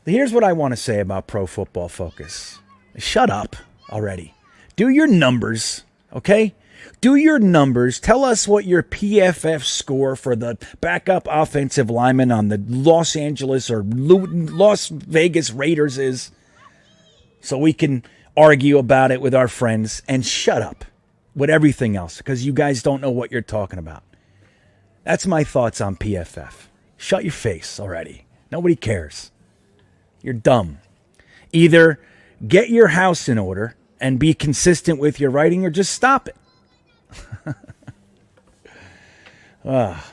Here's what I want to say about Pro Football Focus. Shut up already. Do your numbers, okay? Do your numbers. Tell us what your PFF score for the backup offensive lineman on the Los Angeles or Las Vegas Raiders is, so we can argue about it with our friends, and shut up with everything else because you guys don't know what you're talking about. That's my thoughts on PFF. Shut your face already. Nobody cares. You're dumb. Either get your house in order and be consistent with your writing or just stop it.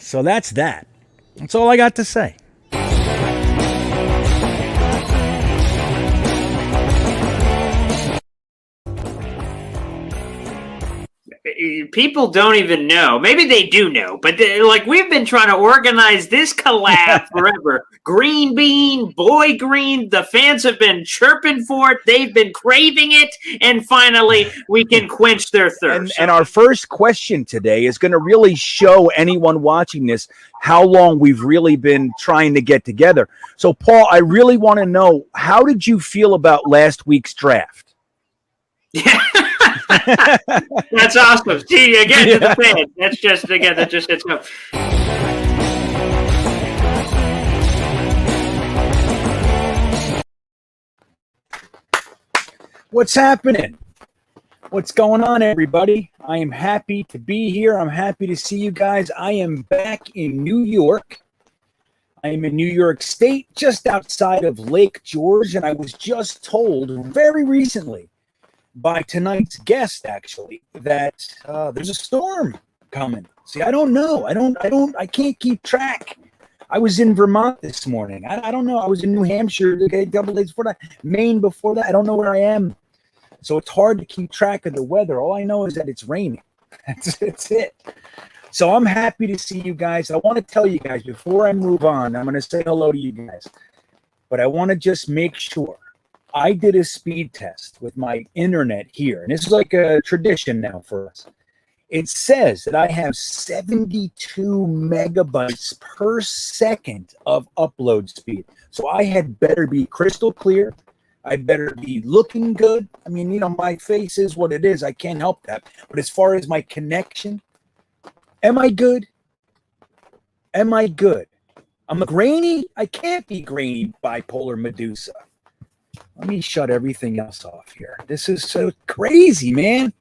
So that's that. That's all I got to say. People don't even know. Maybe they do know, but like we've been trying to organize this collab forever. Green Bean, Boy Green, the fans have been chirping for it. They've been craving it, and finally we can quench their thirst. And our first question today is going to really show anyone watching this how long we've really been trying to get together. So, Paul, I really want to know, how did you feel about last week's draft? Yeah. That's awesome. See, again, to the fans. That's just it's no. What's happening? What's going on, everybody? I am happy to be here. I'm happy to see you guys. I am back in New York. I am in New York State, just outside of Lake George, and I was just told very recently by tonight's guest, actually, that there's a storm coming. See, I don't know. I can't keep track. I was in Vermont this morning. I don't know. I was in New Hampshire a couple days before that, Maine before that. I don't know where I am. So it's hard to keep track of the weather. All I know is that it's raining. That's it. So I'm happy to see you guys. I want to tell you guys, before I move on, I'm going to say hello to you guys. But I want to just make sure. I did a speed test with my internet here, and this is like a tradition now for us. It says that I have 72 megabytes per second of upload speed. So I had better be crystal clear. I better be looking good. I mean, you know, my face is what it is. I can't help that. But as far as my connection, am I good? Am I good? I'm a grainy? I can't be grainy, bipolar Medusa. Let me shut everything else off here. This is so crazy, man.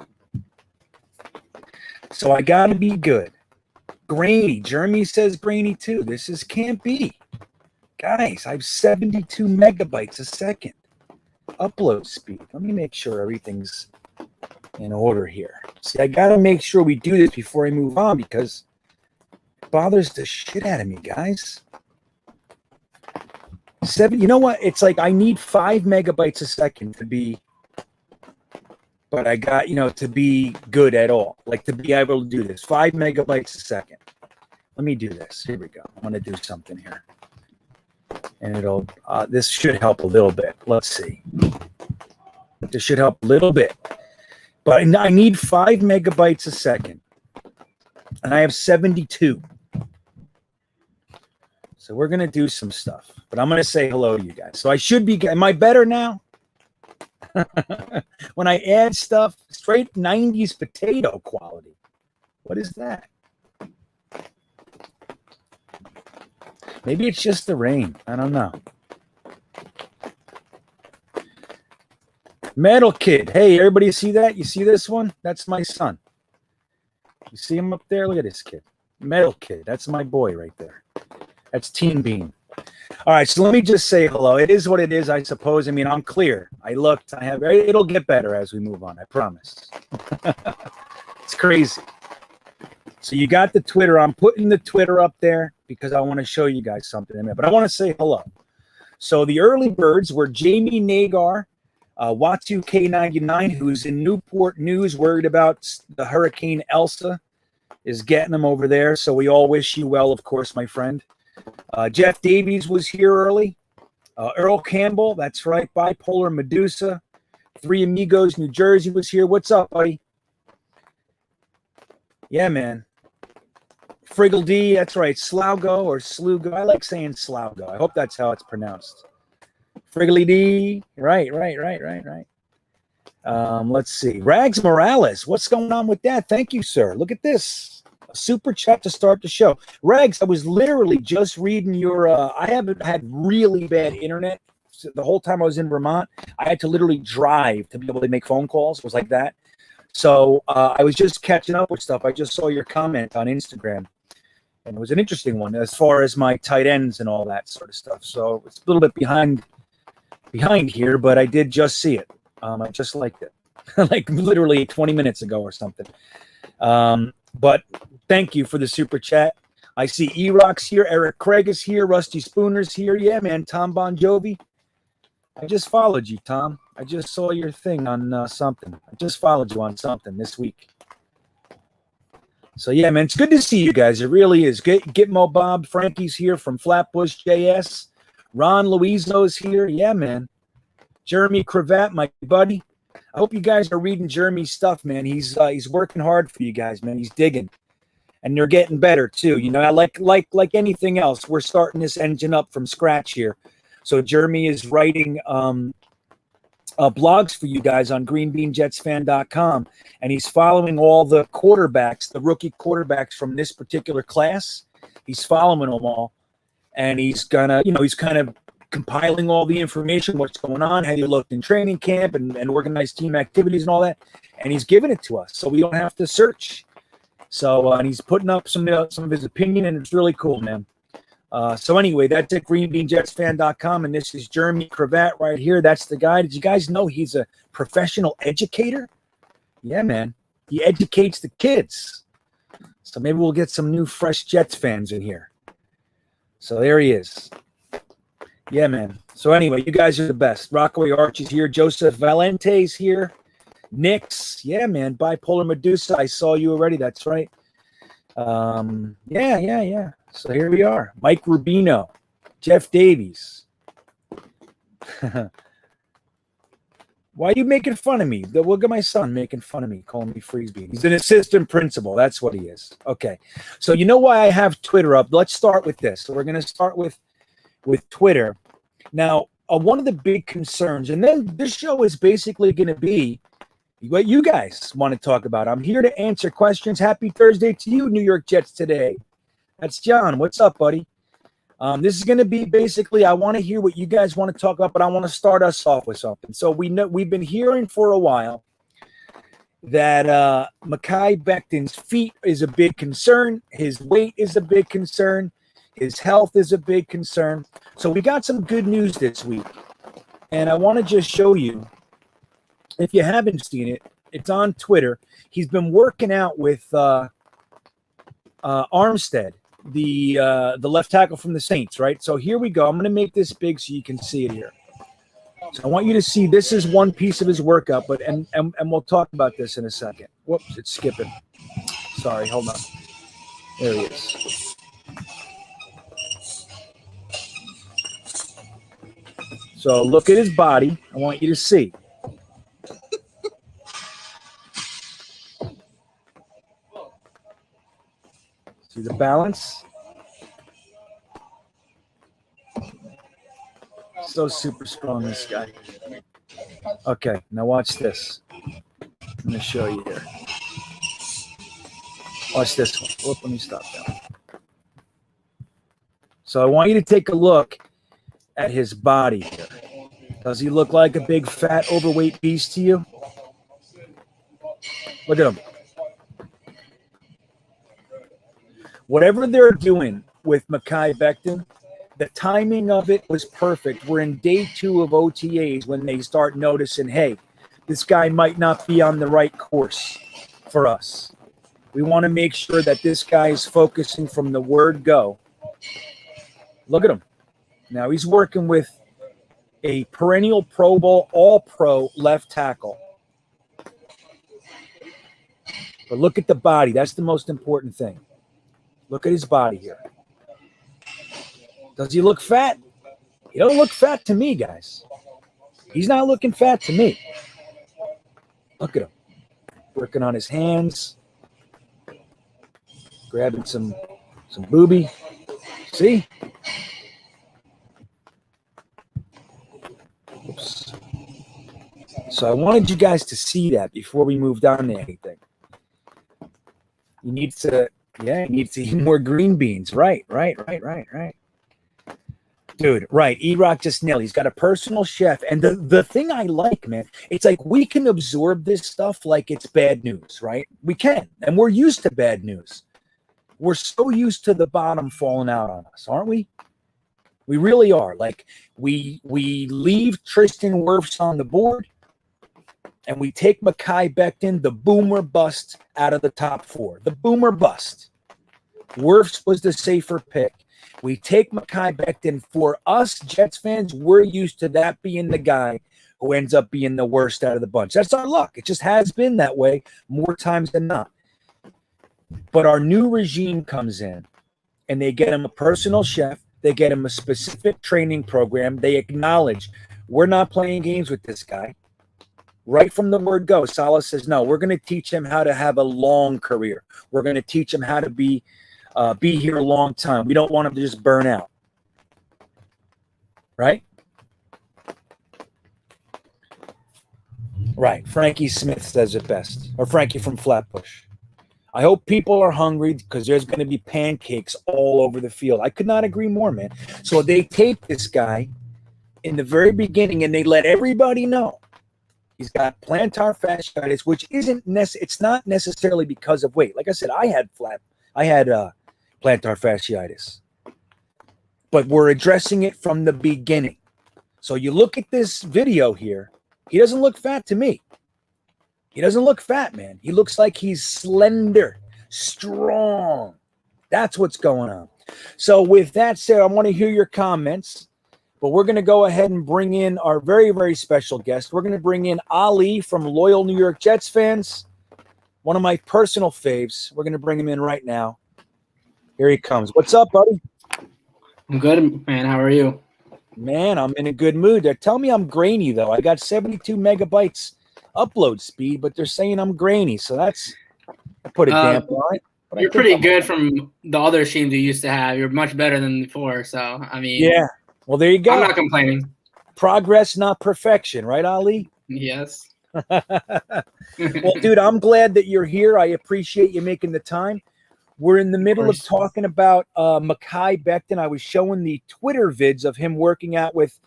So I got to be good. Grainy. Jeremy says grainy too. Can't be. Guys, I have 72 megabytes a second upload speed. Let me make sure everything's in order here. See, I got to make sure we do this before I move on because it bothers the shit out of me, guys. You know what? It's like I need 5 megabytes a second to be, but I got, to be good at all. Like to be able to do this. 5 megabytes a second. Let me do this. Here we go. I'm going to do something here. And this should help a little bit. Let's see. This should help a little bit. But I need 5 megabytes a second. And I have 72. So we're going to do some stuff. But I'm going to say hello to you guys. So I should be, am I better now? When I add stuff, straight 90s potato quality. What is that? Maybe it's just the rain. I don't know. Metal Kid. Hey, everybody see that? You see this one? That's my son. You see him up there? Look at this kid. Metal Kid. That's my boy right there. That's Teen Bean. All right, so let me just say hello. It is what it is, I suppose. I mean, I'm clear. I looked. It'll get better as we move on. I promise. It's crazy. So you got the Twitter. I'm putting the Twitter up there because I want to show you guys something in a minute. But I want to say hello. So the early birds were Jamie Nagar, Watsu K99, who's in Newport News, worried about the Hurricane Elsa, is getting them over there. So we all wish you well, of course, my friend. Jeff Davies was here early. Earl Campbell, that's right. Bipolar Medusa. Three Amigos, New Jersey was here. What's up, buddy? Yeah, man. Friggle D, that's right. Slaugo or Slugo. I like saying Slaugo. I hope that's how it's pronounced. Friggly D. Right. Let's see. Rags Morales. What's going on with that? Thank you, sir. Look at this. A super chat to start the show. Rags, I was literally just reading your I haven't had really bad internet the whole time I was in Vermont. I had to literally drive to be able to make phone calls. It was like that. So I was just catching up with stuff. I just saw your comment on Instagram. And it was an interesting one as far as my tight ends and all that sort of stuff. So it's a little bit behind here, but I did just see it. I just liked it. Like literally 20 minutes ago or something. But thank you for the super chat. I see E-Rock's here. Eric Craig is here. Rusty Spooner's here. Yeah, man. Tom Bon Jovi. I just followed you, Tom. I just saw your thing on something. I just followed you on something this week. So, yeah, man, it's good to see you guys. It really is. Gitmo Bob. Frankie's here from Flatbush JS. Ron Luizo's here. Yeah, man. Jeremy Cravat, my buddy. I hope you guys are reading Jeremy's stuff, man. He's working hard for you guys, man. He's digging, and they're getting better too. You know, like anything else, we're starting this engine up from scratch here. So Jeremy is writing blogs for you guys on Greenbeanjetsfan.com, and he's following all the quarterbacks, the rookie quarterbacks from this particular class. He's following them all, and he's kind of compiling all the information, what's going on, how you looked in training camp and organized team activities and all that. And he's giving it to us so we don't have to search. So, and he's putting up some of his opinion, and it's really cool, man. So anyway, that's at greenbeanjetsfan.com. And this is Jeremy Cravat right here. That's the guy. Did you guys know he's a professional educator? Yeah, man. He educates the kids. So maybe we'll get some new fresh Jets fans in here. So there he is. Yeah, man. So anyway, you guys are the best. Rockaway Arch is here. Joseph Valente's here. Nix. Yeah, man. Bipolar Medusa. I saw you already. That's right. Yeah. So here we are. Mike Rubino. Jeff Davies. Why are you making fun of me? Look at my son making fun of me, calling me Freesbean. He's an assistant principal. That's what he is. Okay. So you know why I have Twitter up? Let's start with this. So we're going to start with Twitter. Now, one of the big concerns, and then this show is basically going to be what you guys want to talk about. I'm here to answer questions. Happy Thursday to you, New York Jets today. That's John. What's up, buddy? This is going to be basically, I want to hear what you guys want to talk about, but I want to start us off with something. So we've been hearing for a while that Mekhi Becton's feet is a big concern. His weight is a big concern. His health is a big concern. So we got some good news this week. And I want to just show you, if you haven't seen it, it's on Twitter. He's been working out with Armstead, the left tackle from the Saints, right? So here we go. I'm going to make this big so you can see it here. So I want you to see this is one piece of his workout, but and we'll talk about this in a second. Whoops, it's skipping. Sorry, hold on. There he is. So look at his body. I want you to see. See the balance? So super strong, this guy. Okay, now watch this. I'm going to show you here. Watch this one. Whoop, let me stop that. So I want you to take a look at his body here. Does he look like a big, fat, overweight beast to you? Look at him. Whatever they're doing with Mekhi Becton, the timing of it was perfect. We're in day 2 of OTAs when they start noticing, hey, this guy might not be on the right course for us. We want to make sure that this guy is focusing from the word go. Look at him. Now he's working with a perennial Pro Bowl, all-pro left tackle. But look at the body. That's the most important thing. Look at his body here. Does he look fat? He don't look fat to me, guys. He's not looking fat to me. Look at him. Working on his hands. Grabbing some booby. See? So I wanted you guys to see that before we moved on to anything. You need to eat more green beans. Right. Dude, right. E-Rock just nailed. He's got a personal chef. And the thing I like, man, it's like we can absorb this stuff like it's bad news, right? We can. And we're used to bad news. We're so used to the bottom falling out on us, aren't we? We really are. Like we leave Tristan Wirfs on the board and we take Mekhi Becton, the boomer bust, out of the top 4. The boomer bust. Wirfs was the safer pick. We take Mekhi Becton. For us Jets fans, we're used to that being the guy who ends up being the worst out of the bunch. That's our luck. It just has been that way more times than not. But our new regime comes in and they get him a personal chef. They get him a specific training program. They acknowledge we're not playing games with this guy. Right from the word go, Saleh says, no, we're going to teach him how to have a long career. We're going to teach him how to be here a long time. We don't want him to just burn out. Right? Right. Frankie Smith says it best. Or Frankie from Flatbush. I hope people are hungry because there's going to be pancakes all over the field. I could not agree more, man. So they tape this guy in the very beginning and they let everybody know he's got plantar fasciitis, which it's not necessarily because of weight. Like I said, I had plantar fasciitis, but we're addressing it from the beginning. So you look at this video here, he doesn't look fat to me. He doesn't look fat, man. He looks like he's slender, strong. That's what's going on. So with that said, I want to hear your comments, but we're going to go ahead and bring in our very, very special guest. We're going to bring in Ali from Loyal New York Jets fans, one of my personal faves. We're going to bring him in right now. Here he comes. What's up, buddy? I'm good, man. How are you? Man, I'm in a good mood. They're telling me I'm grainy, though. I got 72 megabytes upload speed, but they're saying I'm grainy, so that's I put a damper on it. You're pretty good from the other streams you used to have. You're much better than before, so I mean, yeah. Well, there you go. I'm not complaining. Progress, not perfection, right, Ali? Yes. Well, dude, I'm glad that you're here. I appreciate you making the time. We're in the middle of talking about Mekhi Becton. I was showing the Twitter vids of him working out with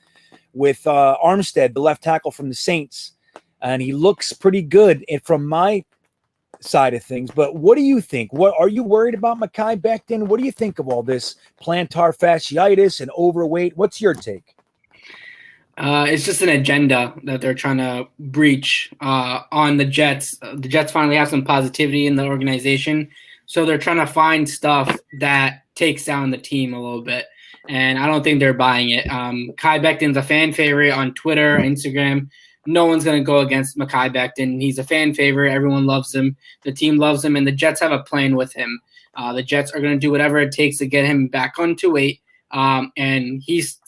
Armstead, the left tackle from the Saints. And he looks pretty good from my side of things. But what do you think? What are you worried about Mekhi Becton? What do you think of all this plantar fasciitis and overweight? What's your take? It's just an agenda that they're trying to breach on the Jets. The Jets finally have some positivity in the organization. So they're trying to find stuff that takes down the team a little bit. And I don't think they're buying it. Mekhi Becton's a fan favorite on Twitter, Instagram. No one's going to go against Mekhi Becton. He's a fan favorite. Everyone loves him. The team loves him, and the Jets have a plan with him. The Jets are going to do whatever it takes to get him back onto weight. And he's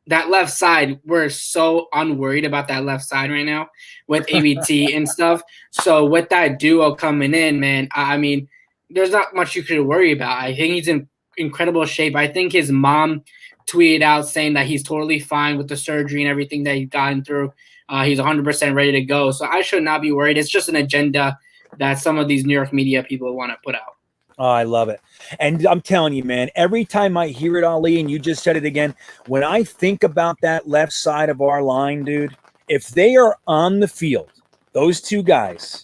that left side. We're so unworried about that left side right now with ABT and stuff. So with that duo coming in, man, I mean, there's not much you could worry about. I think he's in incredible shape. I think his mom tweeted out saying that he's totally fine with the surgery and everything that he's gotten through. He's 100% ready to go. So I should not be worried. It's just an agenda that some of these New York media people want to put out. Oh, I love it. And I'm telling you, man, every time I hear it, Ali, and you just said it again, when I think about that left side of our line, dude, if they are on the field, those two guys,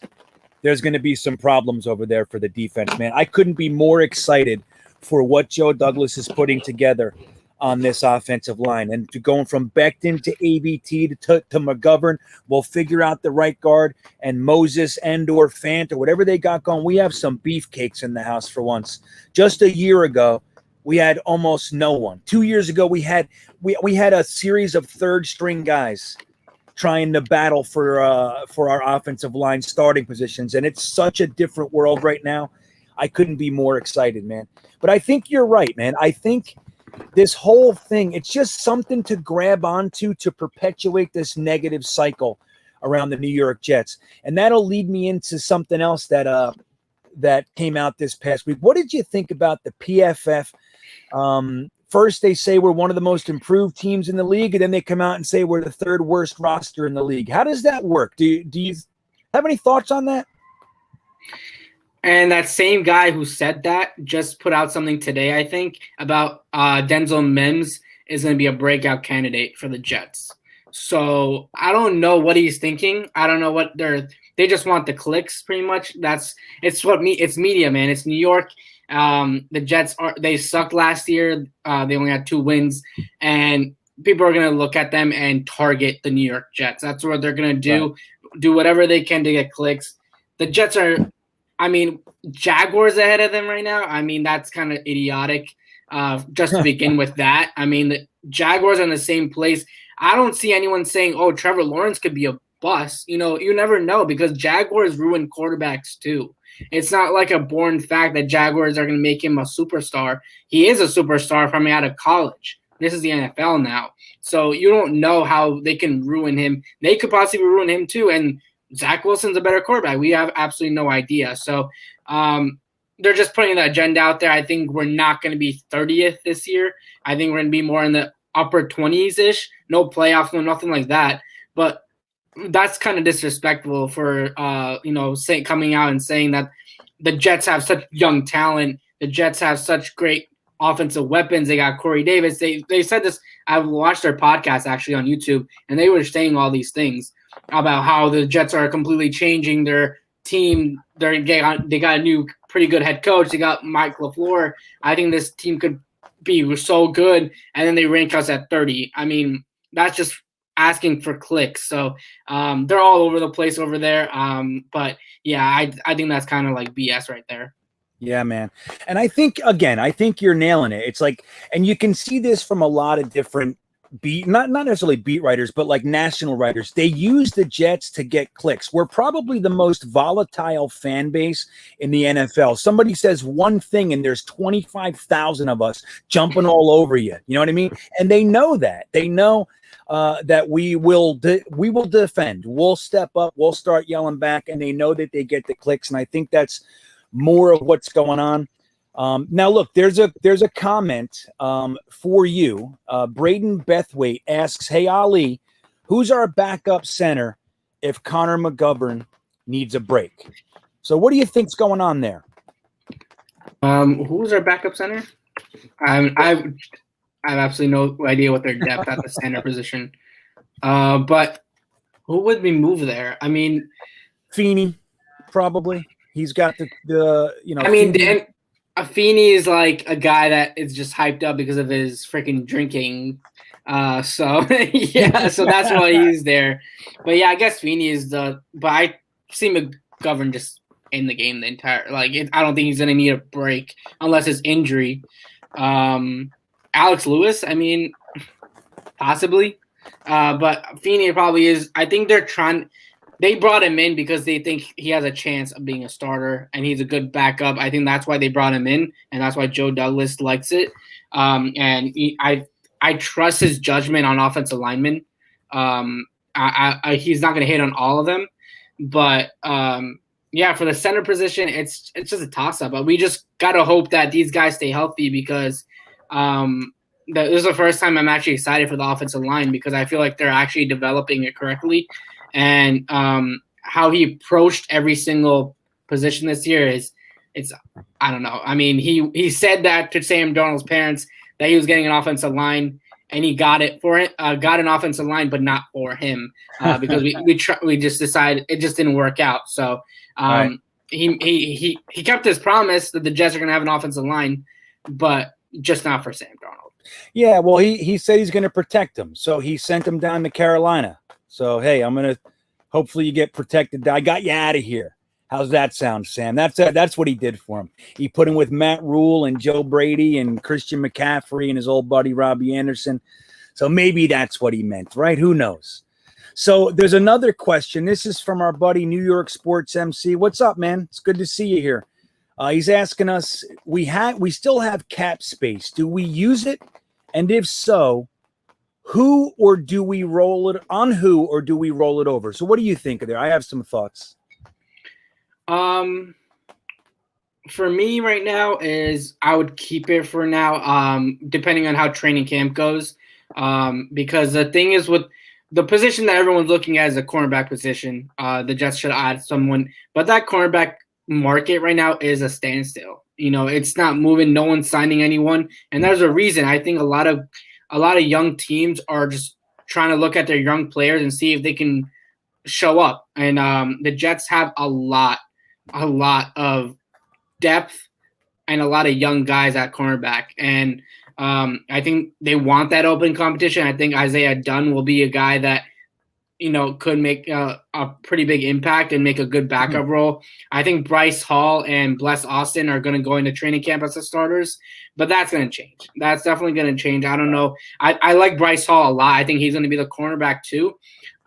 there's going to be some problems over there for the defense, man. I couldn't be more excited for what Joe Douglas is putting together on this offensive line. And to going from Becton to ABT to McGovern, we'll figure out the right guard, and Moses and or Fant or whatever they got going. We have some beefcakes in the house for once. Just a year ago, we had almost no one. 2 years ago, we had a series of third-string guys trying to battle for our offensive line starting positions, and it's such a different world right now. I couldn't be more excited, man. But I think you're right, man. I think this whole thing, it's just something to grab onto to perpetuate this negative cycle around the New York Jets. And that'll lead me into something else that came out this past week. What did you think about the PFF first they say we're one of the most improved teams in the league, and then they come out and say we're the third worst roster in the league. How does that work? Do you have any thoughts on that? And that same guy who said that just put out something today, I think, about Denzel Mims is going to be a breakout candidate for the Jets. So I don't know what he's thinking. I don't know what they just want the clicks pretty much. It's media, man. It's New York. The Jets they sucked last year. They only had 2 wins, and people are going to look at them and target the New York Jets. That's what they're going to do. Right. Do whatever they can to get clicks. The Jets are, Jaguars ahead of them right now. That's kind of idiotic. Just to begin with that, the Jaguars are in the same place. I don't see anyone saying, "Oh, Trevor Lawrence could be a bust." You never know because Jaguars ruin quarterbacks too. It's not like a born fact that Jaguars are going to make him a superstar. He is a superstar coming out of college. This is the NFL now. So you don't know how they can ruin him. They could possibly ruin him too. And Zach Wilson's a better quarterback. We have absolutely no idea. So they're just putting the agenda out there. I think we're not going to be 30th this year. I think we're going to be more in the upper 20s-ish. No playoffs, no nothing like that. But that's kind of disrespectful for coming out and saying that the Jets have such young talent. The Jets have such great offensive weapons. They got Corey Davis. They said this. I watched their podcast actually on YouTube, and they were saying all these things about how the Jets are completely changing their team. They got a new pretty good head coach. They got Mike LaFleur. I think this team could be so good, and then they rank us at 30. That's just asking for clicks. So they're all over the place over there. But yeah, I think that's kind of like BS right there. Yeah, man. And I think you're nailing it. It's like, and you can see this from a lot of different not necessarily beat writers, but like national writers. They use the Jets to get clicks. We're probably the most volatile fan base in the NFL. Somebody says one thing and there's 25,000 of us jumping all over you. You know what I mean? And they know that. They know that we will defend. We'll step up. We'll start yelling back, and they know that they get the clicks. And I think that's more of what's going on. Now, look, there's a comment for you. Braden Bethwaite asks, "Hey, Ali, who's our backup center if Connor McGovern needs a break?" So what do you think's going on there? Who's our backup center? I have absolutely no idea what their depth at the center position. But who would we move there? Feeney, probably. He's got Feeney is like a guy that is just hyped up because of his freaking drinking. So that's why he's there. But yeah, I guess Feeney is but I see McGovern just in the game the entire, I don't think he's going to need a break unless it's injury. Alex Lewis, possibly. But Feeney probably is. I think they brought him in because they think he has a chance of being a starter and he's a good backup. I think that's why they brought him in, and that's why Joe Douglas likes it. And I trust his judgment on offensive linemen. He's not going to hit on all of them, but for the center position, it's just a toss-up. But we just got to hope that these guys stay healthy because this is the first time I'm actually excited for the offensive line because I feel like they're actually developing it correctly. And how he approached every single position this year I don't know. He said that to Sam Darnold's parents that he was getting an offensive line, and he got an offensive line, but not for him because we just decided it just didn't work out. So right. he kept his promise that the Jets are going to have an offensive line, but just not for Sam Darnold. Yeah, well, he said he's going to protect him, so he sent him down to Carolina. So, hey, hopefully you get protected. I got you out of here. How's that sound, Sam? That's what he did for him. He put him with Matt Rule and Joe Brady and Christian McCaffrey and his old buddy Robbie Anderson. So maybe that's what he meant, right? Who knows? So there's another question. This is from our buddy New York Sports MC. What's up, man? It's good to see you here. He's asking us, we still have cap space. Do we use it? And if so, who or do we roll it over? So what do you think of there? I have some thoughts. For me right now is I would keep it for now, depending on how training camp goes. Because the thing is with the position that everyone's looking at is the cornerback position. The Jets should add someone, but that cornerback market right now is a standstill. It's not moving. No one's signing anyone, and there's a reason. I think a lot of young teams are just trying to look at their young players and see if they can show up. And the Jets have a lot of depth and a lot of young guys at cornerback. And I think they want that open competition. I think Isaiah Dunn will be a guy that, could make a pretty big impact and make a good backup role. I think Bryce Hall and Bless Austin are going to go into training camp as the starters, but that's going to change. That's definitely going to change. I don't know. I like Bryce Hall a lot. I think he's going to be the cornerback 2,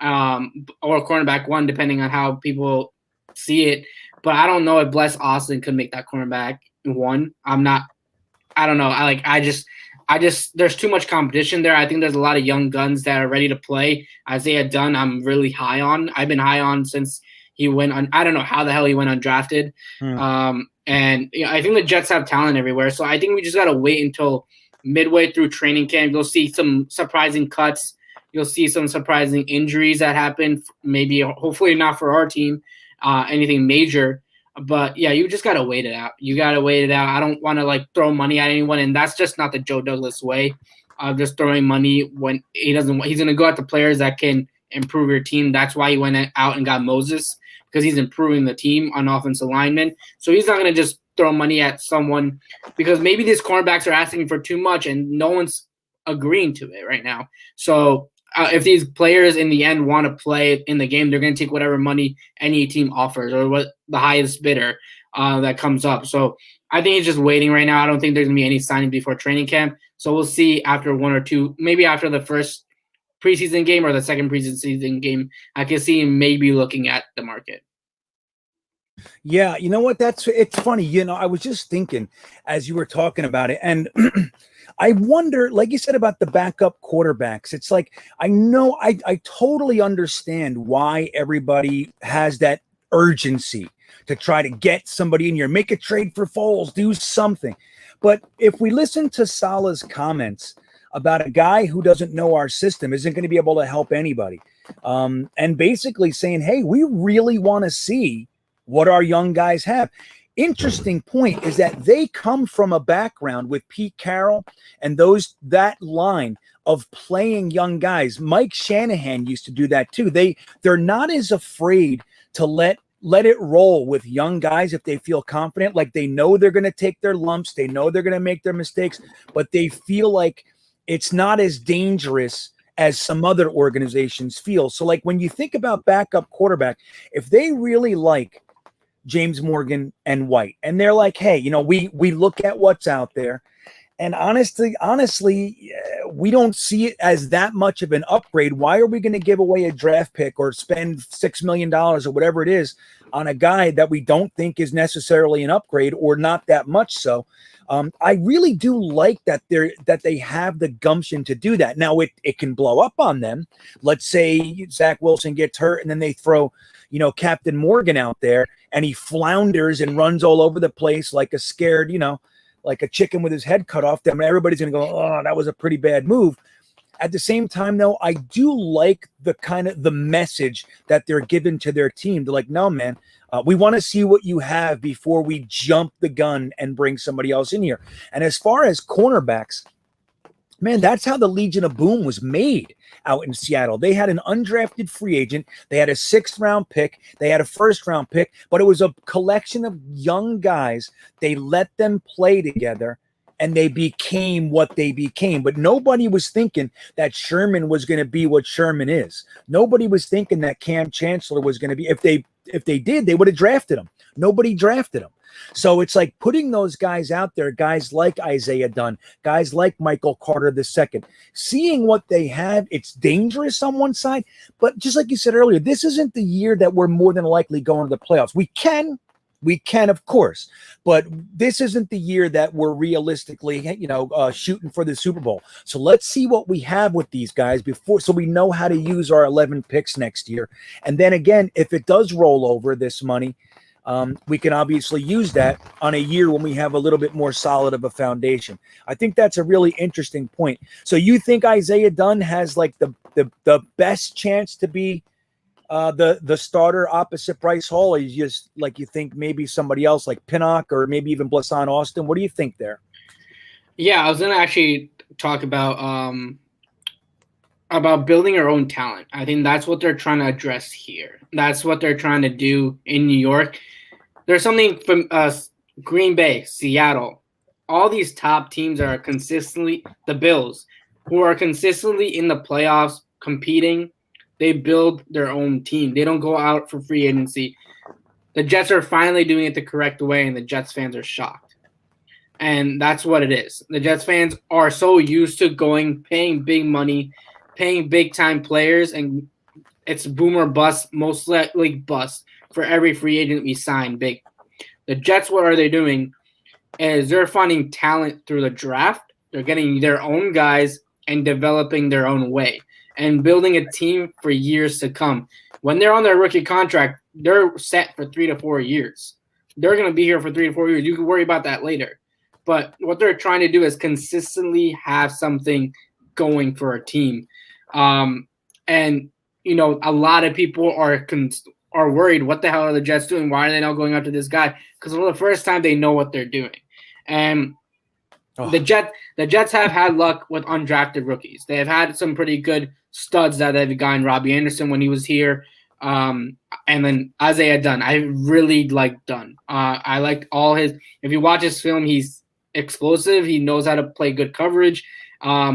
or cornerback 1, depending on how people see it. But I don't know if Bless Austin could make that cornerback 1. I don't know. I just there's too much competition there. I think there's a lot of young guns that are ready to play. Isaiah Dunn, I'm really high on. I've been high on since he went on. I don't know how the hell he went undrafted. And I think the Jets have talent everywhere. So I think we just got to wait until midway through training camp. You'll see some surprising cuts. You'll see some surprising injuries that happen. Maybe, hopefully not for our team, anything major. But yeah, you just gotta wait it out. I don't want to throw money at anyone, and that's just not the Joe Douglas way of just throwing money when he doesn't. He's gonna go at the players that can improve your team. That's why he went out and got Moses, because he's improving the team on offensive linemen. So he's not gonna just throw money at someone because maybe these cornerbacks are asking for too much and no one's agreeing to it right now. So if these players in the end want to play in the game, they're going to take whatever money any team offers or what the highest bidder that comes up. So I think he's just waiting right now. I don't think there's going to be any signing before training camp. So we'll see after 1 or 2, maybe after the first preseason game or the second preseason game, I can see him maybe looking at the market. Yeah, you know what? It's funny. I was just thinking as you were talking about it, and I wonder, like you said about the backup quarterbacks, it's like, I know I totally understand why everybody has that urgency to try to get somebody in here, make a trade for Foles, do something. But if we listen to Salah's comments about a guy who doesn't know our system, isn't going to be able to help anybody, and basically saying, hey, we really want to see what our young guys have. Interesting point is that they come from a background with Pete Carroll and that line of playing young guys. Mike Shanahan used to do that too. They're not as afraid to let it roll with young guys if they feel confident. Like they know they're going to take their lumps, they know they're going to make their mistakes, but they feel like it's not as dangerous as some other organizations feel. So like when you think about backup quarterback, if they really like James Morgan and White, and they're like, hey, we look at what's out there, and honestly, we don't see it as that much of an upgrade. Why are we going to give away a draft pick or spend $6 million or whatever it is on a guy that we don't think is necessarily an upgrade or not that much so? I really do like that they have the gumption to do that. Now it can blow up on them. Let's say Zach Wilson gets hurt and then they throw, Captain Morgan out there and he flounders and runs all over the place like a scared, like a chicken with his head cut off. Then everybody's going to go, oh, that was a pretty bad move. At the same time, though, I do like the message that they're giving to their team. They're like, no, man, we want to see what you have before we jump the gun and bring somebody else in here. And as far as cornerbacks, man, that's how the Legion of Boom was made out in Seattle. They had an undrafted free agent. They had a 6th-round pick. They had a 1st-round pick, but it was a collection of young guys. They let them play together, and they became what they became. But nobody was thinking that Sherman was going to be what Sherman is. Nobody was thinking that Cam Chancellor was going to be. If they did, they would have drafted him. Nobody drafted him. So it's like putting those guys out there, guys like Isaiah Dunn, guys like Michael Carter II, seeing what they have. It's dangerous on one side, but just like you said earlier, this isn't the year that we're more than likely going to the playoffs. We can, of course, but this isn't the year that we're realistically, shooting for the Super Bowl. So let's see what we have with these guys so we know how to use our 11 picks next year. And then again, if it does roll over this money, we can obviously use that on a year when we have a little bit more solid of a foundation. I think that's a really interesting point. So you think Isaiah Dunn has like the best chance to be the starter opposite Bryce Hall, or you just like you think maybe somebody else like Pinnock or maybe even Blasson Austin? What do you think there? Yeah, I was gonna actually talk about building our own talent. I think that's what they're trying to address here. That's what they're trying to do in New York. There's something from Green Bay, Seattle, all these top teams are consistently the Bills, who are consistently in the playoffs competing. They build their own team. They don't go out for free agency. The Jets are finally doing it the correct way, and the Jets fans are shocked. And that's what it is. The Jets fans are so used to paying big money, paying big-time players, and it's boom or bust, most likely bust for every free agent we sign big. The Jets, what are they doing is they're finding talent through the draft. They're getting their own guys and developing their own way and building a team for years to come. When they're on their rookie contract, they're set for 3 to 4 years. They're going to be here for 3 to 4 years. You can worry about that later. But what they're trying to do is consistently have something going for a team. And, you know, a lot of people are worried, what the hell are the Jets doing? Why are they not going after this guy? Because for the first time, they know what they're doing. And the Jets have had luck with undrafted rookies. They have had some pretty good studs that they've gotten. Robbie Anderson when he was here. And then Isaiah Dunn. I really liked Dunn. I liked all his – if you watch his film, he's explosive. He knows how to play good coverage.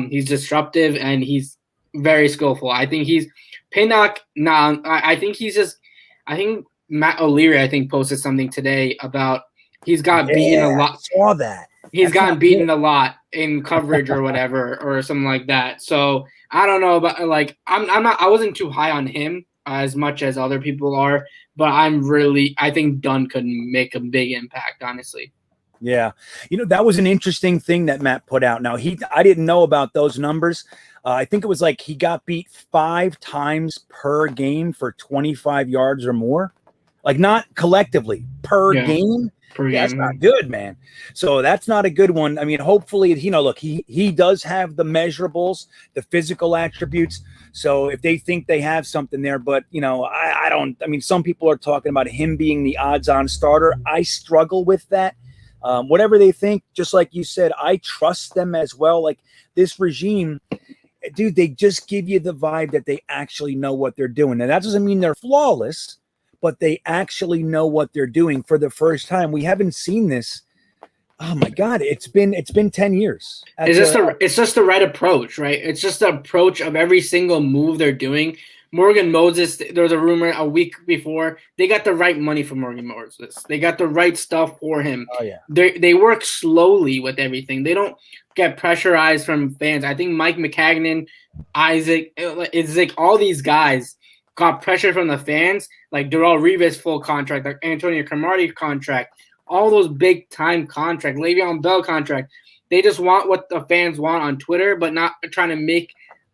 He's disruptive, and he's very skillful. I think he's – Pinnock, I think he's just – I think Matt O'Leary, posted something today about he's got beaten a lot. I saw that. He's gotten beaten a lot in coverage or whatever or something like that. So I don't know, but like I wasn't too high on him as much as other people are, but I think Dunn could make a big impact, honestly. Yeah. You know, that was an interesting thing that Matt put out. Now I didn't know about those numbers. I think it was like he got beat 5 times per game for 25 yards or more. Like not collectively per game. That's not good, man. So that's not a good one. I mean, hopefully, look, he does have the measurables, the physical attributes. So if they think they have something there, but I don't. I mean, some people are talking about him being the odds-on starter. I struggle with that. Whatever they think, just like you said, I trust them as well. Like this regime, dude, they just give you the vibe that they actually know what they're doing. And that doesn't mean they're flawless, but they actually know what they're doing for the first time. We haven't seen this. Oh my God, it's been 10 years. It's just the right approach, right? It's just the approach of every single move they're doing. Morgan Moses, there was a rumor a week before. They got the right money for Morgan Moses. They got the right stuff for him. Oh yeah. They work slowly with everything. They don't get pressurized from fans. I think Mike McCagnon, Isaac, all these guys got pressure from the fans, like Darrelle Revis full contract, like Antonio Cromartie contract, all those big time contract, Le'Veon Bell contract. They just want what the fans want on Twitter, but not trying to make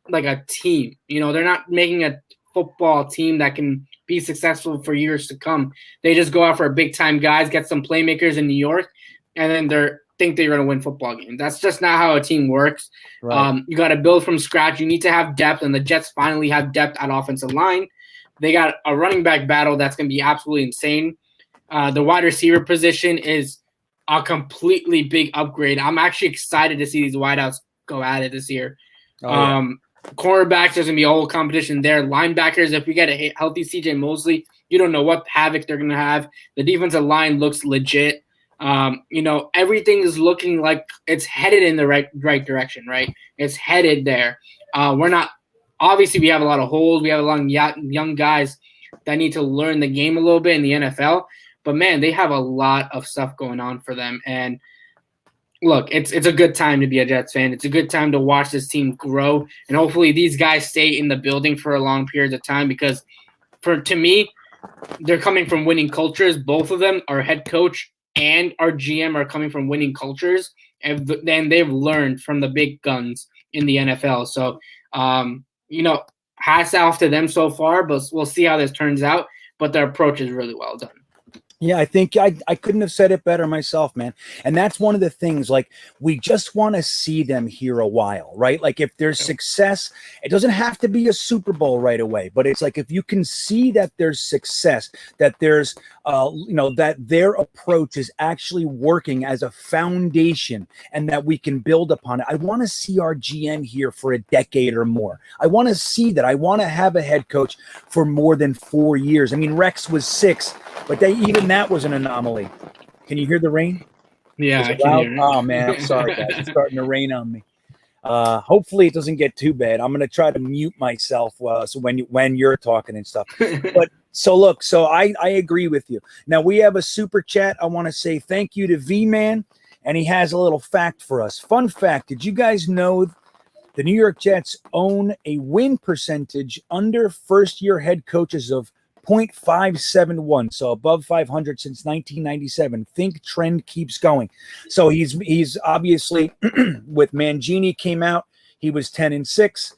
like a team. They're not making a football team that can be successful for years to come. They just go out for big time guys, get some playmakers in New York, and then think they're going to win football games. That's just not how a team works. Right. You got to build from scratch. You need to have depth, and the Jets finally have depth at offensive line. They got a running back battle that's going to be absolutely insane. The wide receiver position is a completely big upgrade. I'm actually excited to see these wideouts go at it this year. Cornerbacks, there's going to be a whole competition there. Linebackers, if we get a healthy CJ Mosley, you don't know what havoc they're going to have. The defensive line looks legit. Everything is looking like it's headed in the right direction, right? It's headed there. Obviously, we have a lot of holes. We have a lot of young guys that need to learn the game a little bit in the NFL. But, man, they have a lot of stuff going on for them. And, look, it's a good time to be a Jets fan. It's a good time to watch this team grow. And hopefully these guys stay in the building for a long period of time because, to me, they're coming from winning cultures. Both of them, our head coach and our GM, are coming from winning cultures. And then they've learned from the big guns in the NFL. So, hats off to them so far, but we'll see how this turns out. But their approach is really well done. Yeah, I think I couldn't have said it better myself, man. And that's one of the things, like, we just want to see them here a while, right? Like, if there's success, it doesn't have to be a Super Bowl right away, but it's like, if you can see that there's success, that there's, that their approach is actually working as a foundation and that we can build upon it. I want to see our GM here for a decade or more. I want to see that. I want to have a head coach for more than 4 years. I mean, Rex was 6, but even that was an anomaly. Can you hear the rain? Yeah, Is I it can loud? hear it. Oh man, I'm sorry, guys. It's starting to rain on me. Hopefully it doesn't get too bad. I'm gonna try to mute myself so when you're talking and stuff. But so I agree with you. Now we have a super chat. I want to say thank you to V-Man, and he has a little fact for us. Fun fact: did you guys know the New York Jets own a win percentage under first-year head coaches of 0.571, so above 500 since 1997. Think trend keeps going. So he's obviously with Mangini came out, he was 10-6.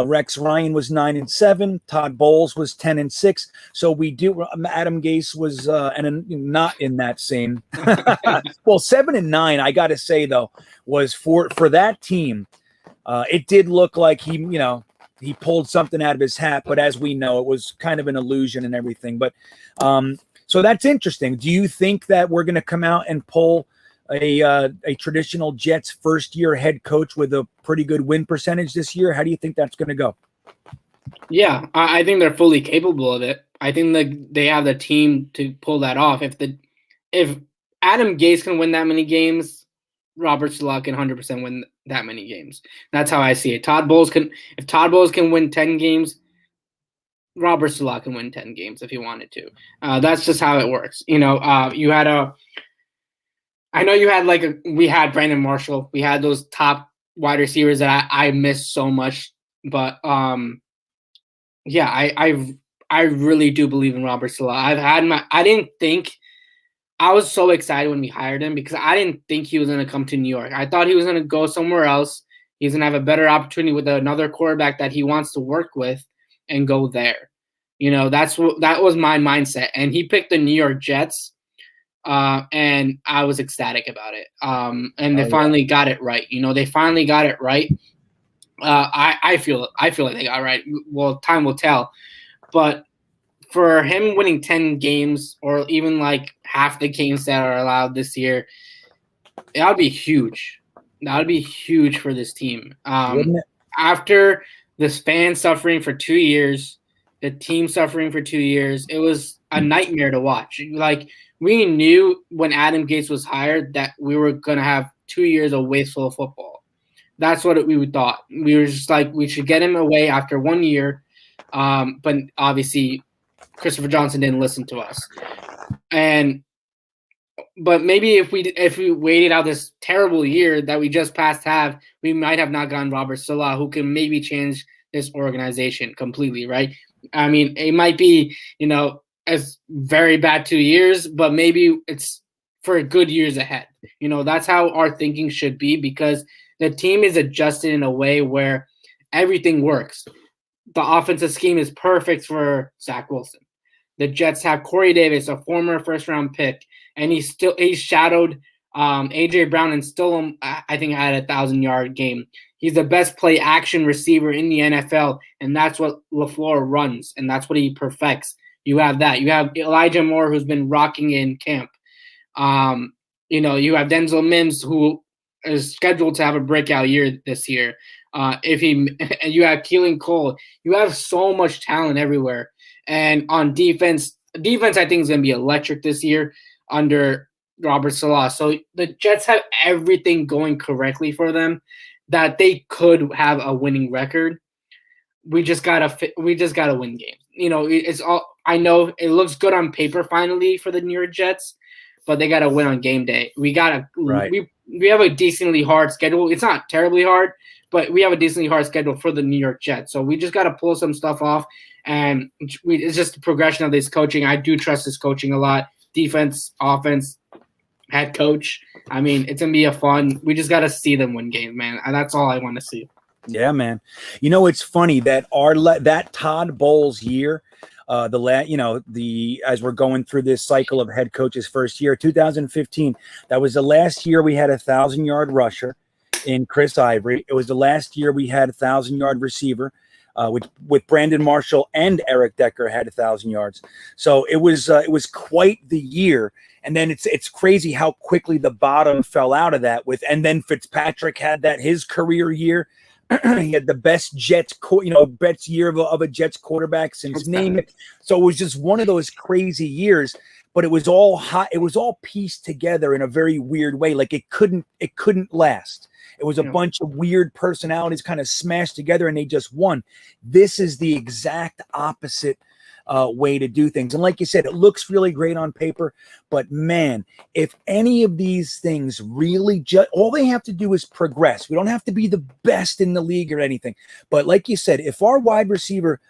Rex Ryan was 9-7. Todd Bowles was 10-6. So we do. Adam Gase was and not in that same. Well, 7-9. I got to say though, was for that team. It did look like he pulled something out of his hat, but as we know, it was kind of an illusion and everything. But so that's interesting. Do you think that we're going to come out and pull a traditional Jets first-year head coach with a pretty good win percentage this year? How do you think that's going to go? Yeah, I think they're fully capable of it. I think that they have the team to pull that off. If Adam Gase can win that many games, Robert Saleh can 100% win that many games. That's how I see it. If Todd Bowles can win 10 games, Robert Saleh can win 10 games if he wanted to. That's just how it works. We had Brandon Marshall. We had those top wide receivers that I miss so much. But I really do believe in Robert Saleh. I was so excited when we hired him because I didn't think he was going to come to New York. I thought he was going to go somewhere else. He's going to have a better opportunity with another quarterback that he wants to work with and go there. That was my mindset. And he picked the New York Jets, and I was ecstatic about it. And they finally got it right. They finally got it right. I feel like they got it right. Well, time will tell. But for him winning 10 games or even like half the games that are allowed this year, that would be huge. That would be huge for this team. After this fan suffering for 2 years, the team suffering for 2 years, it was a nightmare to watch. Like, we knew when Adam Gase was hired that we were going to have 2 years of wasteful football. That's what we thought. We were just like, we should get him away after 1 year. But obviously, Christopher Johnson didn't listen to us. But maybe if we waited out this terrible year that we just passed we might have not gotten Robert Saleh, who can maybe change this organization completely, right? I mean, it might be, as very bad 2 years, but maybe it's for good years ahead. That's how our thinking should be, because the team is adjusted in a way where everything works. The offensive scheme is perfect for Zach Wilson. The Jets have Corey Davis, a former first-round pick, and he shadowed A.J. Brown and still, I think, had a 1,000-yard game. He's the best play-action receiver in the NFL, and that's what LaFleur runs, and that's what he perfects. You have that. You have Elijah Moore, who's been rocking in camp. You have Denzel Mims, who is scheduled to have a breakout year this year. You have Keelan Cole. You have so much talent everywhere. And on defense, I think is going to be electric this year under Robert Saleh. So the Jets have everything going correctly for them that they could have a winning record. We just gotta win games. It's all. I know it looks good on paper finally for the New York Jets, but they gotta win on game day. We have a decently hard schedule. It's not terribly hard, but we have a decently hard schedule for the New York Jets. So we just got to pull some stuff off, and it's just the progression of this coaching. I do trust this coaching a lot. Defense, offense, head coach. I mean, it's going to be we just got to see them win games, man. And that's all I want to see. Yeah, man. It's funny that that Todd Bowles year, as we're going through this cycle of head coach's first year, 2015, that was the last year we had 1,000-yard rusher in Chris Ivory. It was the last year we had 1,000-yard receiver, with Brandon Marshall and Eric Decker had 1,000 yards. So it was quite the year. And then it's crazy how quickly the bottom fell out of that and then Fitzpatrick had his career year. He had the best best year of a Jets quarterback since name it. So it was just one of those crazy years, but it was all hot. It was all pieced together in a very weird way. Like it couldn't last. It was a bunch of weird personalities kind of smashed together and they just won. This is the exact opposite way to do things. And like you said, it looks really great on paper, but man, if any of these things really all they have to do is progress. We don't have to be the best in the league or anything. But like you said, if our wide receiver,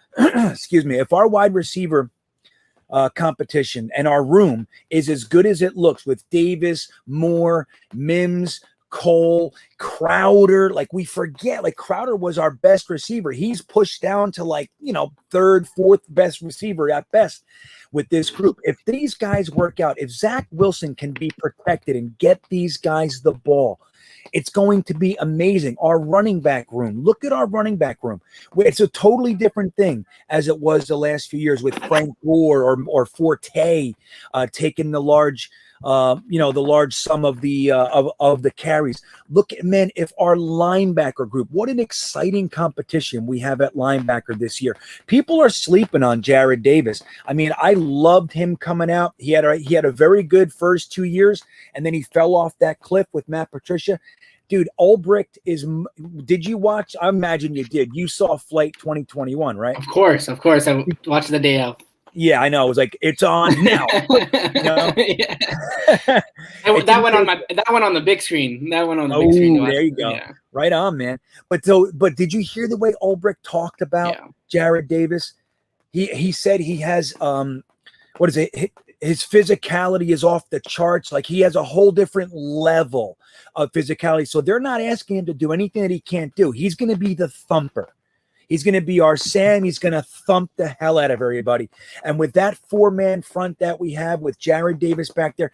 competition and our room is as good as it looks with Davis, Moore, Mims, Cole, Crowder, like we forget, like Crowder was our best receiver. He's pushed down to third, fourth best receiver at best with this group. If these guys work out, if Zach Wilson can be protected and get these guys the ball, it's going to be amazing. Our running back room, look at our running back room. It's a totally different thing as it was the last few years with Frank Gore or Forte taking the large sum of the carries. Look at, man, if our linebacker group, what an exciting competition we have at linebacker this year. People are sleeping on Jared Davis. I mean, I loved him coming out. He had a very good first 2 years, and then he fell off that cliff with Matt Patricia. Dude, Ulbricht did you watch? I imagine you did. You saw Flight 2021, right? Of course. I watched the day out. Yeah, I know. It was like, it's on now. Yeah. that went on the big screen. That went on the big screen. There you go. Yeah. Right on, man. But did you hear the way Ulbricht talked about Jared Davis? He said he has what is it? His physicality is off the charts. Like he has a whole different level of physicality. So they're not asking him to do anything that he can't do. He's going to be the thumper. He's going to be our Sam. He's going to thump the hell out of everybody. And with that 4-man front that we have with Jared Davis back there,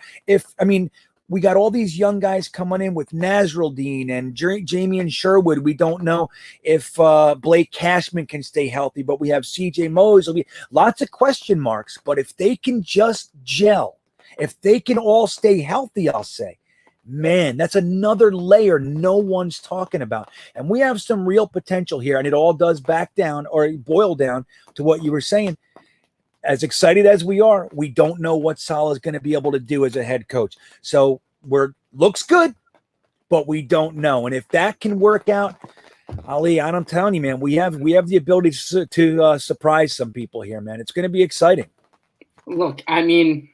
we got all these young guys coming in with Nasruddin and Jamie and Sherwood. We don't know if Blake Cashman can stay healthy, but we have CJ Mosley. Lots of question marks. But if they can just gel, if they can all stay healthy, I'll say, man, that's another layer no one's talking about. And we have some real potential here. And it all does boil down to what you were saying. As excited as we are, we don't know what Salah's going to be able to do as a head coach. So looks good, but we don't know. And if that can work out, Ali, I'm telling you, man, we have the ability to surprise some people here, man. It's going to be exciting. Look, I mean,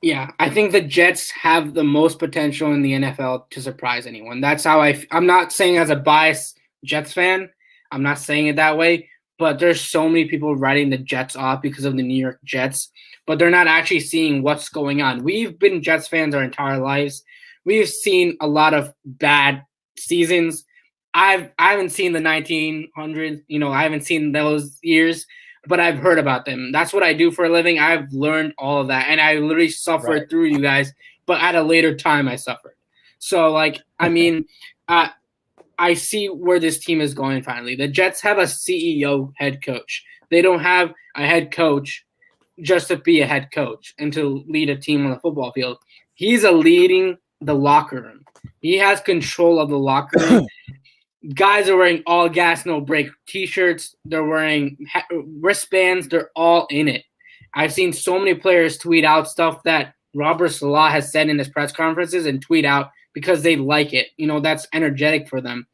yeah, I think the Jets have the most potential in the NFL to surprise anyone. That's how I'm not saying as a biased Jets fan. I'm not saying it that way. But there's so many people writing the Jets off because of the New York Jets, but they're not actually seeing what's going on. We've been Jets fans our entire lives. We've seen a lot of bad seasons. I haven't seen the 1900s, I haven't seen those years, but I've heard about them. That's what I do for a living. I've learned all of that, and I literally suffered through you guys, but at a later time I suffered. So, I see where this team is going finally. The Jets have a CEO head coach. They don't have a head coach just to be a head coach and to lead a team on the football field. He's leading the locker room. He has control of the locker room. Guys are wearing all gas, no break T-shirts. They're wearing wristbands. They're all in it. I've seen so many players tweet out stuff that Robert Saleh has said in his press conferences and tweet out because they like it. That's energetic for them.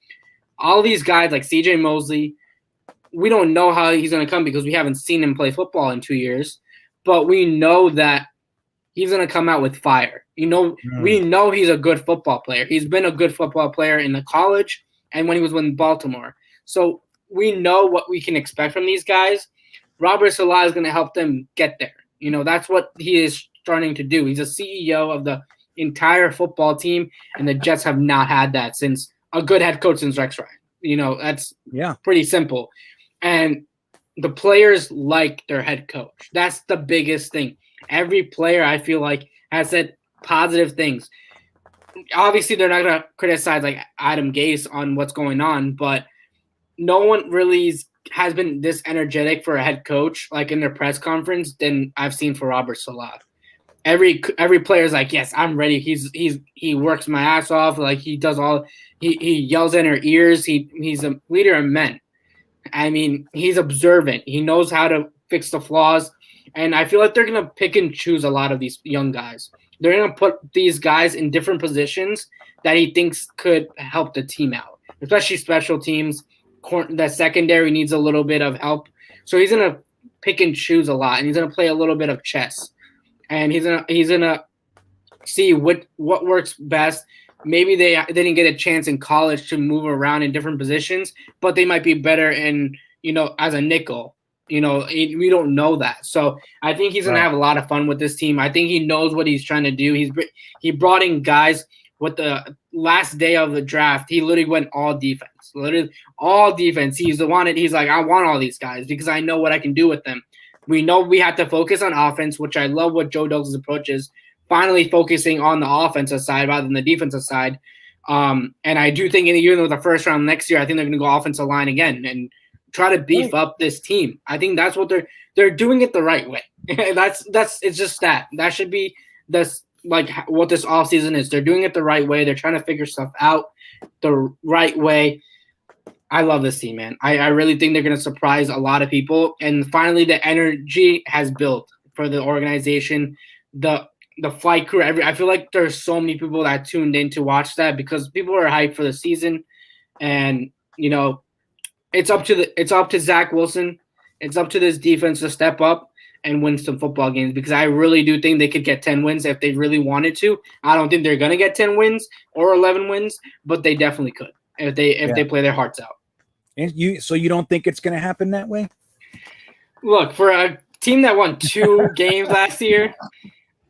All these guys like CJ Mosley, we don't know how he's going to come because we haven't seen him play football in 2 years, but we know that he's going to come out with fire. We know he's a good football player. He's been a good football player in the college and when he was with Baltimore. So we know what we can expect from these guys. Robert Saleh is going to help them get there. That's what he is starting to do. He's a CEO of the entire football team, and the Jets have not had that since a good head coach since Rex Ryan. That's pretty simple. And the players like their head coach. That's the biggest thing. Every player, I feel like, has said positive things. Obviously, they're not going to criticize like Adam Gase on what's going on, but no one really has been this energetic for a head coach, like in their press conference, than I've seen for Robert Salah. Every player is like, yes, I'm ready. He works my ass off. Like he does all. He yells in her ears. He's a leader of men. I mean, he's observant. He knows how to fix the flaws. And I feel like they're going to pick and choose a lot of these young guys. They're going to put these guys in different positions that he thinks could help the team out, especially special teams. The secondary needs a little bit of help. So he's going to pick and choose a lot, and he's going to play a little bit of chess. And he's gonna see what works best. Maybe they didn't get a chance in college to move around in different positions, but they might be better in, as a nickel. We don't know that. So I think he's going to have a lot of fun with this team. I think he knows what he's trying to do. He brought in guys with the last day of the draft. He literally went all defense. Literally all defense. He's like, I want all these guys because I know what I can do with them. We know we have to focus on offense, which I love what Joe Douglas' approach is, finally focusing on the offensive side rather than the defensive side. And I do think even with the first round next year, I think they're going to go offensive line again and try to beef up this team. I think that's what they're doing it the right way. It's just that should be like what this offseason is. They're doing it the right way. They're trying to figure stuff out the right way. I love this team, man. I really think they're going to surprise a lot of people. And finally, the energy has built for the organization. The flight crew. I feel like there's so many people that tuned in to watch that because people are hyped for the season. And, it's up to Zach Wilson. It's up to this defense to step up and win some football games because I really do think they could get 10 wins if they really wanted to. I don't think they're going to get 10 wins or 11 wins, but they definitely could if they play their hearts out. And so you don't think it's going to happen that way? Look, for a team that won 2 games last year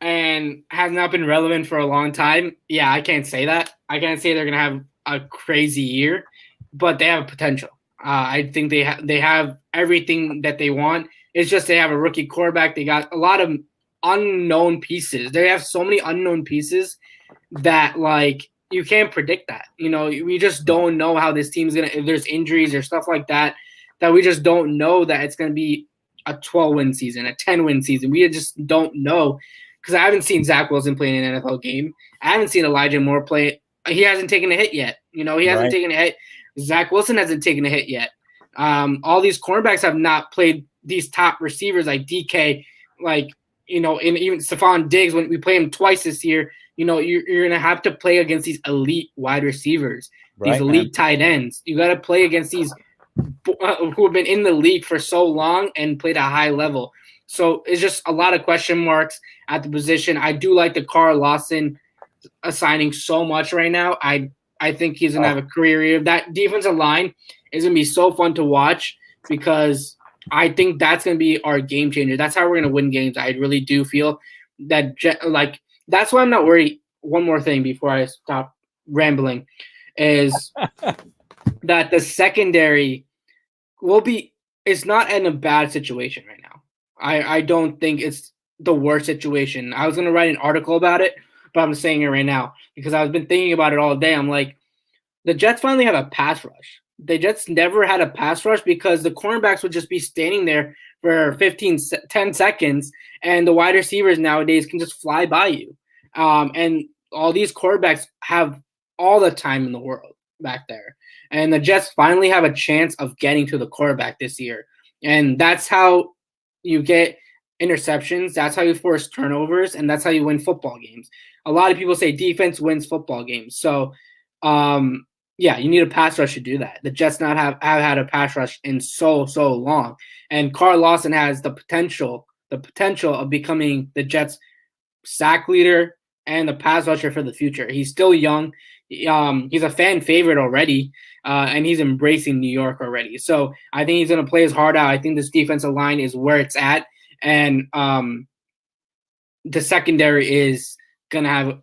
and has not been relevant for a long time, yeah, I can't say that. I can't say they're going to have a crazy year, but they have potential. I think they have everything that they want. It's just they have a rookie quarterback. They got a lot of unknown pieces. They have so many unknown pieces that, like, you can't predict that. We just don't know how this team's going to – if there's injuries or stuff like that we just don't know that it's going to be a 12-win season, a 10-win season. We just don't know because I haven't seen Zach Wilson play in an NFL game. I haven't seen Elijah Moore play. He hasn't taken a hit yet. He hasn't taken a hit. Zach Wilson hasn't taken a hit yet. All these cornerbacks have not played these top receivers like DK, and even Stephon Diggs. When we play him twice this year, you're going to have to play against these elite wide receivers, these elite tight ends. You got to play against these who have been in the league for so long and played a high level. So it's just a lot of question marks at the position. I do like the Carl Lawson assigning so much right now. I think he's going to have a career year. That defensive line is going to be so fun to watch because I think that's going to be our game changer. That's how we're going to win games. I really do feel that that's why I'm not worried. One more thing before I stop rambling is that the secondary it's not in a bad situation right now. I don't think it's the worst situation. I was going to write an article about it, but I'm saying it right now because I've been thinking about it all day. I'm like, the Jets finally have a pass rush. The Jets never had a pass rush because the cornerbacks would just be standing there for 10 seconds, and the wide receivers nowadays can just fly by you. And all these quarterbacks have all the time in the world back there. And the Jets finally have a chance of getting to the quarterback this year. And that's how you get interceptions. That's how you force turnovers, and that's how you win football games. A lot of people say defense wins football games. So, yeah, you need a pass rush to do that. The Jets not have had a pass rush in so long. And Carl Lawson has the potential of becoming the Jets' sack leader and the pass rusher for the future. He's still young. He's a fan favorite already, and he's embracing New York already. So I think he's going to play his heart out. I think this defensive line is where it's at, and the secondary is going to have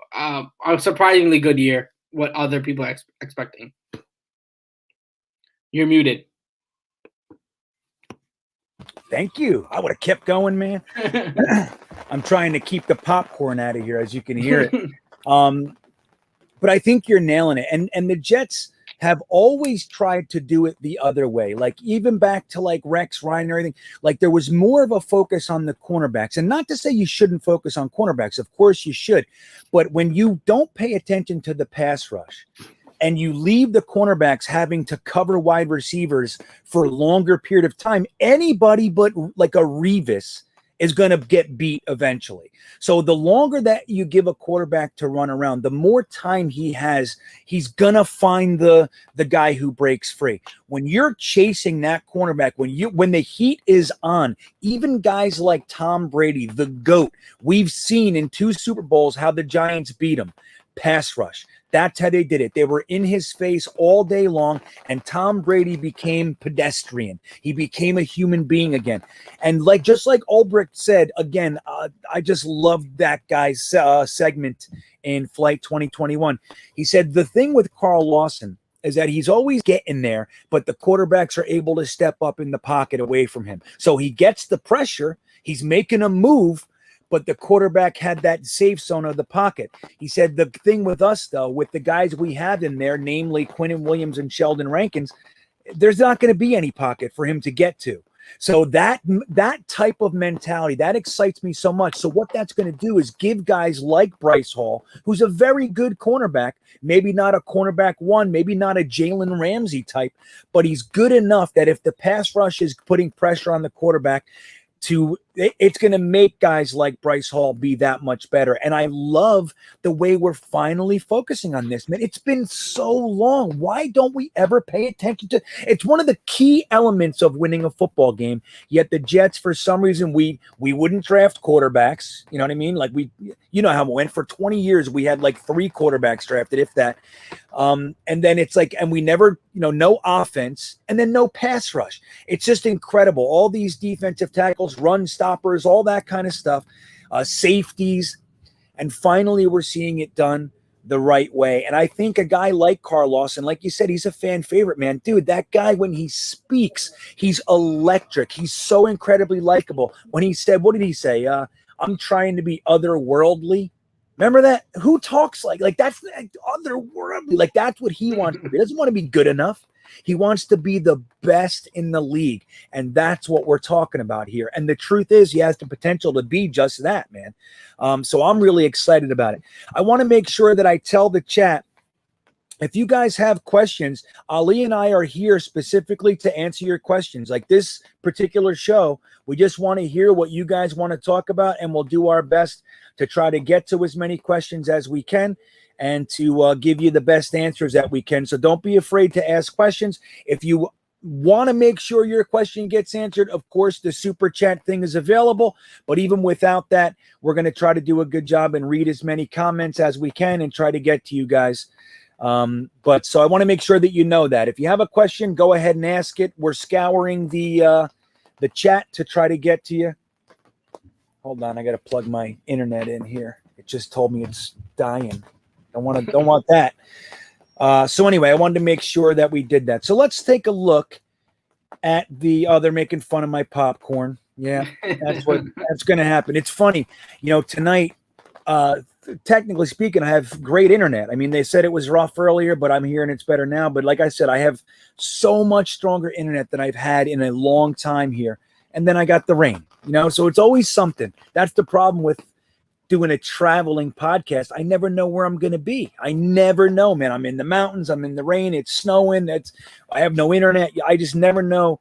a surprisingly good year, what other people are expecting. You're muted. Thank you. I would have kept going, man. I'm trying to keep the popcorn out of here, as you can hear it. But I think you're nailing it. And the Jets have always tried to do it the other way. Like even back to like Rex Ryan and everything, like there was more of a focus on the cornerbacks. And not to say you shouldn't focus on cornerbacks. Of course you should. But when you don't pay attention to the pass rush and you leave the cornerbacks having to cover wide receivers for a longer period of time, anybody but like a Revis is going to get beat eventually. So the longer that you give a quarterback to run around, the more time he has, he's going to find the guy who breaks free. When you're chasing that cornerback, when the heat is on, even guys like Tom Brady, the GOAT, we've seen in 2 Super Bowls how the Giants beat him. Pass rush. That's how they did it. They were in his face all day long, and Tom Brady became pedestrian. He became a human being again. And just like Ulbricht said, again, I just loved that guy's segment in Flight 2021. He said the thing with Carl Lawson is that he's always getting there, but the quarterbacks are able to step up in the pocket away from him. So he gets the pressure. He's making a move, but the quarterback had that safe zone of the pocket. He said the thing with us, though, with the guys we have in there, namely Quinnen Williams and Sheldon Rankins, there's not going to be any pocket for him to get to. So that type of mentality, that excites me so much. So what that's going to do is give guys like Bryce Hall, who's a very good cornerback, maybe not a cornerback one, maybe not a Jalen Ramsey type, but he's good enough that if the pass rush is putting pressure on the quarterback, it's going to make guys like Bryce Hall be that much better. And I love the way we're finally focusing on this, man. It's been so long. Why don't we ever pay attention to it's one of the key elements of winning a football game. Yet the Jets, for some reason, we wouldn't draft quarterbacks. You know what I mean? Like you know how it went for 20 years. We had like 3 quarterbacks drafted, if that. And then it's like, and we never, no offense and then no pass rush. It's just incredible. All these defensive tackles, run stoppers, all that kind of stuff, safeties. And finally, we're seeing it done the right way. And I think a guy like Carl Lawson, like you said, he's a fan favorite, man. Dude, that guy, when he speaks, he's electric. He's so incredibly likable. When he said, what did he say? I'm trying to be otherworldly. Remember that? Who talks like that's otherworldly? Like that's what he wants to be. He doesn't want to be good enough. He wants to be the best in the league. And that's what we're talking about here. And the truth is he has the potential to be just that, man. So I'm really excited about it. I want to make sure that I tell the chat, if you guys have questions, Ali and I are here specifically to answer your questions. Like this particular show, we just want to hear what you guys want to talk about, and we'll do our best to try to get to as many questions as we can and to give you the best answers that we can. So don't be afraid to ask questions. If you want to make sure your question gets answered, of course, the super chat thing is available. But even without that, we're going to try to do a good job and read as many comments as we can and try to get to you guys. But so I want to make sure that you know that if you have a question, go ahead and ask it. We're scouring the chat to try to get to you. Hold on, I got to plug my internet in here. It just told me it's dying. Don't want that. So anyway, I wanted to make sure that we did that. So let's take a look at they're making fun of my popcorn. Yeah, that's going to happen. It's funny, tonight. Technically speaking, I have great internet. I mean, they said it was rough earlier, but I'm hearing it's better now. But like I said, I have so much stronger internet than I've had in a long time here. And then I got the rain, so it's always something. That's the problem with doing a traveling podcast. I never know where I'm going to be. I never know, man. I'm in the mountains. I'm in the rain. It's snowing. I have no internet. I just never know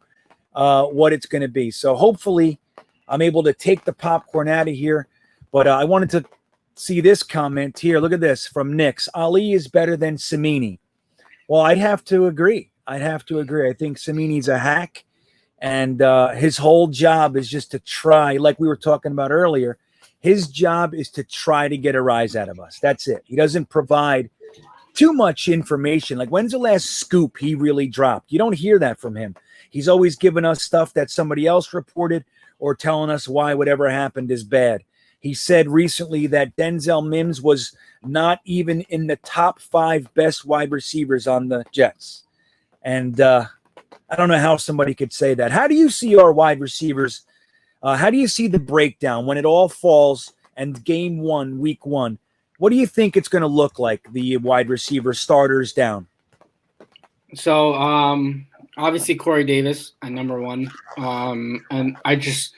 what it's going to be. So hopefully I'm able to take the popcorn out of here. But I wanted to see this comment here. Look at this from Nix. Ali is better than Samini. Well, I'd have to agree. I think Samini's a hack, and his whole job is just to try, like we were talking about earlier, his job is to try to get a rise out of us. That's it. He doesn't provide too much information. Like, when's the last scoop he really dropped? You don't hear that from him. He's always giving us stuff that somebody else reported or telling us why whatever happened is bad. He said recently that Denzel Mims was not even in the top 5 best wide receivers on the Jets. And I don't know how somebody could say that. How do you see our wide receivers? How do you see the breakdown when it all falls and game one, week one? What do you think it's going to look like, the wide receiver starters down? So, obviously Corey Davis at number one. And I think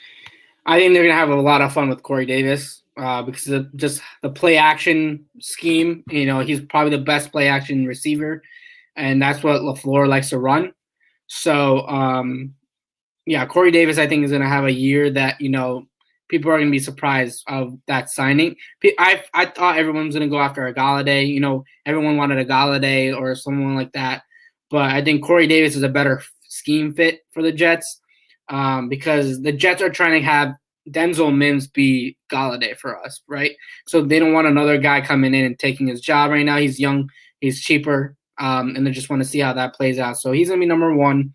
they're going to have a lot of fun with Corey Davis because of just the play action scheme. You know, he's probably the best play action receiver, and that's what LaFleur likes to run. So, yeah, Corey Davis, I think, is going to have a year that, you know, people are going to be surprised of that signing. I thought everyone was going to go after a Galladay. You know, everyone wanted a Galladay or someone like that. But I think Corey Davis is a better scheme fit for the Jets because the Jets are trying to have Denzel Mims be Galladay for us, right? So they don't want another guy coming in and taking his job right now. He's young, he's cheaper, and they just want to see how that plays out. So he's going to be number one.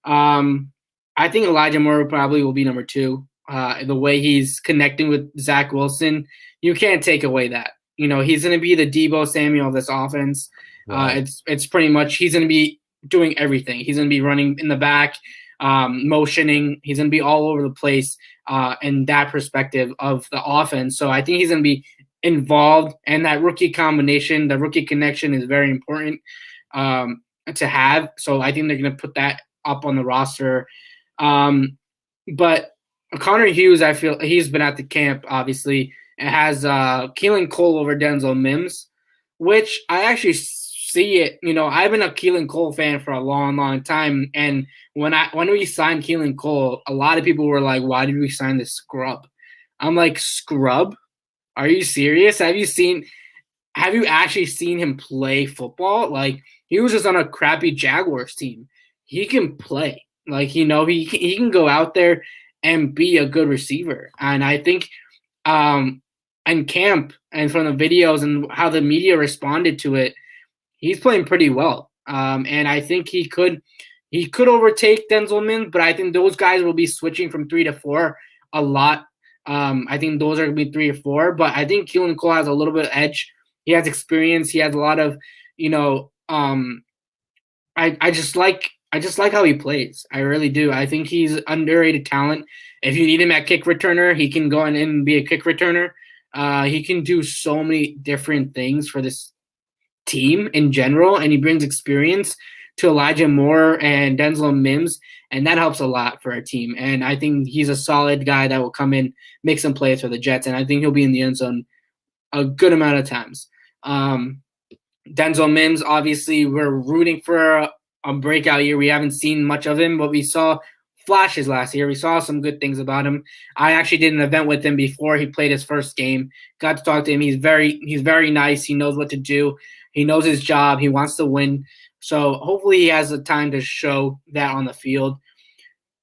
I think Elijah Moore probably will be number two. The way he's connecting with Zach Wilson, you can't take away that. You know, he's going to be the Deebo Samuel of this offense. Right. It's pretty much he's going to be doing everything. He's going to be running in the back, motioning. He's going to be all over the place in that perspective of the offense. So I think he's going to be involved, and that rookie combination, the rookie connection is very important to have. So I think they're going to put that up on the roster. But Connor Hughes, I feel he's been at the camp, obviously. It has Keelan Cole over Denzel Mims, which I actually see it. You know, I've been a Keelan Cole fan for a long, long time. And when we signed Keelan Cole, a lot of people were like, why did we sign this scrub? I'm like, scrub? Are you serious? Have you actually seen him play football? Like, he was just on a crappy Jaguars team. He can play. Like, you know, he can go out there and be a good receiver. And I think in camp and from the videos and how the media responded to it, he's playing pretty well. And I think he could overtake Denzel Mims, but I think those guys will be switching from 3 to 4 a lot. I think those are going to be 3 or 4, but I think Keelan Cole has a little bit of edge. He has experience. He has a lot of, you know, I just like how he plays. I really do. I think he's underrated talent. If you need him at kick returner, he can go in and be a kick returner. He can do so many different things for this team in general, and he brings experience to Elijah Moore and Denzel Mims, and that helps a lot for our team. And I think he's a solid guy that will come in, make some plays for the Jets, and I think he'll be in the end zone a good amount of times. Denzel Mims, obviously, we're rooting for a breakout year. We haven't seen much of him, but we saw flashes last year. We saw some good things about him. I actually did an event with him before he played his first game. Got to talk to him. He's very nice. He knows what to do. He knows his job. He wants to win. So hopefully he has the time to show that on the field.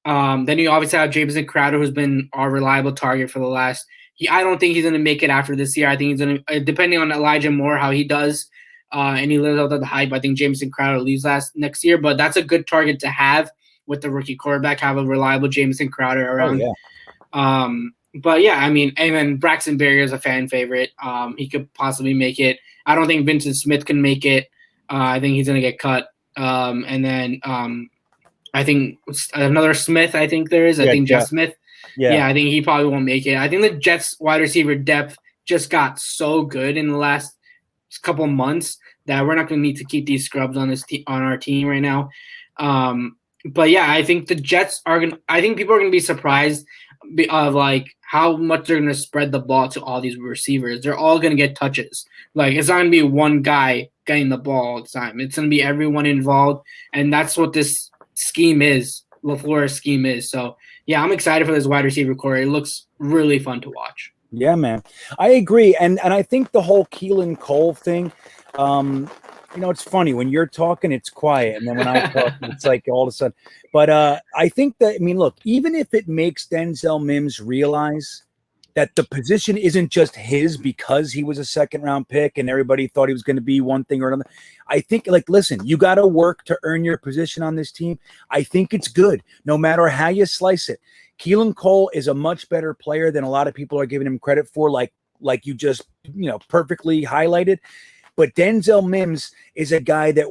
Then you obviously have Jamison Crowder, who's been our reliable target for the last. I don't think he's going to make it after this year. I think he's going to, depending on Elijah Moore, how he does, and he lives up to the hype. I think Jamison Crowder leaves next year, but that's a good target to have with the rookie quarterback. Have a reliable Jamison Crowder around. Oh, yeah. But yeah, I mean, and then Braxton Berrier is a fan favorite. He could possibly make it. I don't think Vincent Smith can make it. I think he's going to get cut. And then I think another Smith. I think there is. I think Jeff Smith. Yeah, I think he probably won't make it. I think the Jets wide receiver depth just got so good in the last couple months that we're not going to need to keep these scrubs on our team right now. But yeah, I think the Jets are going to – I think people are going to be surprised of, like, how much they're going to spread the ball to all these receivers. They're all going to get touches. Like, it's not going to be one guy getting the ball all the time. It's going to be everyone involved, and that's what this scheme is, LaFleur's scheme is. So, yeah, I'm excited for this wide receiver core. It looks really fun to watch. Yeah, man. I agree. And I think the whole Keelan Cole thing, you know, it's funny. When you're talking, it's quiet. And then when I talk, it's like all of a sudden. But I think that, I mean, look, even if it makes Denzel Mims realize that the position isn't just his because he was a second-round pick and everybody thought he was going to be one thing or another. I think, like, listen, you got to work to earn your position on this team. I think it's good, no matter how you slice it. Keelan Cole is a much better player than a lot of people are giving him credit for, like you just, you know, perfectly highlighted. But Denzel Mims is a guy that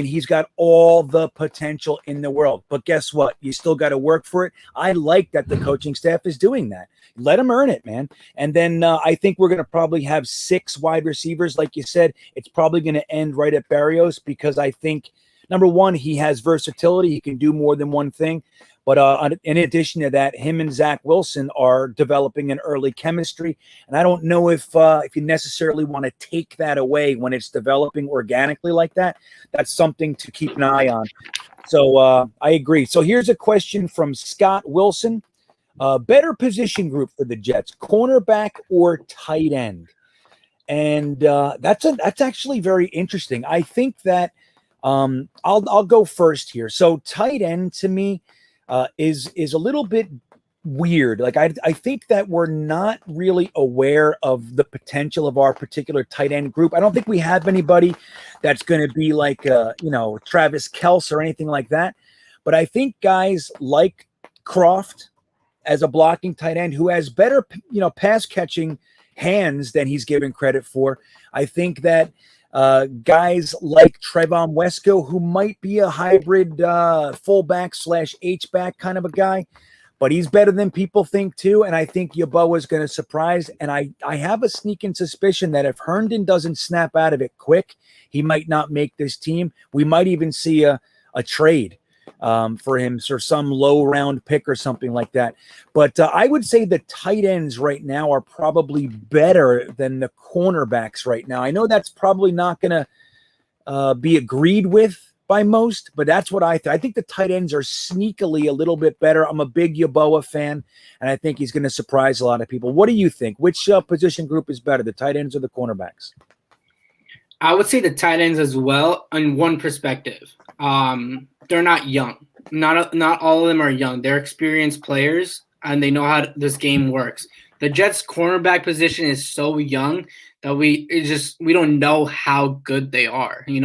he's got all the potential in the world. But guess what? You still got to work for it. I like that the coaching staff is doing that. Let him earn it, man. And then I think we're going to probably have 6 wide receivers. Like you said, it's probably going to end right at Barrios because I think, number one, he has versatility. He can do more than one thing. But in addition to that, him and Zach Wilson are developing an early chemistry. And I don't know if you necessarily want to take that away when it's developing organically like that. That's something to keep an eye on. So I agree. So here's a question from Scott Wilson. Better position group for the Jets, cornerback or tight end? And that's actually very interesting. I think that I'll go first here. So tight end to me is a little bit weird. Like I think that we're not really aware of the potential of our particular tight end group. I don't think we have anybody that's going to be like Travis Kelce or anything like that. But I think guys like Croft as a blocking tight end who has better pass catching hands than he's given credit for. I think that guys like Trevon Wesco, who might be a hybrid fullback / H-back kind of a guy, but he's better than people think too. And I think Yeboah is going to surprise. And I have a sneaking suspicion that if Herndon doesn't snap out of it quick, he might not make this team. We might even see a trade for him, or some low round pick or something like that. But I would say the tight ends right now are probably better than the cornerbacks right now. I know that's probably not going to be agreed with by most, but that's what I think the tight ends are sneakily a little bit better. I'm a big Yeboah fan, and I think he's going to surprise a lot of people. What do you think? Which position group is better, the tight ends or the cornerbacks? I would say the tight ends as well, on one perspective. They're not young. Not all of them are young. They're experienced players, and they know how this game works. The Jets' cornerback position is so young that we don't know how good they are. We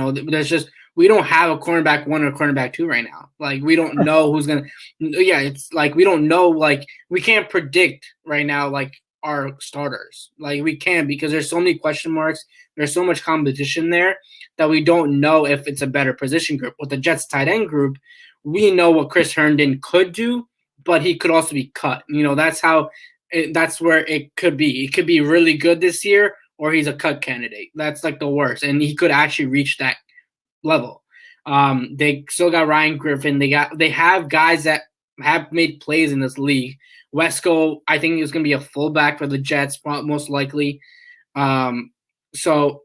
don't have a cornerback 1 or cornerback 2 right now. Like, we don't know who's gonna. Yeah, it's like we don't know. Like, we can't predict right now. Like, our starters. Like, we can, because there's so many question marks. There's so much competition there that we don't know if it's a better position group. With the Jets tight end group, we know what Chris Herndon could do, but he could also be cut. That's where it could be. It could be really good this year, or he's a cut candidate. That's like the worst. And he could actually reach that level. They still got Ryan Griffin. They have guys that have made plays in this league. Wesco, I think, is going to be a fullback for the Jets, most likely. So,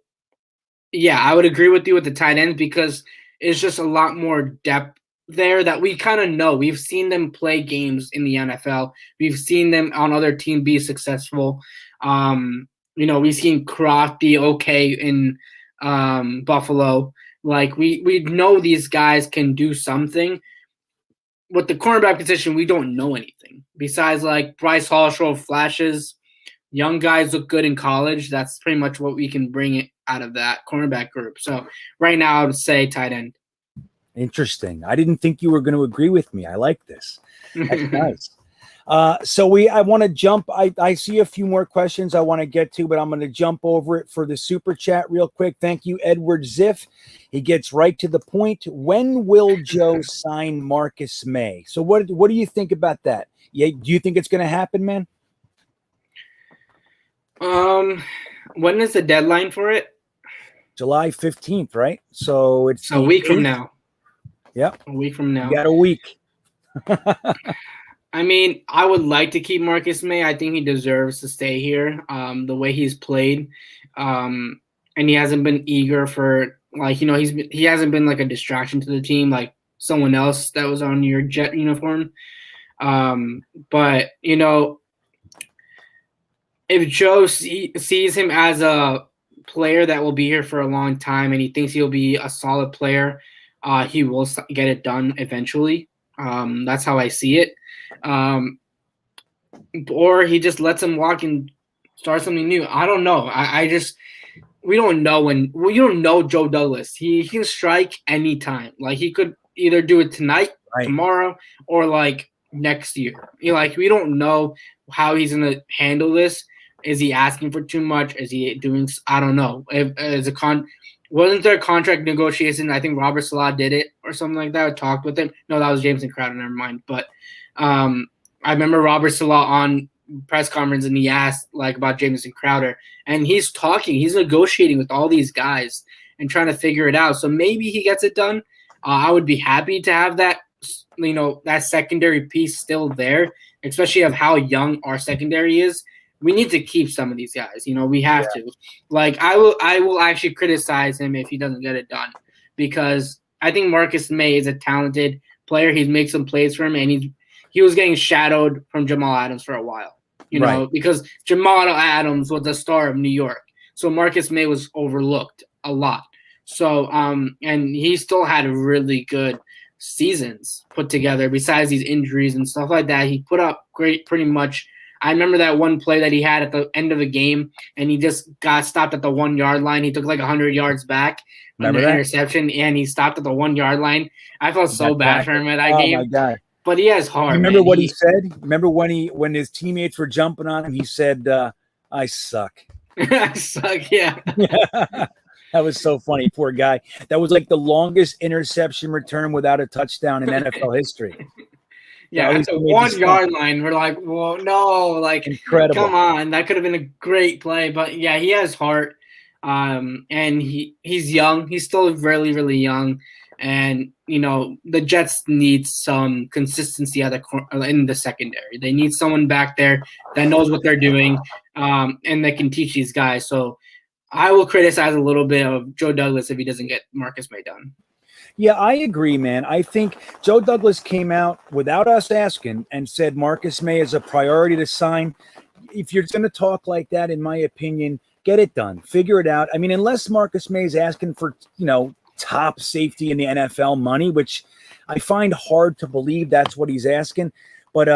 yeah, I would agree with you with the tight ends because it's just a lot more depth there that we kind of know. We've seen them play games in the NFL. We've seen them on other teams be successful. We've seen Croft be okay in Buffalo. Like, we know these guys can do something. With the cornerback position, we don't know anything. Besides, like, Bryce Hall showed flashes. Young guys look good in college. That's pretty much what we can bring out of that cornerback group. So right now I would say tight end. Interesting. I didn't think you were going to agree with me. I like this. That's nice. I want to jump. I see a few more questions I want to get to, but I'm going to jump over it for the super chat real quick. Thank you, Edward Ziff. He gets right to the point. When will Joe sign Marcus Maye? So what do you think about that? Yeah, do you think it's going to happen, man? When is the deadline for it? July 15th, right? So it's a week from now. Yep. A week from now. You got a week. I mean, I would like to keep Marcus Maye. I think he deserves to stay here. The way he's played, and he hasn't been eager for, like, he hasn't been like a distraction to the team like someone else that was on your Jet uniform. But if Joe sees him as a player that will be here for a long time, and he thinks he'll be a solid player, he will get it done eventually. That's how I see it. Or he just lets him walk and start something new. I don't know. We don't know we don't know Joe Douglas. He can strike anytime. Like, he could either do it tonight, tomorrow, or like next year. We don't know how he's going to handle this. is he asking for too much? Is he doing? I don't know. Wasn't there a contract negotiation? I think Robert Salah did it or something like that. I talked with him. No, that was Jameson Crowder. Never mind. But I remember Robert Salah on press conference, and he asked like about Jameson Crowder, and he's negotiating with all these guys and trying to figure it out. So maybe he gets it done. I would be happy to have that, that secondary piece still there, especially of how young our secondary is. We need to keep some of these guys. We have to. Like, I will actually criticize him if he doesn't get it done, because I think Marcus Maye is a talented player. He's made some plays for him, and he was getting shadowed from Jamal Adams for a while, because Jamal Adams was the star of New York. So Marcus Maye was overlooked a lot. So, and he still had really good seasons put together besides these injuries and stuff like that. He put up great, pretty much. I remember that one play that he had at the end of a game, and he just got stopped at the 1 yard line. He took like 100 yards back on the interception, and he stopped at the 1 yard line. I felt so bad for him at that game. Oh my God. But he has heart. Remember what he said? Remember when his teammates were jumping on him? He said, "I suck." I suck. Yeah. That was so funny. Poor guy. That was like the longest interception return without a touchdown in NFL history. Yeah, at the 1 yard line, we're like, well, no, like, incredible. Come on, that could have been a great play. But yeah, he has heart, and he's young. He's still really, really young, and the Jets need some consistency in the secondary. They need someone back there that knows what they're doing, and that can teach these guys. So I will criticize a little bit of Joe Douglas if he doesn't get Marcus Maye done. Yeah, I agree, man. I think Joe Douglas came out without us asking and said Marcus Maye is a priority to sign. If you're going to talk like that, in my opinion, get it done. Figure it out. I mean, unless Marcus Maye is asking for, top safety in the NFL money, which I find hard to believe that's what he's asking. But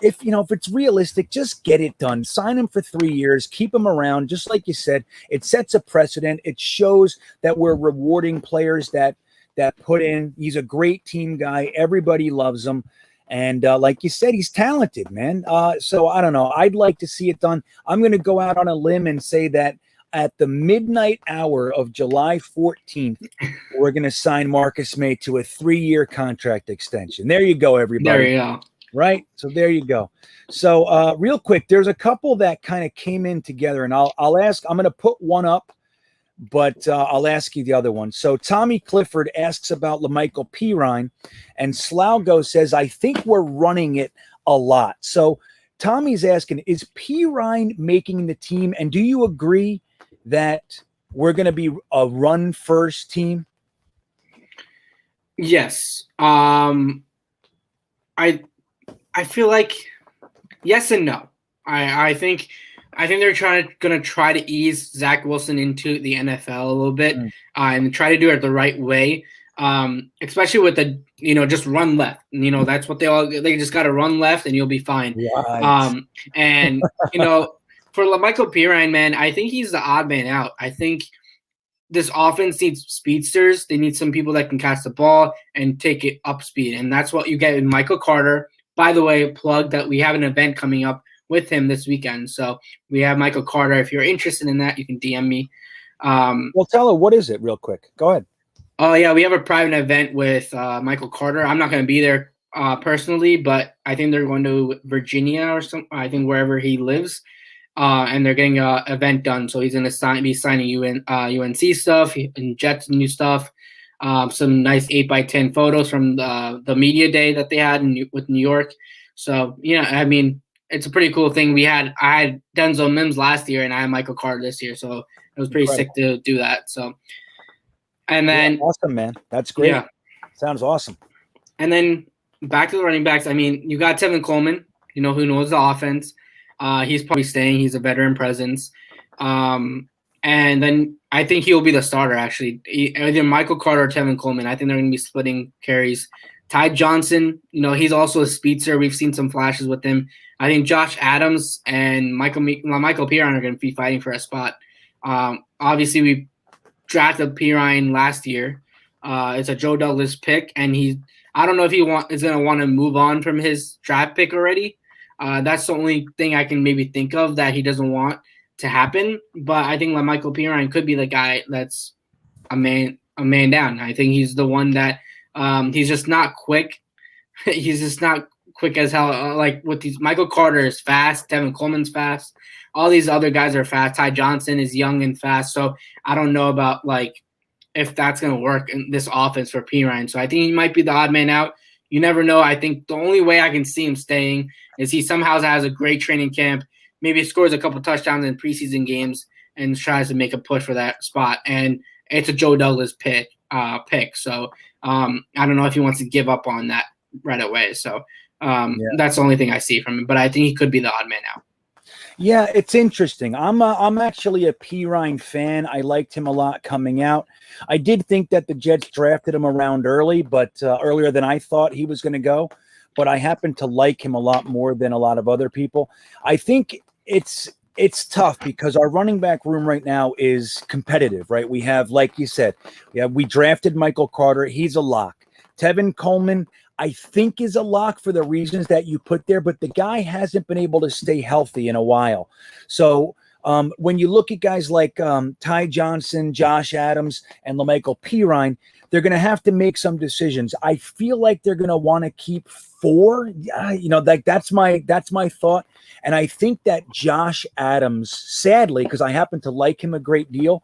if it's realistic, just get it done. Sign him for 3 years. Keep him around. Just like you said, it sets a precedent. It shows that we're rewarding players that put in. He's a great team guy. Everybody loves him. And like you said, he's talented, man. So I don't know. I'd like to see it done. I'm going to go out on a limb and say that at the midnight hour of July 14th, we're going to sign Marcus Maye to a 3-year contract extension. There you go, everybody. There you go. Right? So there you go. So real quick, there's a couple that kind of came in together, and I'll ask. I'm going to put one up, but I'll ask you the other one. So Tommy Clifford asks about LaMichael Pirine, and Slaugo says, I think we're running it a lot. So Tommy's asking, is Pirine making the team, and do you agree that we're going to be a run-first team? Yes. I feel like yes and no. I think they're going to try to ease Zach Wilson into the NFL a little bit and try to do it the right way, especially with the just run left. That's what they just got to run left and you'll be fine. Right. And for LaMichael Pirine, man, I think he's the odd man out. I think this offense needs speedsters. They need some people that can catch the ball and take it up speed, and that's what you get with Michael Carter. By the way, plug that we have an event coming up with him this weekend. So we have Michael Carter. If you're interested in that, you can DM me. Well, tell her, what is it real quick? Go ahead. Oh, yeah, we have a private event with Michael Carter. I'm not going to be there personally, but I think they're going to Virginia or something. I think wherever he lives. And they're getting an event done. So he's going to be signing UNC stuff and Jets new stuff. Some nice 8x10 photos from the media day that they had with New York. So, I mean, it's a pretty cool thing. I had Denzel Mims last year, and I had Michael Carter this year. So it was pretty sick to do that. So, and then awesome, man. That's great. Yeah. Sounds awesome. And then back to the running backs. I mean, you got Tevin Coleman, who knows the offense. He's probably staying. He's a veteran presence. And then I think he'll be the starter, actually. Either Michael Carter or Tevin Coleman. I think they're going to be splitting carries. Ty Johnson, he's also a speedster. We've seen some flashes with him. I think Josh Adams and Michael Pirine are going to be fighting for a spot. Obviously, we drafted Pirine last year. It's a Joe Douglas pick, and I don't know if is going to want to move on from his draft pick already. That's the only thing I can maybe think of that he doesn't want to happen. But I think Michael Pirine could be the guy that's a man down. I think he's the one that he's just not quick. He's just not quick as hell. Like with these, Michael Carter is fast. Devin Coleman's fast. All these other guys are fast. Ty Johnson is young and fast. So I don't know about like if that's going to work in this offense for Pirine. So I think he might be the odd man out. You never know. I think the only way I can see him staying is he somehow has a great training camp, maybe scores a couple touchdowns in preseason games and tries to make a push for that spot. And it's a Joe Douglas pick. So I don't know if he wants to give up on that right away. So that's the only thing I see from him. But I think he could be the odd man out. Yeah, it's interesting. I'm actually a Pirine fan. I liked him a lot coming out. I did think that the Jets drafted him around early, but earlier than I thought he was going to go. But I happen to like him a lot more than a lot of other people. I think it's tough because our running back room right now is competitive, right? We have, like you said, we drafted Michael Carter. He's a lock. Tevin Coleman, I think, is a lock for the reasons that you put there, but the guy hasn't been able to stay healthy in a while. So when you look at guys like Ty Johnson, Josh Adams, and LaMichael Pirine, they're going to have to make some decisions. I feel like they're going to want to keep 4. Like that's my thought. And I think that Josh Adams, sadly, because I happen to like him a great deal,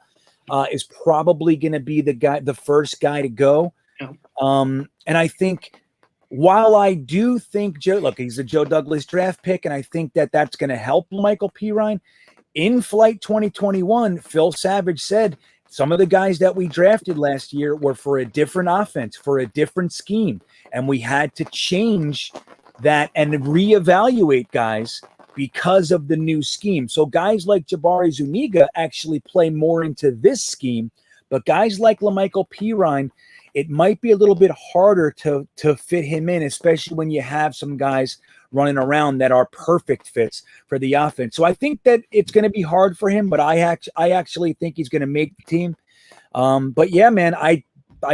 is probably going to be the first guy to go. Yeah. And I think, while I do think he's a Joe Douglas draft pick, and I think that that's going to help Michael Pirine. In Flight 2021, Phil Savage said some of the guys that we drafted last year were for a different offense, for a different scheme, and we had to change that and reevaluate guys because of the new scheme. So guys like Jabari Zuniga actually play more into this scheme, but guys like LaMichael Pirine, it might be a little bit harder to fit him in, especially when you have some guys running around that are perfect fits for the offense. So I think that it's going to be hard for him, but I actually think he's going to make the team. But yeah, man, I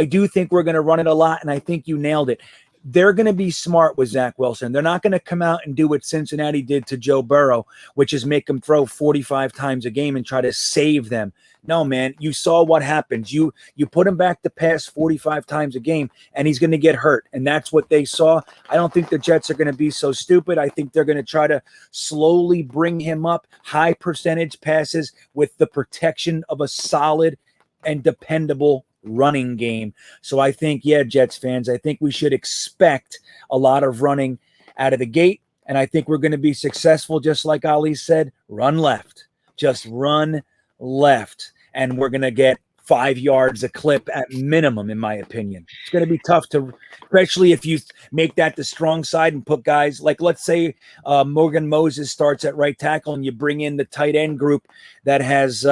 do think we're going to run it a lot, and I think you nailed it. They're going to be smart with Zach Wilson. They're not going to come out and do what Cincinnati did to Joe Burrow, which is make him throw 45 times a game and try to save them. No, man, you saw what happens. You put him back to pass 45 times a game, and he's going to get hurt, and that's what they saw. I don't think the Jets are going to be so stupid. I think they're going to try to slowly bring him up, high percentage passes with the protection of a solid and dependable running game. So I think, Jets fans, I think we should expect a lot of running out of the gate, and I think we're going to be successful, just like Ali said, run left. Just run left, and we're going to get 5 yards a clip at minimum, in my opinion. It's going to be tough to, especially if you make that the strong side and put guys like, let's say Morgan Moses starts at right tackle and you bring in the tight end group that has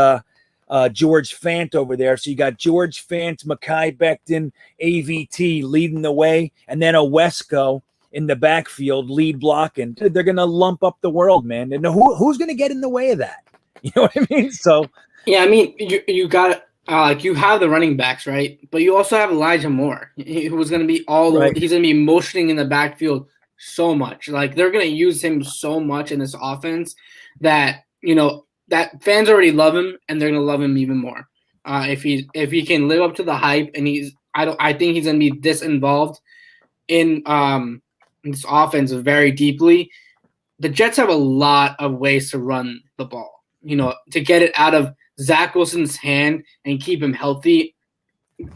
George Fant over there. So you got George Fant, Mekhi Becton, AVT leading the way, and then a Wesco in the backfield lead blocking. Dude, they're going to lump up the world, man. And who's going to get in the way of that? You know what I mean? So yeah, I mean, you got you have the running backs, right? But you also have Elijah Moore, who was going to be right. He's going to be motioning in the backfield so much. Like they're going to use him so much in this offense that that fans already love him, and they're going to love him even more if he can live up to the hype. And I think he's going to be this involved in this offense very deeply. The Jets have a lot of ways to run the ball. To get it out of Zach Wilson's hand and keep him healthy,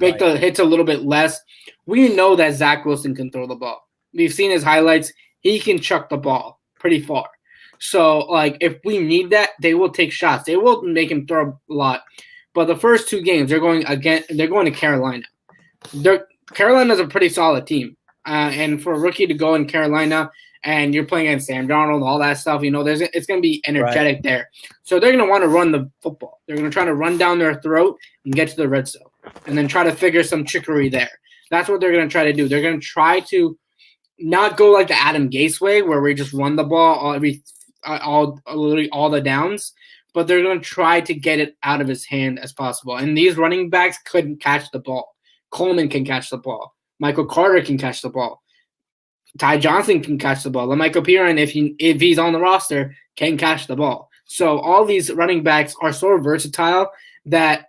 make the hits a little bit less. We know that Zach Wilson can throw the ball. We've seen his highlights. He can chuck the ball pretty far. So, like, if we need that, they will take shots. They will make him throw a lot. But the first 2 games, they're going to Carolina. Carolina's a pretty solid team. And for a rookie to go in Carolina – and you're playing against Sam Darnold, all that stuff, it's going to be energetic there. So they're going to want to run the football. They're going to try to run down their throat and get to the red zone and then try to figure some trickery there. That's what they're going to try to do. They're going to try to not go like the Adam Gase way where we just run the ball literally all the downs, but they're going to try to get it out of his hand as possible. And these running backs couldn't catch the ball. Coleman can catch the ball. Michael Carter can catch the ball. Ty Johnson can catch the ball. Lamichael Piran, if he's on the roster, can catch the ball. So all these running backs are so versatile that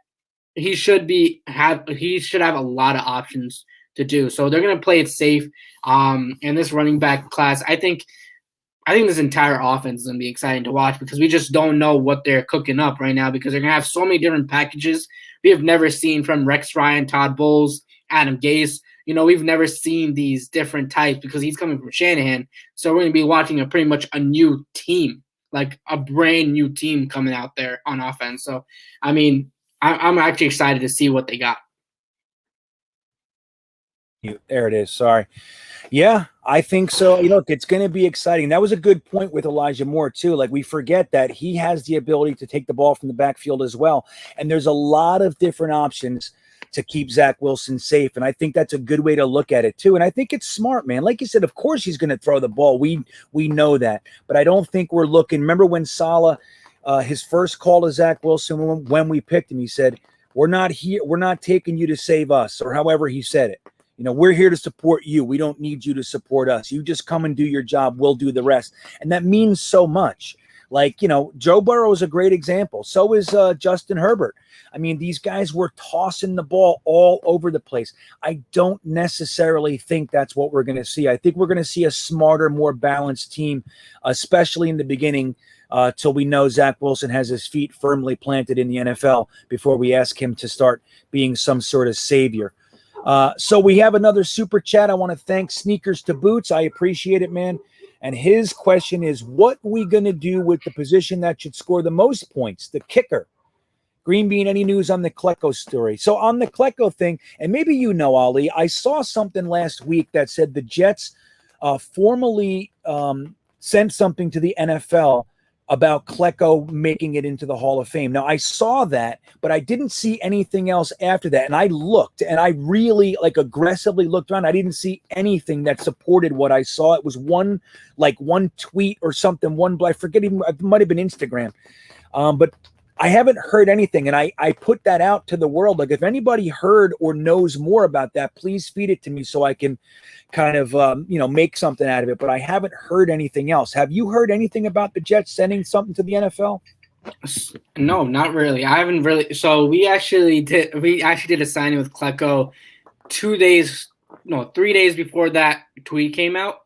he should have a lot of options to do. So they're going to play it safe. And this running back class, I think this entire offense is going to be exciting to watch because we just don't know what they're cooking up right now because they're going to have so many different packages we have never seen from Rex Ryan, Todd Bowles, Adam Gase. We've never seen these different types because he's coming from Shanahan. So we're going to be watching pretty much a new team, like a brand new team coming out there on offense. So, I mean, I'm actually excited to see what they got. There it is. Sorry. Yeah, I think so. It's going to be exciting. That was a good point with Elijah Moore, too. Like, we forget that he has the ability to take the ball from the backfield as well. And there's a lot of different options to keep Zach Wilson safe. And I think that's a good way to look at it, too. And I think it's smart, man. Like you said, of course he's going to throw the ball. We know that. But I don't think we're looking. Remember when Saleh, his first call to Zach Wilson, when we picked him, he said, we're not here. We're not taking you to save us, or however he said it. We're here to support you. We don't need you to support us. You just come and do your job. We'll do the rest. And that means so much. Like, Joe Burrow is a great example. So is Justin Herbert. I mean, these guys were tossing the ball all over the place. I don't necessarily think that's what we're going to see. I think we're going to see a smarter, more balanced team, especially in the beginning, till we know Zach Wilson has his feet firmly planted in the NFL before we ask him to start being some sort of savior. So we have another super chat. I want to thank Sneakers to Boots. I appreciate it, man. And his question is, what are we going to do with the position that should score the most points, the kicker? GreenBean, any news on the Klecko story? So on the Klecko thing, and maybe Ali, I saw something last week that said the Jets formally sent something to the NFL about Klecko making it into the Hall of Fame. Now, I saw that, but I didn't see anything else after that. And I looked, and I really aggressively looked around. I didn't see anything that supported what I saw. It was one tweet or something, I forget even, it might have been Instagram. But I haven't heard anything, and I put that out to the world. Like, if anybody heard or knows more about that, please feed it to me so I can kind of, make something out of it. But I haven't heard anything else. Have you heard anything about the Jets sending something to the NFL? No, not really. I haven't really. So we actually did a signing with Klecko 3 days before that tweet came out.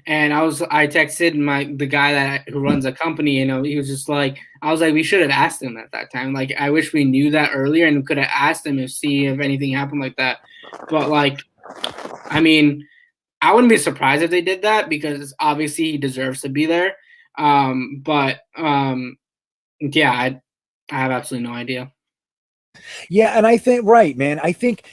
And I texted the guy who runs a company, he was just like, I was like, we should have asked him at that time. Like, I wish we knew that earlier and could have asked him to see if anything happened like that. But I mean, I wouldn't be surprised if they did that because obviously he deserves to be there. Yeah, I have absolutely no idea. Yeah, and I think, right, man, I think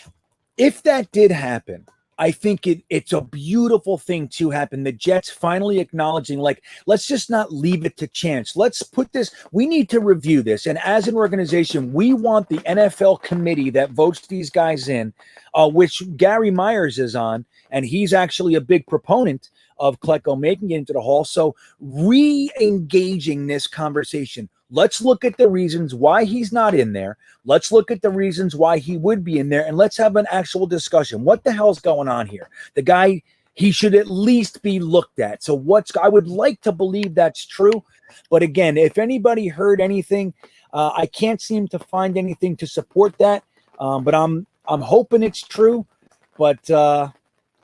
if that did happen, I think it's a beautiful thing to happen. The Jets finally acknowledging, let's just not leave it to chance. Let's put this, we need to review this. And as an organization, we want the NFL committee that votes these guys in, which Gary Myers is on, and he's actually a big proponent of Klecko making it into the Hall. So re-engaging this conversation. Let's look at the reasons why he's not in there. Let's look at the reasons why he would be in there, and let's have an actual discussion. What the hell's going on here? The guy, he should at least be looked at. So I would like to believe that's true. But again, if anybody heard anything, I can't seem to find anything to support that. But I'm hoping it's true. But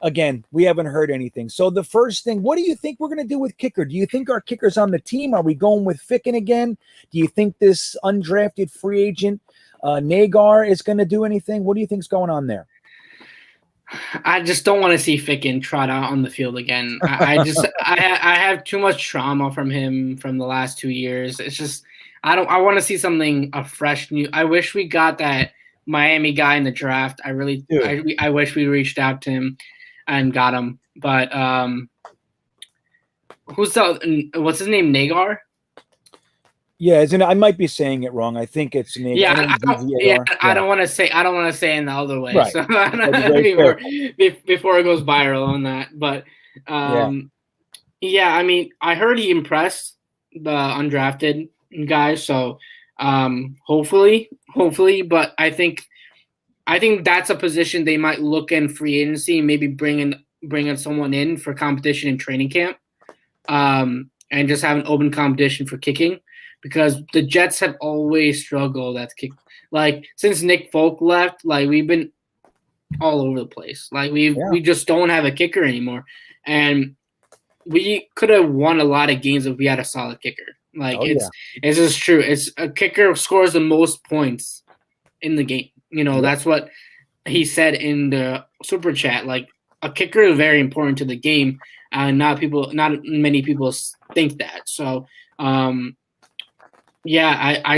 again, we haven't heard anything. So the first thing, what do you think we're going to do with kicker? Do you think our kicker's on the team? Are we going with Ficken again? Do you think this undrafted free agent Nagar is going to do anything? What do you think's going on there? I just don't want to see Ficken trot out on the field again. I have too much trauma from him from the last 2 years. It's just I want to see something fresh, new. I wish we got that Miami guy in the draft. I wish we reached out to him and got him. But what's his name? Nagar? Yeah, isn't it? I might be saying it wrong. I think it's Nagar. Yeah, I don't want to say in the other way. Right. So before it goes viral on that. But yeah, I mean, I heard he impressed the undrafted guys. So hopefully, but I think that's a position they might look in free agency and maybe bring in bringing someone in for competition in training camp, and just have an open competition for kicking, because the Jets have always struggled at kick. Like since Nick Folk left, like we've been all over the place. Like we just don't have a kicker anymore, and we could have won a lot of games if we had a solid kicker. Like it's just true. It's a kicker scores the most points in the game. You know, that's what he said in the super chat. Like a kicker is very important to the game, and not many people think that. So, I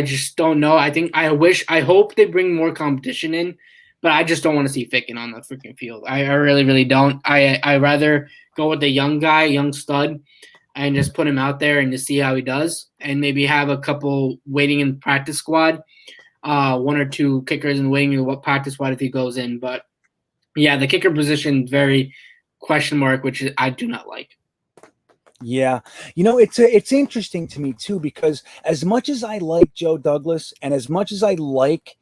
just don't know. I hope they bring more competition in, but I just don't want to see Ficken on the freaking field. I really, really don't. I rather go with the young stud, and just put him out there and just see how he does, and maybe have a couple waiting in practice squad, one or two kickers and waiting in what practice squad if he goes in. But yeah, the kicker position very question mark, which I do not like. Yeah. You know, it's interesting to me too, because as much as I like Joe Douglas and as much as I like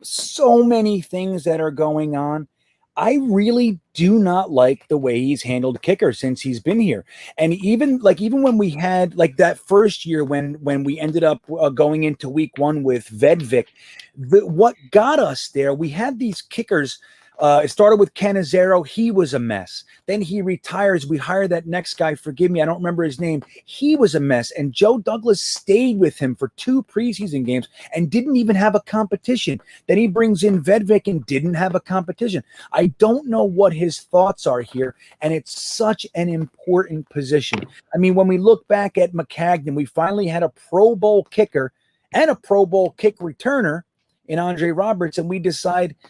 so many things that are going on, I really do not like the way he's handled kicker since he's been here. And even when we had like that first year when we ended up going into week 1 with Vedvik, what got us there, we had these kickers. It started with Canizero. He was a mess. Then he retires. We hire that next guy. Forgive me, I don't remember his name. He was a mess. And Joe Douglas stayed with him for 2 preseason games and didn't even have a competition. Then he brings in Vedvik and didn't have a competition. I don't know what his thoughts are here, and it's such an important position. I mean, when we look back at McCagnon, we finally had a Pro Bowl kicker and a Pro Bowl kick returner in Andre Roberts, and we decide –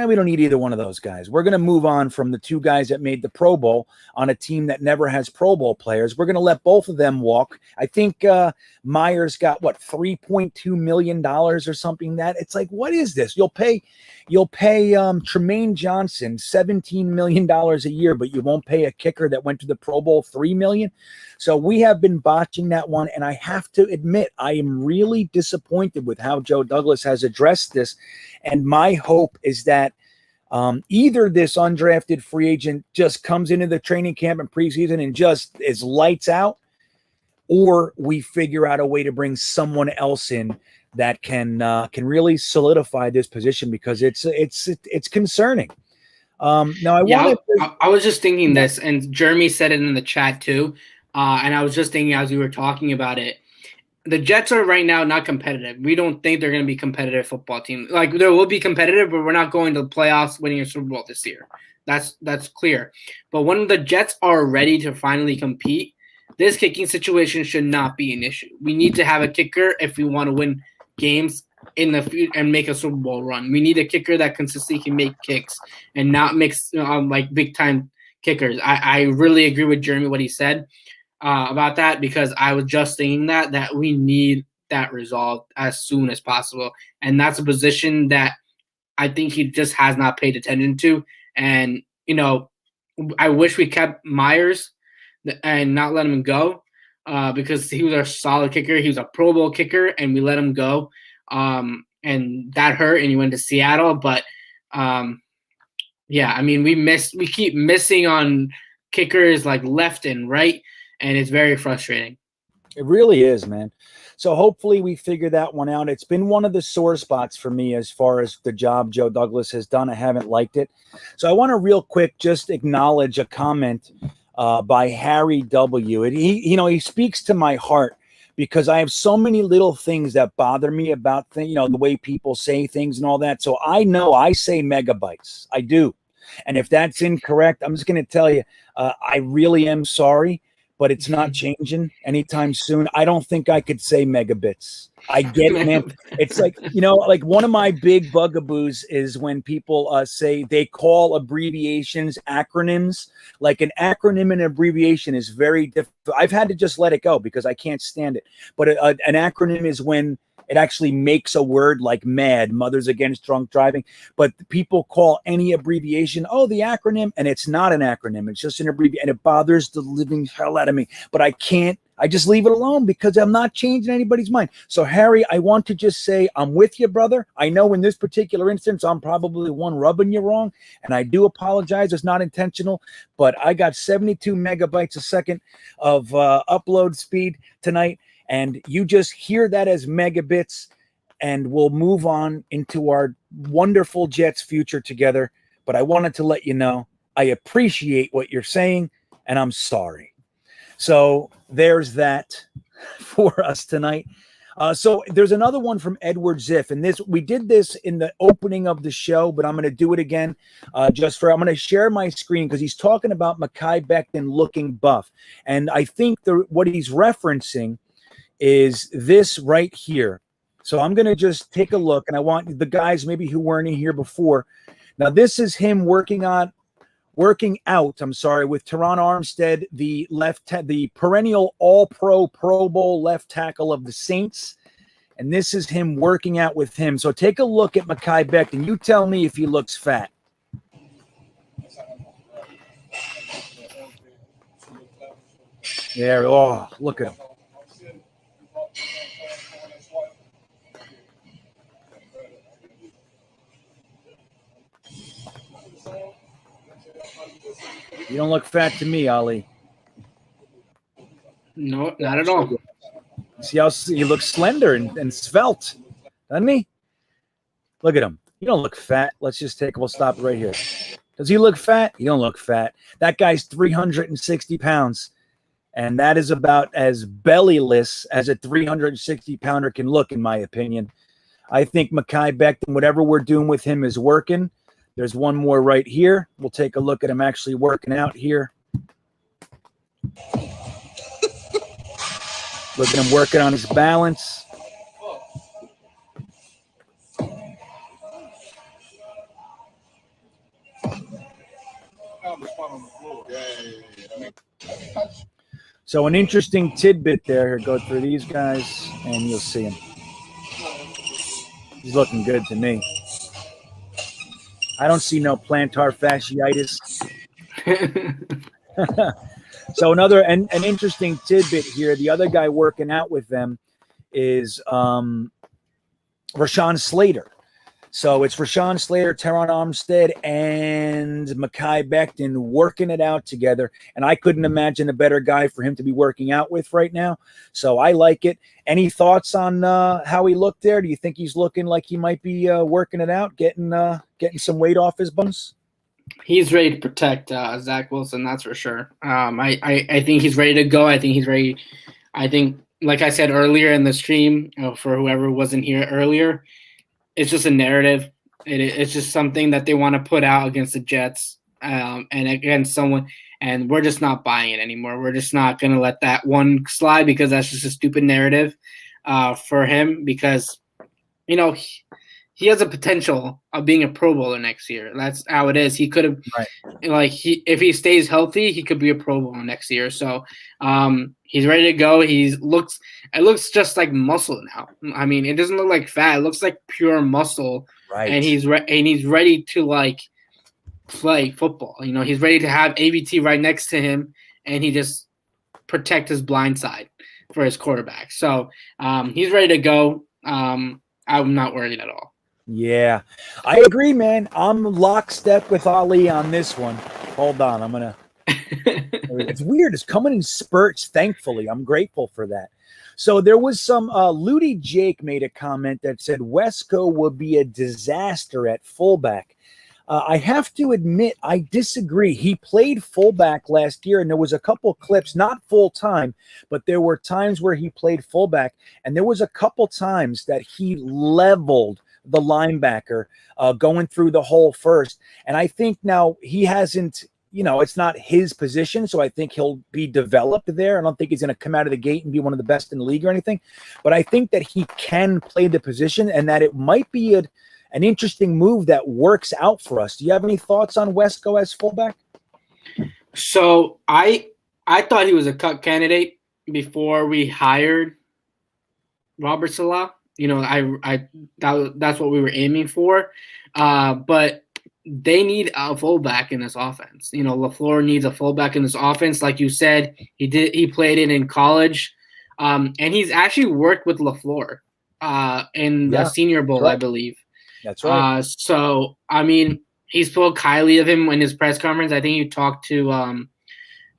we don't need either one of those guys. We're going to move on from the 2 guys that made the Pro Bowl on a team that never has Pro Bowl players. We're going to let both of them walk. I think Myers got $3.2 million or something. That it's like, what is this? You'll pay Tremaine Johnson $17 million a year, but you won't pay a kicker that went to the Pro Bowl $3 million. So we have been botching that one, and I have to admit I am really disappointed with how Joe Douglas has addressed this. And my hope is that either this undrafted free agent just comes into the training camp and preseason and just is lights out, or we figure out a way to bring someone else in that can really solidify this position, because it's concerning. I was just thinking this, and Jeremy said it in the chat too. And I was just thinking as we were talking about it, the Jets are right now not competitive. We don't think they're going to be a competitive football team. Like, they will be competitive, but we're not going to the playoffs winning a Super Bowl this year. That's clear. But when the Jets are ready to finally compete, this kicking situation should not be an issue. We need to have a kicker if we want to win games in the future and make a Super Bowl run. We need a kicker that consistently can make kicks and not mix like big time kickers. I really agree with Jeremy what he said about that, because I was just thinking that we need that resolved as soon as possible, and that's a position that I think he just has not paid attention to. And I wish we kept Myers and not let him go, because he was a solid kicker. He was a Pro Bowl kicker, and we let him go, and that hurt. And he went to Seattle, but we keep missing on kickers like left and right. And it's very frustrating. It really is, man. So hopefully we figure that one out. It's been one of the sore spots for me as far as the job Joe Douglas has done. I haven't liked it. So I want to real quick just acknowledge a comment by Harry W. And he speaks to my heart, because I have so many little things that bother me about the way people say things and all that. So I know I say megabytes. I do. And if that's incorrect, I'm just going to tell you, I really am sorry. But it's not changing anytime soon. I don't think I could say megabits. I get it, man. It's like, like one of my big bugaboos is when people say they call abbreviations acronyms. Like an acronym and abbreviation is very difficult. I've had to just let it go because I can't stand it. But an acronym is when It actually makes a word like MAD, Mothers Against Drunk Driving. But people call any abbreviation, oh, the acronym, and it's not an acronym. It's just an abbreviation, and it bothers the living hell out of me. But I can't. I just leave it alone because I'm not changing anybody's mind. So, Harry, I want to just say I'm with you, brother. I know in this particular instance, I'm probably the one rubbing you wrong, and I do apologize. It's not intentional, but I got 72 megabytes a second of upload speed tonight, and you just hear that as megabits, and we'll move on into our wonderful Jets future together. But I wanted to let you know I appreciate what you're saying, and I'm sorry. So there's that for us tonight. So there's another one from Edward Ziff, and we did this in the opening of the show, but I'm going to do it again. I'm going to share my screen because he's talking about Mekhi Becton looking buff, and I think what he's referencing is this right here. So I'm going to just take a look, and I want the guys maybe who weren't in here before. Now this is him working out, with Teron Armstead, the perennial All-Pro, Pro Bowl left tackle of the Saints. And this is him working out with him. So take a look at Mekhi Becton. You tell me if he looks fat. There, oh, look at him. You don't look fat to me, Ali. No, not at all. See how he looks slender and svelte, doesn't he? Look at him. You don't look fat. We'll stop right here. Does he look fat? You don't look fat. That guy's 360 pounds, and that is about as bellyless as a 360-pounder can look, in my opinion. I think Mekhi Becton, whatever we're doing with him is working. There's one more right here. We'll take a look at him actually working out here. Look at him working on his balance. So an interesting tidbit there. Here, go through these guys, and you'll see him. He's looking good to me. I don't see no plantar fasciitis. So an interesting tidbit here. The other guy working out with them is Rashawn Slater. So it's Rashawn Slater, Teron Armstead, and Mekhi Becton working it out together. And I couldn't imagine a better guy for him to be working out with right now. So I like it. Any thoughts on how he looked there? Do you think he's looking like he might be working it out, getting some weight off his bones? He's ready to protect Zach Wilson, that's for sure. I think he's ready to go. I think he's ready. I think, like I said earlier in the stream, for whoever wasn't here earlier, it's just a narrative. It's just something that they want to put out against the Jets and against someone, and we're just not buying it anymore. We're just not going to let that one slide because that's just a stupid narrative for him because, he has a potential of being a Pro Bowler next year. That's how it is. He could have, if he stays healthy, he could be a Pro Bowler next year. So he's ready to go. It looks just like muscle now. I mean, it doesn't look like fat. It looks like pure muscle. Right. And he's ready to play football. He's ready to have ABT right next to him, and he just protect his blind side for his quarterback. So he's ready to go. I'm not worried at all. Yeah, I agree, man. I'm lockstep with Ali on this one. Hold on. I'm going to – it's weird. It's coming in spurts, thankfully. I'm grateful for that. So there was some Ludi Jake made a comment that said Wesco would be a disaster at fullback. I have to admit, I disagree. He played fullback last year, and there was a couple clips, not full-time, but there were times where he played fullback, and there was a couple times that he leveled the linebacker going through the hole first. And I think now he hasn't, it's not his position, so I think he'll be developed there. I don't think he's going to come out of the gate and be one of the best in the league or anything, but I think that he can play the position and that it might be an interesting move that works out for us. Do you have any thoughts on Wesco as fullback? So I thought he was a cut candidate before we hired Robert Salah. that's what we were aiming for. But they need a fullback in this offense. LaFleur needs a fullback in this offense. Like you said, he played it in college. And he's actually worked with LaFleur in the Senior Bowl, right. I believe. That's right. So, I mean, he spoke highly of him in his press conference. I think he talked to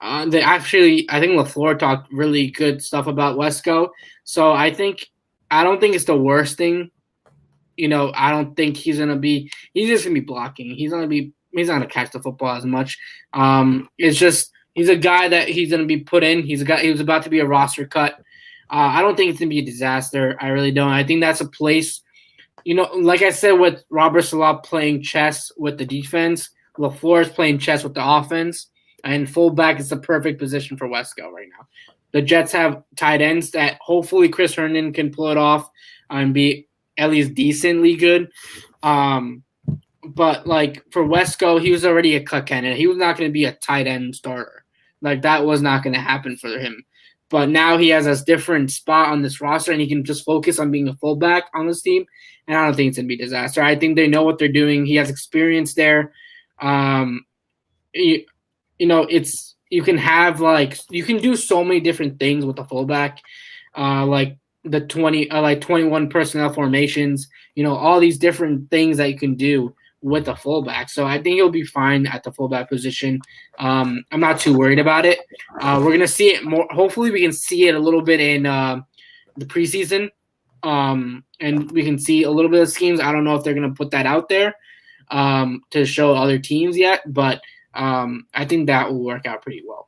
I think LaFleur talked really good stuff about Wesco. So I don't think it's the worst thing. I don't think he's just going to be blocking. He's not going to catch the football as much. It's just, he's a guy that he's going to be put in. He was about to be a roster cut. I don't think it's going to be a disaster. I really don't. I think that's a place, like I said, with Robert Salah playing chess with the defense, LaFleur is playing chess with the offense, and fullback is the perfect position for Wesco right now. The Jets have tight ends that hopefully Chris Herndon can pull it off and be at least decently good. But like for Wesco, he was already a cut candidate. He was not going to be a tight end starter. Like that was not going to happen for him. But now he has a different spot on this roster, and he can just focus on being a fullback on this team. And I don't think it's going to be a disaster. I think they know what they're doing. He has experience there. You can do so many different things with a fullback, like the 21 personnel formations, all these different things that you can do with a fullback. So I think he'll be fine at the fullback position. I'm not too worried about it. We're going to see it more. Hopefully we can see it a little bit in the preseason, and we can see a little bit of schemes. I don't know if they're going to put that out there to show other teams yet, but I think that will work out pretty well.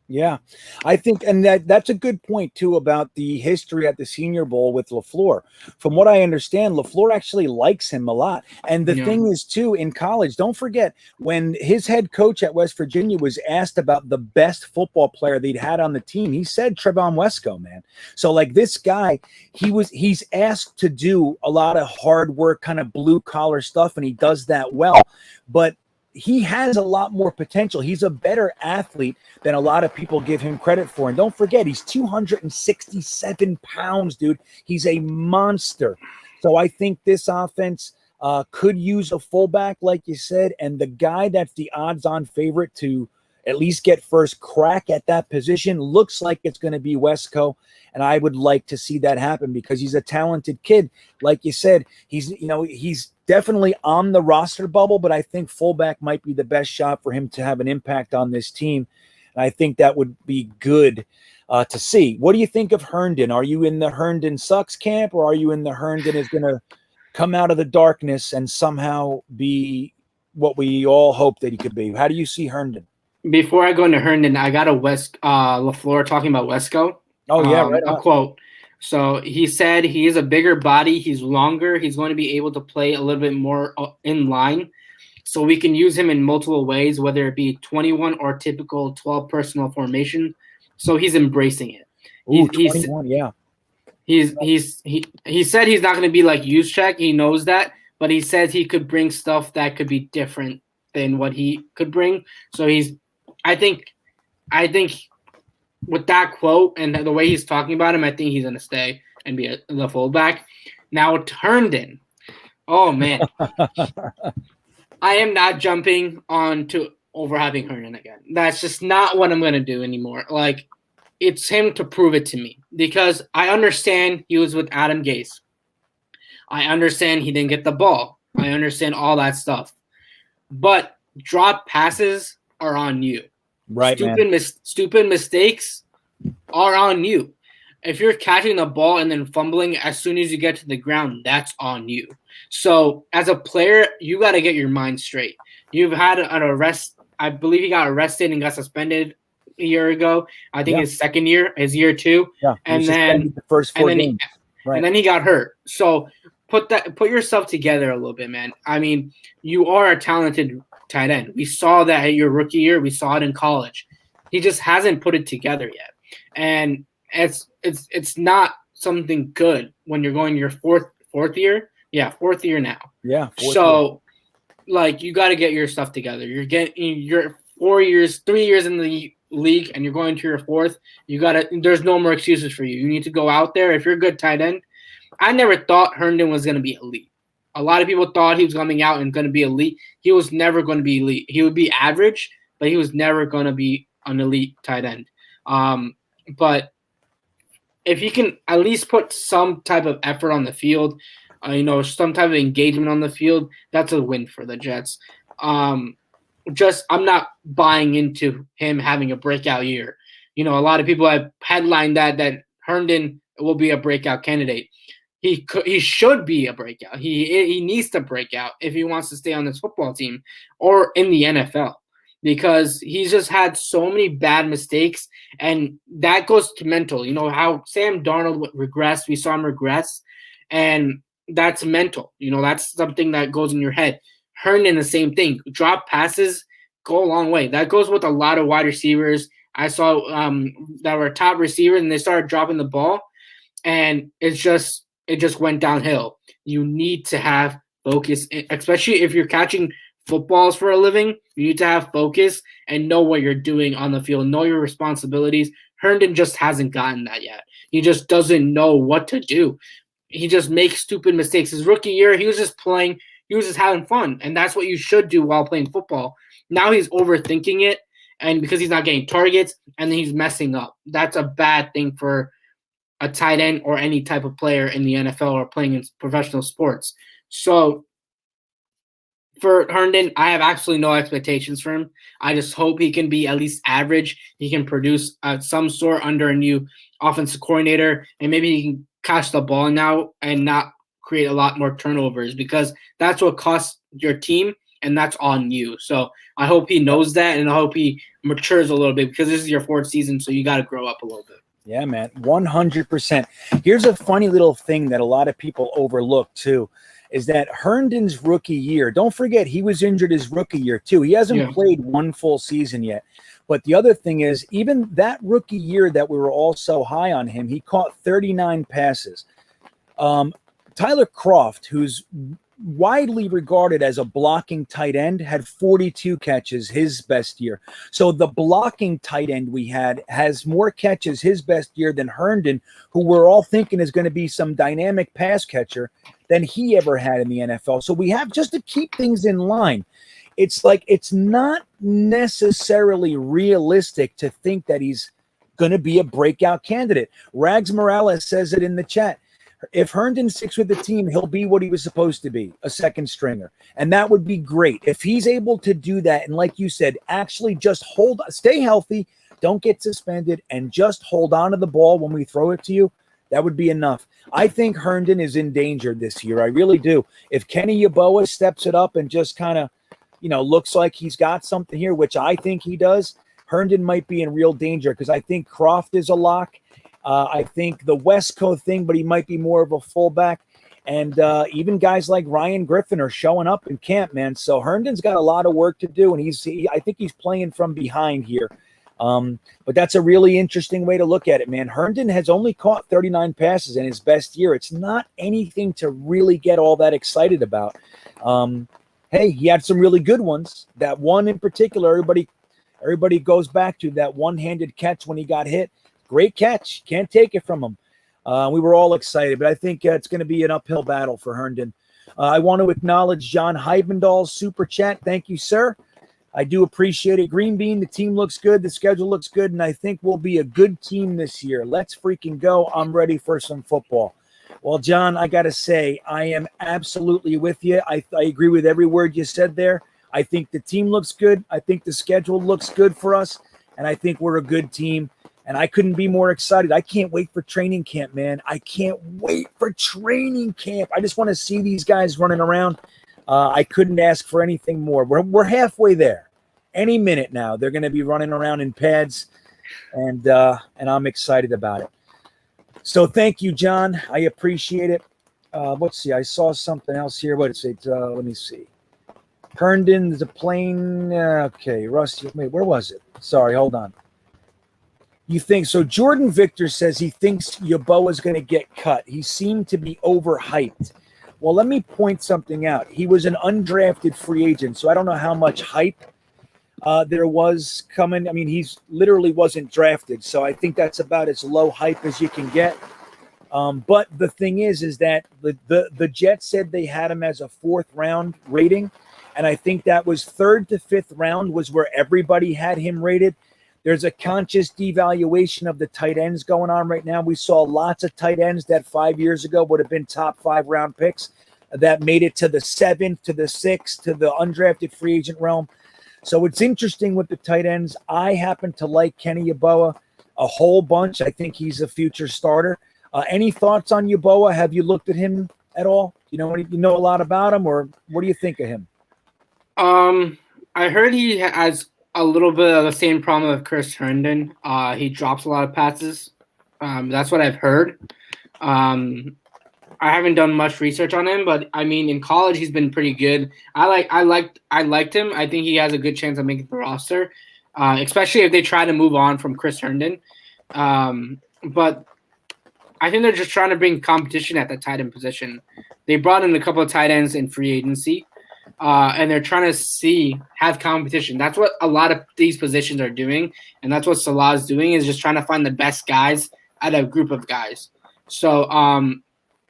Yeah, I think, and that's a good point too about the history at the Senior Bowl with LaFleur. From what I understand, LaFleur actually likes him a lot. And the thing is too, in college, don't forget when his head coach at West Virginia was asked about the best football player they'd had on the team, he said Trevon Wesco, man. So like this guy, he's asked to do a lot of hard work, kind of blue collar stuff, and he does that well. But he has a lot more potential. He's a better athlete than a lot of people give him credit for. And don't forget, he's 267 pounds, dude. He's a monster. So I think this offense could use a fullback, like you said, and the guy that's the odds-on favorite to at least get first crack at that position looks like it's going to be Wesco. And I would like to see that happen because he's a talented kid. Like you said, he's definitely on the roster bubble, but I think fullback might be the best shot for him to have an impact on this team. And I think that would be good to see. What do you think of Herndon? Are you in the Herndon sucks camp, or are you in the Herndon is going to come out of the darkness and somehow be what we all hope that he could be? How do you see Herndon? Before I go into Herndon, I got a LaFleur talking about Wesco. Oh, yeah, right. A quote. So he said he is a bigger body. He's longer. He's going to be able to play a little bit more in line. So we can use him in multiple ways, whether it be 21 or typical 12 personnel formation. So he's embracing it. Ooh, 21, yeah. He said he's not going to be like Juszczyk. He knows that, but he says he could bring stuff that could be different than what he could bring. So I think with that quote and the way he's talking about him, I think he's going to stay and be the fullback. Now, Herndon. Oh, man. I am not jumping on to overhyping Herndon again. That's just not what I'm going to do anymore. Like, it's him to prove it to me because I understand he was with Adam Gase. I understand he didn't get the ball. I understand all that stuff. But drop passes are on you. Right, Stupid mistakes are on you. If you're catching the ball and then fumbling as soon as you get to the ground, that's on you. So as a player, you got to get your mind straight. You've had an arrest. I believe he got arrested and got suspended a year ago. I think his year 2. Yeah, and then the first 4 games. And then he got hurt. So put yourself together a little bit, man. I mean, you are a talented tight end. We saw that at your rookie year. We saw it in college. He just hasn't put it together yet. And it's not something good when you're going your fourth year. Yeah, 4th year now. Yeah. So like you got to get your stuff together. You're 3 years in the league and you're going to your 4th. There's no more excuses for you. You need to go out there. If you're a good tight end, I never thought Herndon was going to be elite. A lot of people thought he was coming out and going to be elite. He was never going to be elite. He would be average, but he was never going to be an elite tight end. But if he can at least put some type of effort on the field, some type of engagement on the field, that's a win for the Jets. I'm not buying into him having a breakout year. A lot of people have headlined that Herndon will be a breakout candidate. He should be a breakout. He needs to break out if he wants to stay on this football team or in the NFL, because he's just had so many bad mistakes, and that goes to mental. How Sam Darnold regressed, we saw him regress, and that's mental. That's something that goes in your head. Herndon, the same thing. Drop passes go a long way. That goes with a lot of wide receivers. I saw that were top receivers, and they started dropping the ball, and it just went downhill. You need to have focus, especially if you're catching footballs for a living. You need to have focus and know what you're doing on the field, know your responsibilities. Herndon just hasn't gotten that yet. He just doesn't know what to do. He just makes stupid mistakes. His rookie year, he was just playing, he was just having fun, and that's what you should do while playing football. Now he's overthinking it, and because he's not getting targets, and then he's messing up. That's a bad thing for a tight end or any type of player in the NFL or playing in professional sports. So for Herndon, I have absolutely no expectations for him. I just hope he can be at least average. He can produce some sort under a new offensive coordinator, and maybe he can catch the ball now and not create a lot more turnovers, because that's what costs your team, and that's on you. So I hope he knows that, and I hope he matures a little bit, because this is your fourth season, so you got to grow up a little bit. Yeah, man, 100%. Here's a funny little thing that a lot of people overlook too, is that Herndon's rookie year, don't forget he was injured his rookie year too. He hasn't played one full season yet. But the other thing is, even that rookie year that we were all so high on him, he caught 39 passes. Tyler Kroft, who's widely regarded as a blocking tight end, had 42 catches his best year. So the blocking tight end we had has more catches his best year than Herndon, who we're all thinking is going to be some dynamic pass catcher, than he ever had in the NFL. So we have, just to keep things in line, it's like it's not necessarily realistic to think that he's going to be a breakout candidate. Rags Morales says it in the chat. If Herndon sticks with the team, he'll be what he was supposed to be, a second stringer. And that would be great. If he's able to do that, and like you said, actually just stay healthy, don't get suspended, and just hold on to the ball when we throw it to you, that would be enough. I think Herndon is in danger this year. I really do. If Kenny Yeboah steps it up and just kind of, looks like he's got something here, which I think he does, Herndon might be in real danger, because I think Kroft is a lock. I think the Wesco thing, but he might be more of a fullback. And even guys like Ryan Griffin are showing up in camp, man. So Herndon's got a lot of work to do, and I think he's playing from behind here. But that's a really interesting way to look at it, man. Herndon has only caught 39 passes in his best year. It's not anything to really get all that excited about. Hey, he had some really good ones. That one in particular, everybody goes back to that one-handed catch when he got hit. Great catch. Can't take it from him. We were all excited, but I think it's going to be an uphill battle for Herndon. I want to acknowledge John Heivendal's super chat. Thank you, sir. I do appreciate it. GreenBean, the team looks good. The schedule looks good, and I think we'll be a good team this year. Let's freaking go. I'm ready for some football. Well, John, I got to say, I am absolutely with you. I agree with every word you said there. I think the team looks good. I think the schedule looks good for us, and I think we're a good team. And I couldn't be more excited. I can't wait for training camp, man. I can't wait for training camp. I just want to see these guys running around. I couldn't ask for anything more. We're halfway there. Any minute now, they're going to be running around in pads, and I'm excited about it. So thank you, John. I appreciate it. Let's see. I saw something else here. What is it? Let me see. Herndon is a plane. Okay, Rusty. Wait, where was it? Sorry, hold on. You think so? Jordan Victor says he thinks Yeboah is going to get cut. He seemed to be overhyped. Well, let me point something out. He was an undrafted free agent, so I don't know how much hype there was coming. I mean, he's literally wasn't drafted, so I think that's about as low hype as you can get. But the thing is that the Jets said they had him as a 4th round rating. And I think that was 3rd to 5th round was where everybody had him rated. There's a conscious devaluation of the tight ends going on right now. We saw lots of tight ends that 5 years ago would have been top 5 round picks that made it to the 7th, to the 6th, to the undrafted free agent realm. So it's interesting with the tight ends. I happen to like Kenny Yeboah a whole bunch. I think he's a future starter. Any thoughts on Yeboah? Have you looked at him at all? You know a lot about him, or what do you think of him? I heard he has a little bit of the same problem with Chris Herndon. He drops a lot of passes. That's what I've heard. I haven't done much research on him, but I mean, in college he's been pretty good. I liked him. I think he has a good chance of making the roster, especially if they try to move on from Chris Herndon. But I think they're just trying to bring competition at the tight end position. They brought in a couple of tight ends in free agency. And they're trying to have competition. That's what a lot of these positions are doing, and that's what Salah's doing, is just trying to find the best guys out of a group of guys. So,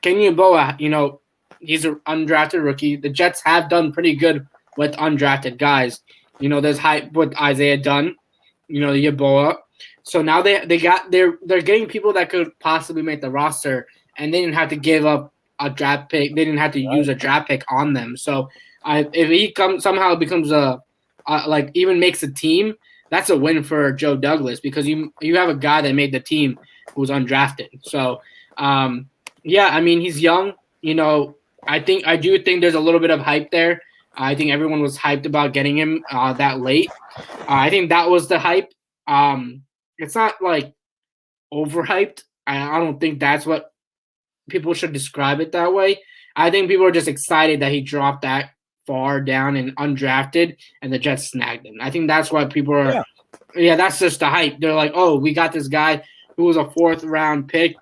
Kenny Yeboah, he's an undrafted rookie. The Jets have done pretty good with undrafted guys. There's hype with Isaiah Dunn, Yeboah. So now they're getting people that could possibly make the roster, and they didn't have to give up a draft pick. They didn't have to use a draft pick on them. So if he somehow becomes even makes a team, that's a win for Joe Douglas, because you have a guy that made the team who was undrafted. So he's young. I do think there's a little bit of hype there. I think everyone was hyped about getting him that late. I think that was the hype. It's not like overhyped. I don't think that's what people should describe it that way. I think people are just excited that he dropped that far down and undrafted, and the Jets snagged him. I think that's why people are. Yeah, that's just the hype. They're like, oh, we got this guy who was a 4th round pick,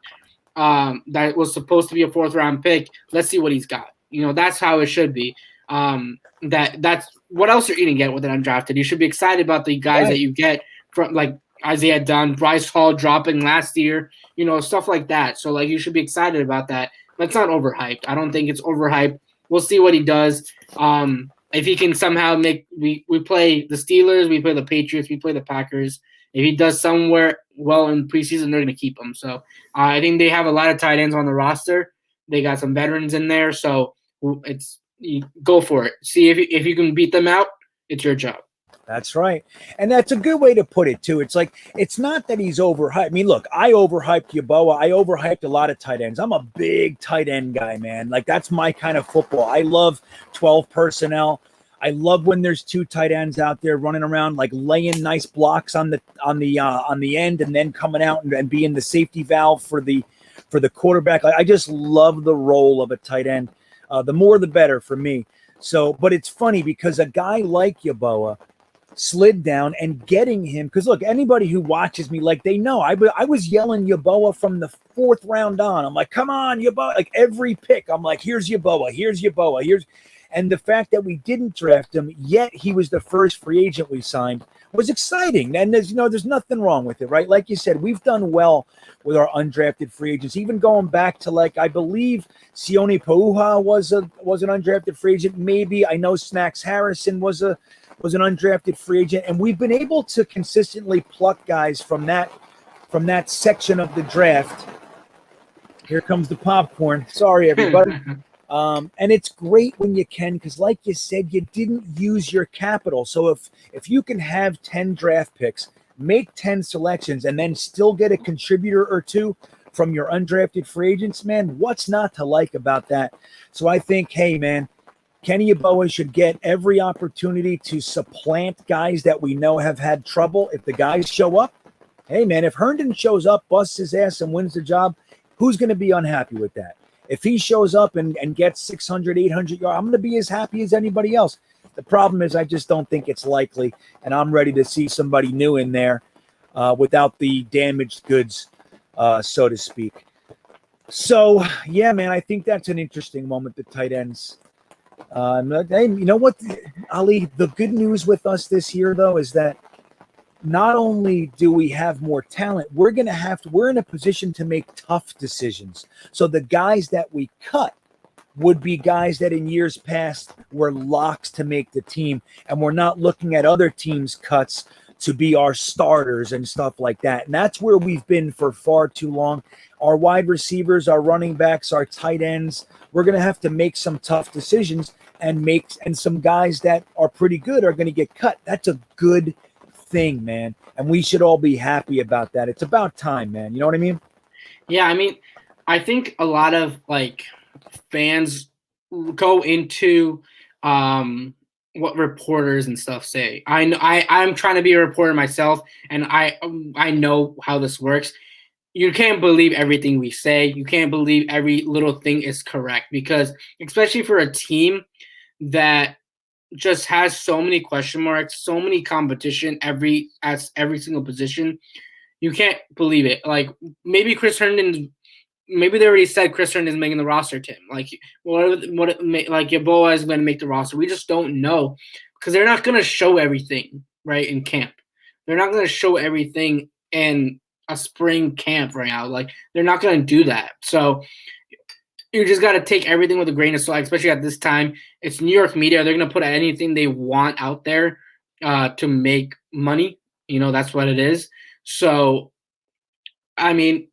that was supposed to be a 4th round pick. Let's see what he's got. That's how it should be. That's what else you're going to get with an undrafted. You should be excited about the guys that you get from, like Isaiah Dunn, Bryce Hall dropping last year, stuff like that. So you should be excited about that. That's not overhyped. I don't think it's overhyped. We'll see what he does. If he can somehow we play the Steelers, we play the Patriots, we play the Packers. If he does somewhere well in preseason, they're going to keep him. So I think they have a lot of tight ends on the roster. They got some veterans in there. So go for it. See if you can beat them out, it's your job. That's right. And that's a good way to put it, too. It's like, it's not that he's overhyped. I mean, look, I overhyped Yeboah. I overhyped a lot of tight ends. I'm a big tight end guy, man. That's my kind of football. I love 12 personnel. I love when there's 2 tight ends out there running around, laying nice blocks on the end, and then coming out and being the safety valve for the quarterback. I just love the role of a tight end. The more, the better for me. So, but it's funny because a guy like Yeboah slid down, and getting him, because look, anybody who watches me, they know I was yelling Yeboah from the 4th round on. I'm like, come on, Yeboah. Every pick, I'm like, here's Yeboah. And the fact that we didn't draft him, yet he was the first free agent we signed, was exciting. And there's nothing wrong with it, right? Like you said, we've done well with our undrafted free agents, even going back to I believe Sione Pauha was an undrafted free agent. Maybe I know Snacks Harrison was an undrafted free agent, and we've been able to consistently pluck guys from that section of the draft. Here comes the popcorn. Sorry, everybody. And it's great when you can, because like you said, you didn't use your capital. So if you can have 10 draft picks, make 10 selections, and then still get a contributor or 2 from your undrafted free agents, man, what's not to like about that? So I think, hey, man, Kenny Yeboah should get every opportunity to supplant guys that we know have had trouble. If the guys show up, hey, man, if Herndon shows up, busts his ass, and wins the job, who's going to be unhappy with that? If he shows up and gets 600, 800 yards, I'm going to be as happy as anybody else. The problem is I just don't think it's likely, and I'm ready to see somebody new in there without the damaged goods, so to speak. So, yeah, man, I think that's an interesting moment, the tight ends. Hey, you know what, Ali, the good news with us this year, though, is that not only do we have more talent, we're in a position to make tough decisions. So the guys that we cut would be guys that in years past were locks to make the team, and we're not looking at other teams' cuts to be our starters and stuff like that. And that's where we've been for far too long. Our wide receivers, our running backs, our tight ends, we're going to have to make some tough decisions, and some guys that are pretty good are going to get cut. That's a good thing, man. And we should all be happy about that. It's about time, man. You know what I mean? Yeah, I mean, I think a lot of fans go into what reporters and stuff say. I'm trying to be a reporter myself, and I know how this works. You can't believe everything we say. You can't believe every little thing is correct, because especially for a team that just has so many question marks, so many competition at every single position, you can't believe it. Like maybe Chris Herndon. Maybe they already said Chris Herndon is making the roster, Tim. Like, Yeboah is going to make the roster. We just don't know, because they're not going to show everything, right, in camp. They're not going to show everything in a spring camp right now. Like, they're not going to do that. So you just got to take everything with a grain of salt, especially at this time. It's New York media. They're going to put anything they want out there to make money. That's what it is. So, I mean,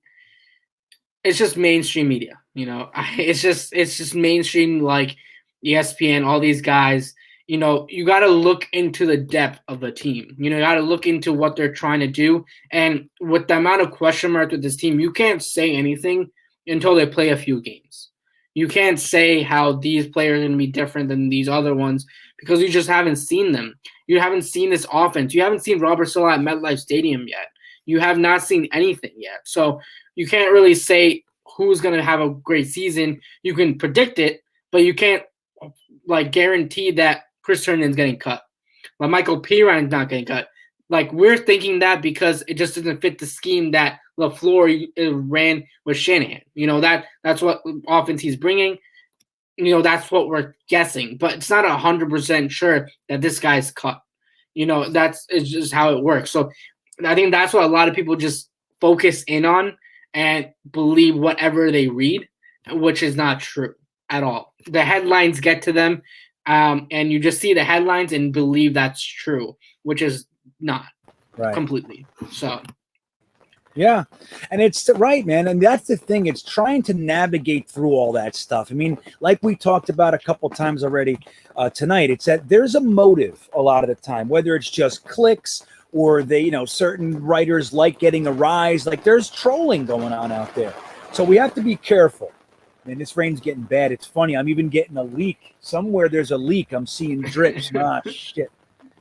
it's just mainstream media, It's just mainstream, like ESPN, all these guys. You got to look into the depth of the team. You got to look into what they're trying to do. And with the amount of question marks with this team, you can't say anything until they play a few games. You can't say how these players are going to be different than these other ones, because you just haven't seen them. You haven't seen this offense. You haven't seen Robert Saleh at MetLife Stadium yet. You have not seen anything yet. So you can't really say who's going to have a great season. You can predict it, but you can't guarantee that Chris Herndon's getting cut. Michael Piron's not getting cut. We're thinking that because it just doesn't fit the scheme that LaFleur ran with Shanahan. That's what offense he's bringing. That's what we're guessing, but it's not 100% sure that this guy's cut. It's just how it works. So I think that's what a lot of people just focus in on and believe whatever they read, which is not true at all. The headlines get to them, and you just see the headlines and believe that's true, which is not completely. So, yeah, and it's right, man. And that's the thing. It's trying to navigate through all that stuff. I mean, like we talked about a couple times already tonight, it's that there's a motive a lot of the time, whether it's just clicks or certain writers like getting a rise. There's trolling going on out there. So we have to be careful. Man, this rain's getting bad. It's funny. I'm even getting a leak. Somewhere there's a leak. I'm seeing drips. Shit.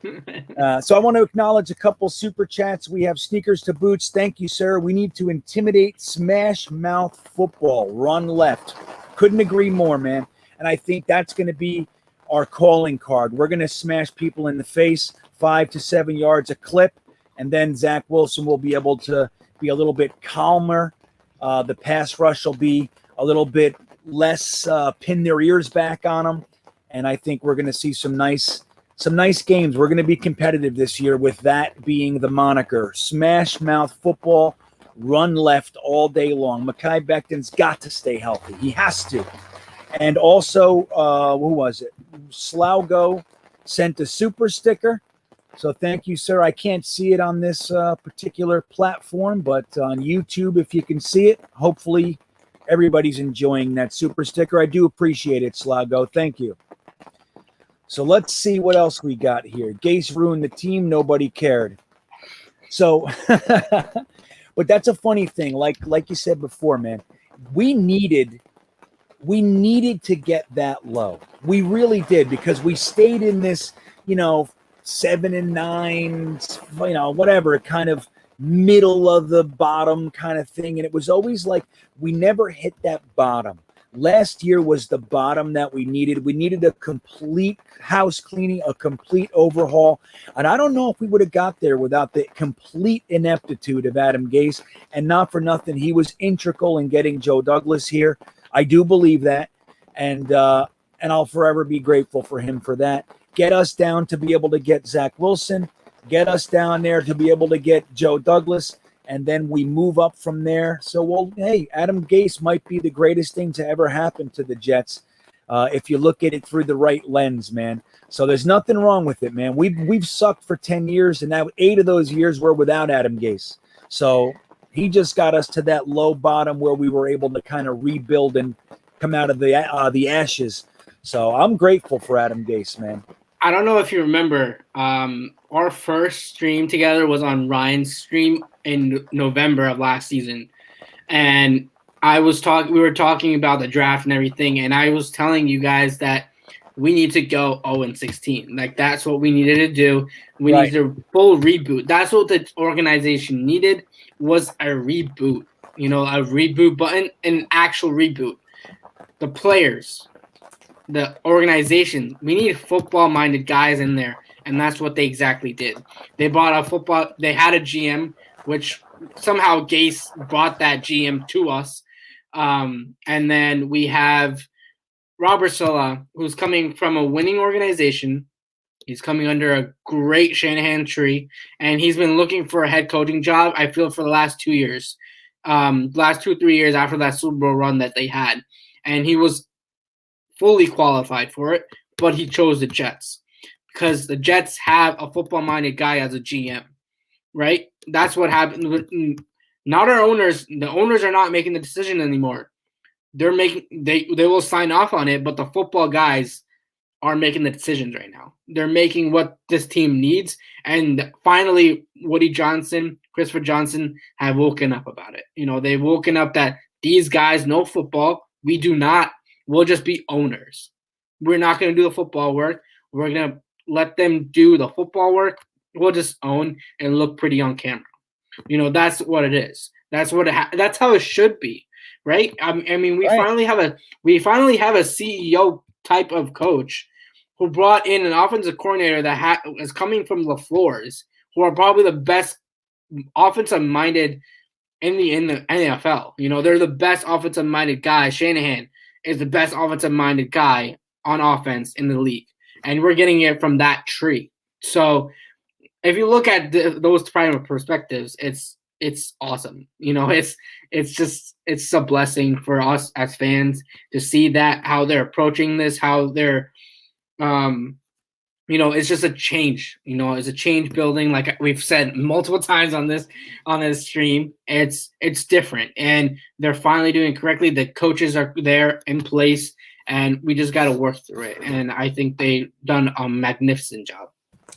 So I want to acknowledge a couple super chats. We have Sneakers to Boots. Thank you, sir. We need to intimidate smash mouth football. Run left. Couldn't agree more, man. And I think that's going to be our calling card. We're going to smash people in the face, 5 to 7 yards a clip, and then Zach Wilson will be able to be a little bit calmer. The pass rush will be a little bit less pin their ears back on them, and I think we're going to see some nice games. We're going to be competitive this year, with that being the moniker. Smash mouth football, run left all day long. Mekhi Becton's got to stay healthy. He has to. And also, who was it? Slaugo sent a super sticker. So thank you, sir. I can't see it on this particular platform, but on YouTube, if you can see it, hopefully everybody's enjoying that super sticker. I do appreciate it, Slaugo. Thank you. So let's see what else we got here. Gase ruined the team. Nobody cared. So, but that's a funny thing. Like you said before, man, we needed to get that low. We really did, because we stayed in this, 7-9, whatever, kind of middle of the bottom kind of thing. And it was always like we never hit that bottom. Last year was the bottom that we needed. We needed a complete house cleaning, a complete overhaul. And I don't know if we would have got there without the complete ineptitude of Adam Gase. And not for nothing, he was integral in getting Joe Douglas here. I do believe that. And I'll forever be grateful for him for that. Get us down to be able to get Zach Wilson. get us down there to be able to get Joe Douglas, and then we move up from there. So, well, hey, Adam Gase might be the greatest thing to ever happen to the Jets if you look at it through the right lens, man. So there's nothing wrong with it, man. We've sucked for 10 years, and now 8 of those years were without Adam Gase. So he just got us to that low bottom where we were able to kind of rebuild and come out of the ashes. So I'm grateful for Adam Gase, man. I don't know if you remember, our first stream together was on Ryan's stream in November of last season, and we were talking about the draft and everything, and I was telling you guys that we need to go 0-16. Like, that's what we needed to do. We needed a full reboot. That's what the organization needed, was a reboot. A reboot button, an actual reboot. The players, the organization, we need football-minded guys in there, and that's what they exactly did. They bought they had a GM, which somehow Gase brought that GM to us. And then we have Robert Saleh, who's coming from a winning organization. He's coming under a great Shanahan tree, and he's been looking for a head coaching job, I feel, for the last 2 years. Last 2-3 years after that Super Bowl run that they had. And he was fully qualified for it, but he chose the Jets because the Jets have a football-minded guy as a GM, right? That's what happened. Not our owners. The owners are not making the decision anymore. They will sign off on it, but the football guys are making the decisions right now. They're making what this team needs, and finally, Woody Johnson, Christopher Johnson have woken up about it. They've woken up that these guys know football. We do not. We'll just be owners. We're not going to do the football work. We're going to let them do the football work. We'll just own and look pretty on camera. That's what it is. That's what that's how it should be, right? I mean, we finally have a CEO type of coach who brought in an offensive coordinator that is coming from LaFleur's, who are probably the best offensive minded in the NFL. They're the best offensive minded guys. Shanahan is the best offensive minded guy on offense in the league, and we're getting it from that tree. So if you look at those primary perspectives, it's awesome. It's a blessing for us as fans to see that, how they're approaching this, how they're it's just a change. It's a change building. Like we've said multiple times on this stream, it's different, and they're finally doing it correctly. The coaches are there in place, and we just got to work through it. And I think they've done a magnificent job.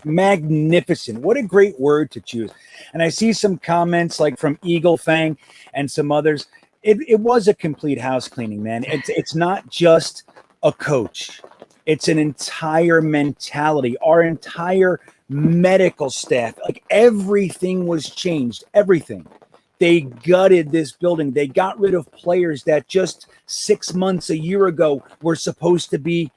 Magnificent. What a great word to choose. And I see some comments like from Eagle Fang and some others. It was a complete house cleaning, man. It's not just a coach. It's an entire mentality. Our entire medical staff, like everything was changed. Everything. They gutted this building. They got rid of players that just 6 months, a year ago were supposed to be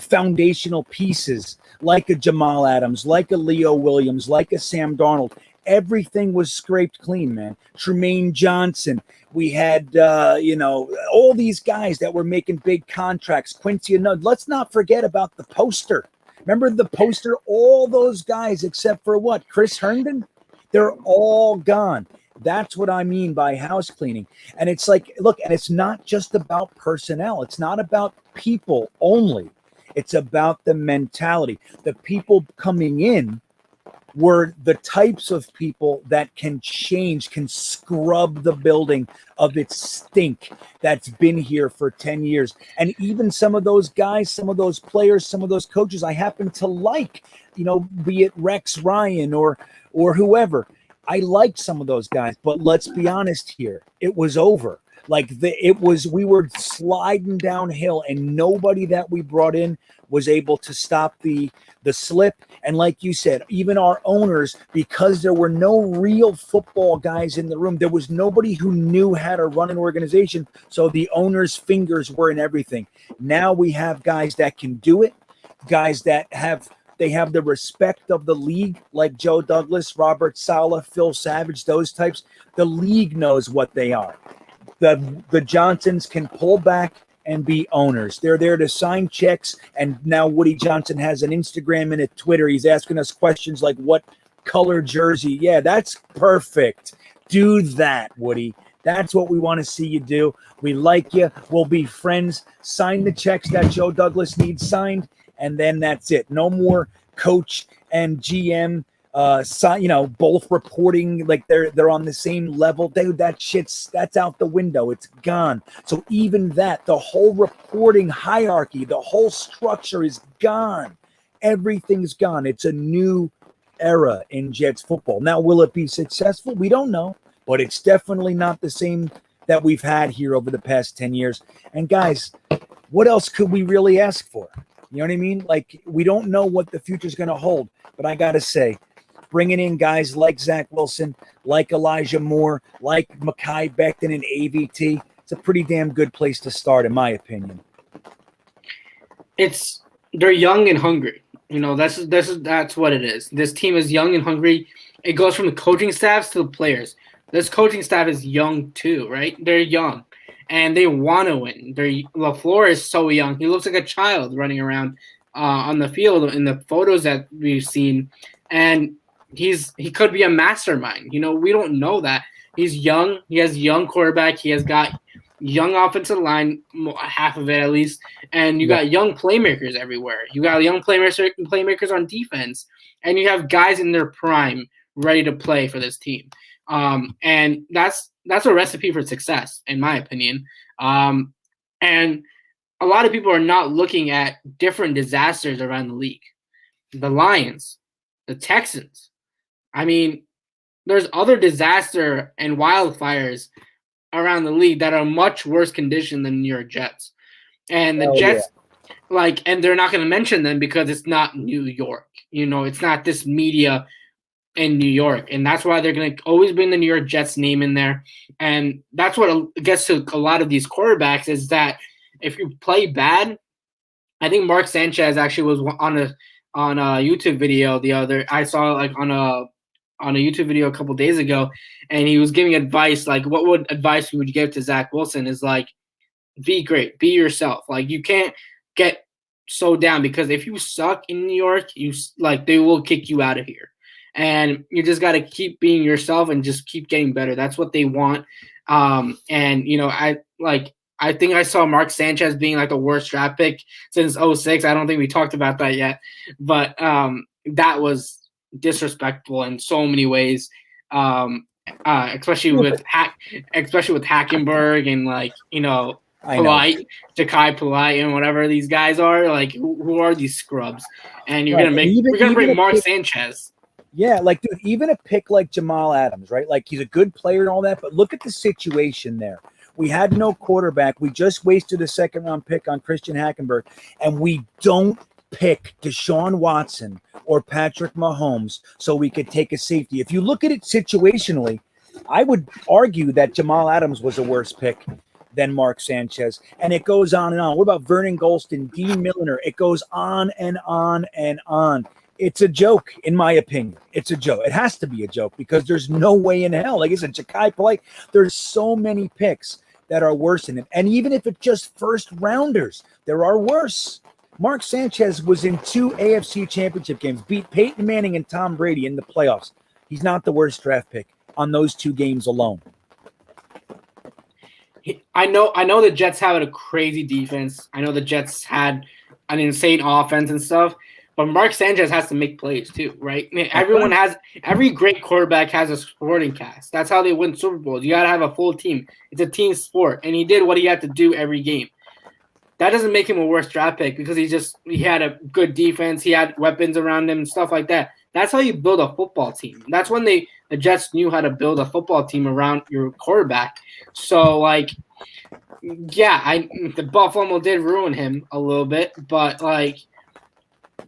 foundational pieces, like a Jamal Adams, like a Leo Williams, like a Sam Darnold. Everything was scraped clean, man. Tremaine Johnson. We had, all these guys that were making big contracts. Quincy Anudd. Let's not forget about the poster. Remember the poster? All those guys, except for what? Chris Herndon? They're all gone. That's what I mean by house cleaning. And it's like, look, and it's not just about personnel. It's not about people only. It's about the mentality. The people coming in were the types of people that can change, can scrub the building of its stink that's been here for 10 years. And even some of those guys, some of those players, some of those coaches I happen to like, be it Rex Ryan or whoever. I liked some of those guys, but let's be honest here. It was over. We were sliding downhill, and nobody that we brought in was able to stop the slip. And like you said, even our owners, because there were no real football guys in the room, there was nobody who knew how to run an organization. So the owners' fingers were in everything. Now we have guys that can do it, guys that have the respect of the league, like Joe Douglas, Robert Saleh, Phil Savage, those types. The league knows what they are. The Johnsons can pull back and be owners. They're there to sign checks. And now Woody Johnson has an Instagram and a Twitter. He's asking us questions like what color jersey. Yeah, that's perfect. Do that, Woody. That's what we want to see you do. We like you. We'll be friends. Sign the checks that Joe Douglas needs signed, and then that's it. No more coach and GM, both reporting like they're on the same level. Dude, that's out the window. It's gone. So even that, the whole reporting hierarchy, the whole structure is gone. Everything's gone. It's a new era in Jets football. Now, will it be successful? We don't know, but it's definitely not the same that we've had here over the past 10 years. And guys, what else could we really ask for? You know what I mean? Like, we don't know what the future's going to hold, but I got to say, bringing in guys like Zach Wilson, like Elijah Moore, like Mekhi Becton and AVT, it's a pretty damn good place to start, in my opinion. They're young and hungry. That's what it is. This team is young and hungry. It goes from the coaching staffs to the players. This coaching staff is young too, right? They're young, and they want to win. LaFleur is so young. He looks like a child running around on the field in the photos that we've seen, and he could be a mastermind. We don't know that. He's young. He has young quarterback. He has got young offensive line, half of it at least, and you got young playmakers everywhere. You got young playmakers on defense, and you have guys in their prime ready to play for this team. And that's a recipe for success, in my opinion. And a lot of people are not looking at different disasters around the league. The Lions, the Texans. I mean, there's other disaster and wildfires around the league that are much worse condition than New York Jets. And the Jets, and they're not going to mention them because it's not New York. It's not this media in New York. And that's why they're going to always bring the New York Jets name in there. And that's what gets to a lot of these quarterbacks is that if you play bad, I think Mark Sanchez actually was on a YouTube video I saw on a YouTube video a couple days ago, and he was giving advice, like what advice would you give to Zach Wilson is like, be great, be yourself. Like, you can't get so down because if you suck in New York, they will kick you out of here. And you just got to keep being yourself and just keep getting better. That's what they want. I think I saw Mark Sanchez being like the worst draft pick since 2006. I don't think we talked about that yet, but that was disrespectful in so many ways, especially with Hackenberg and Polite, Ja'Kai Polite, and whatever these guys are. Like, who are these scrubs? And we're gonna bring Mark Sanchez. Yeah, dude, even a pick like Jamal Adams, right? Like, he's a good player and all that, but look at the situation there. We had no quarterback. We just wasted a second-round pick on Christian Hackenberg, and we don't pick Deshaun Watson or Patrick Mahomes so we could take a safety. If you look at it situationally, I would argue that Jamal Adams was a worse pick than Mark Sanchez. And it goes on and on. What about Vernon Golston, Dean Milliner? It goes on and on and on. It's a joke, in my opinion. It's a joke. It has to be a joke because there's no way in hell. Like I said, Ja'Kai Polite, there's so many picks that are worse than him. And even if it's just first rounders, there are worse. Mark Sanchez was in 2 AFC championship games, beat Peyton Manning and Tom Brady in the playoffs. He's not the worst draft pick on those 2 games alone. I know the Jets have a crazy defense. I know the Jets had an insane offense and stuff, but Mark Sanchez has to make plays too, right? Every great quarterback has a supporting cast. That's how they win Super Bowls. You got to have a full team. It's a team sport, and he did what he had to do every game. That doesn't make him a worse draft pick because he had a good defense. He had weapons around him and stuff like that. That's how you build a football team. That's when the Jets knew how to build a football team around your quarterback. So, the Buffalo did ruin him a little bit, but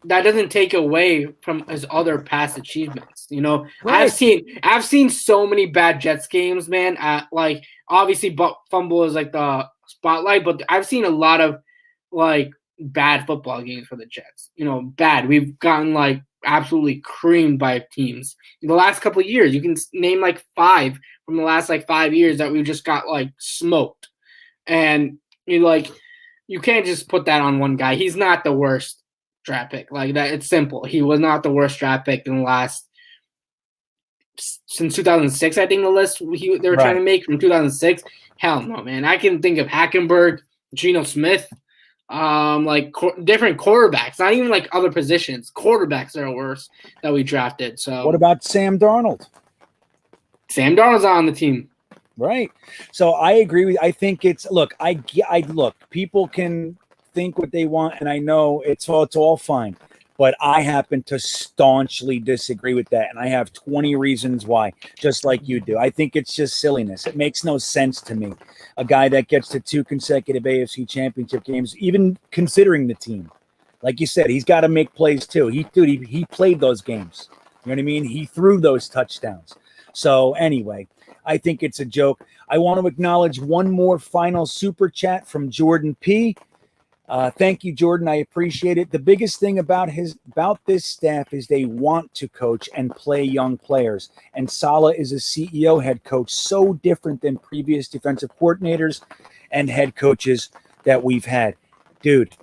that doesn't take away from his other past achievements. Right. I've seen so many bad Jets games, man. Obviously, fumble is the spotlight, but I've seen a lot of bad football games for the Jets. Bad. We've gotten absolutely creamed by teams in the last couple of years. You can name 5 from the last 5 years that we just got smoked. And you can't just put that on one guy. He's not the worst draft pick. That it's simple. He was not the worst draft pick in the last since 2006. I think the list they were trying to make from 2006. Hell no, man. I can think of Hackenberg, Geno Smith, different quarterbacks. Not even like other positions. Quarterbacks that are worse that we drafted. So what about Sam Darnold? Sam Darnold's on the team. Right. So I agree with. I think it's look. I look. People can think what they want, and I know it's all fine. But I happen to staunchly disagree with that, and I have 20 reasons why, just like you do. I think it's just silliness. It makes no sense to me. A guy that gets to 2 consecutive AFC Championship games, even considering the team, like you said, he's got to make plays too. He played those games. You know what I mean? He threw those touchdowns. So anyway, I think it's a joke. I want to acknowledge one more final super chat from Jordan P. Thank you, Jordan. I appreciate it. The biggest thing about this staff is they want to coach and play young players. And Saleh is a CEO head coach, so different than previous defensive coordinators and head coaches that we've had. Dude,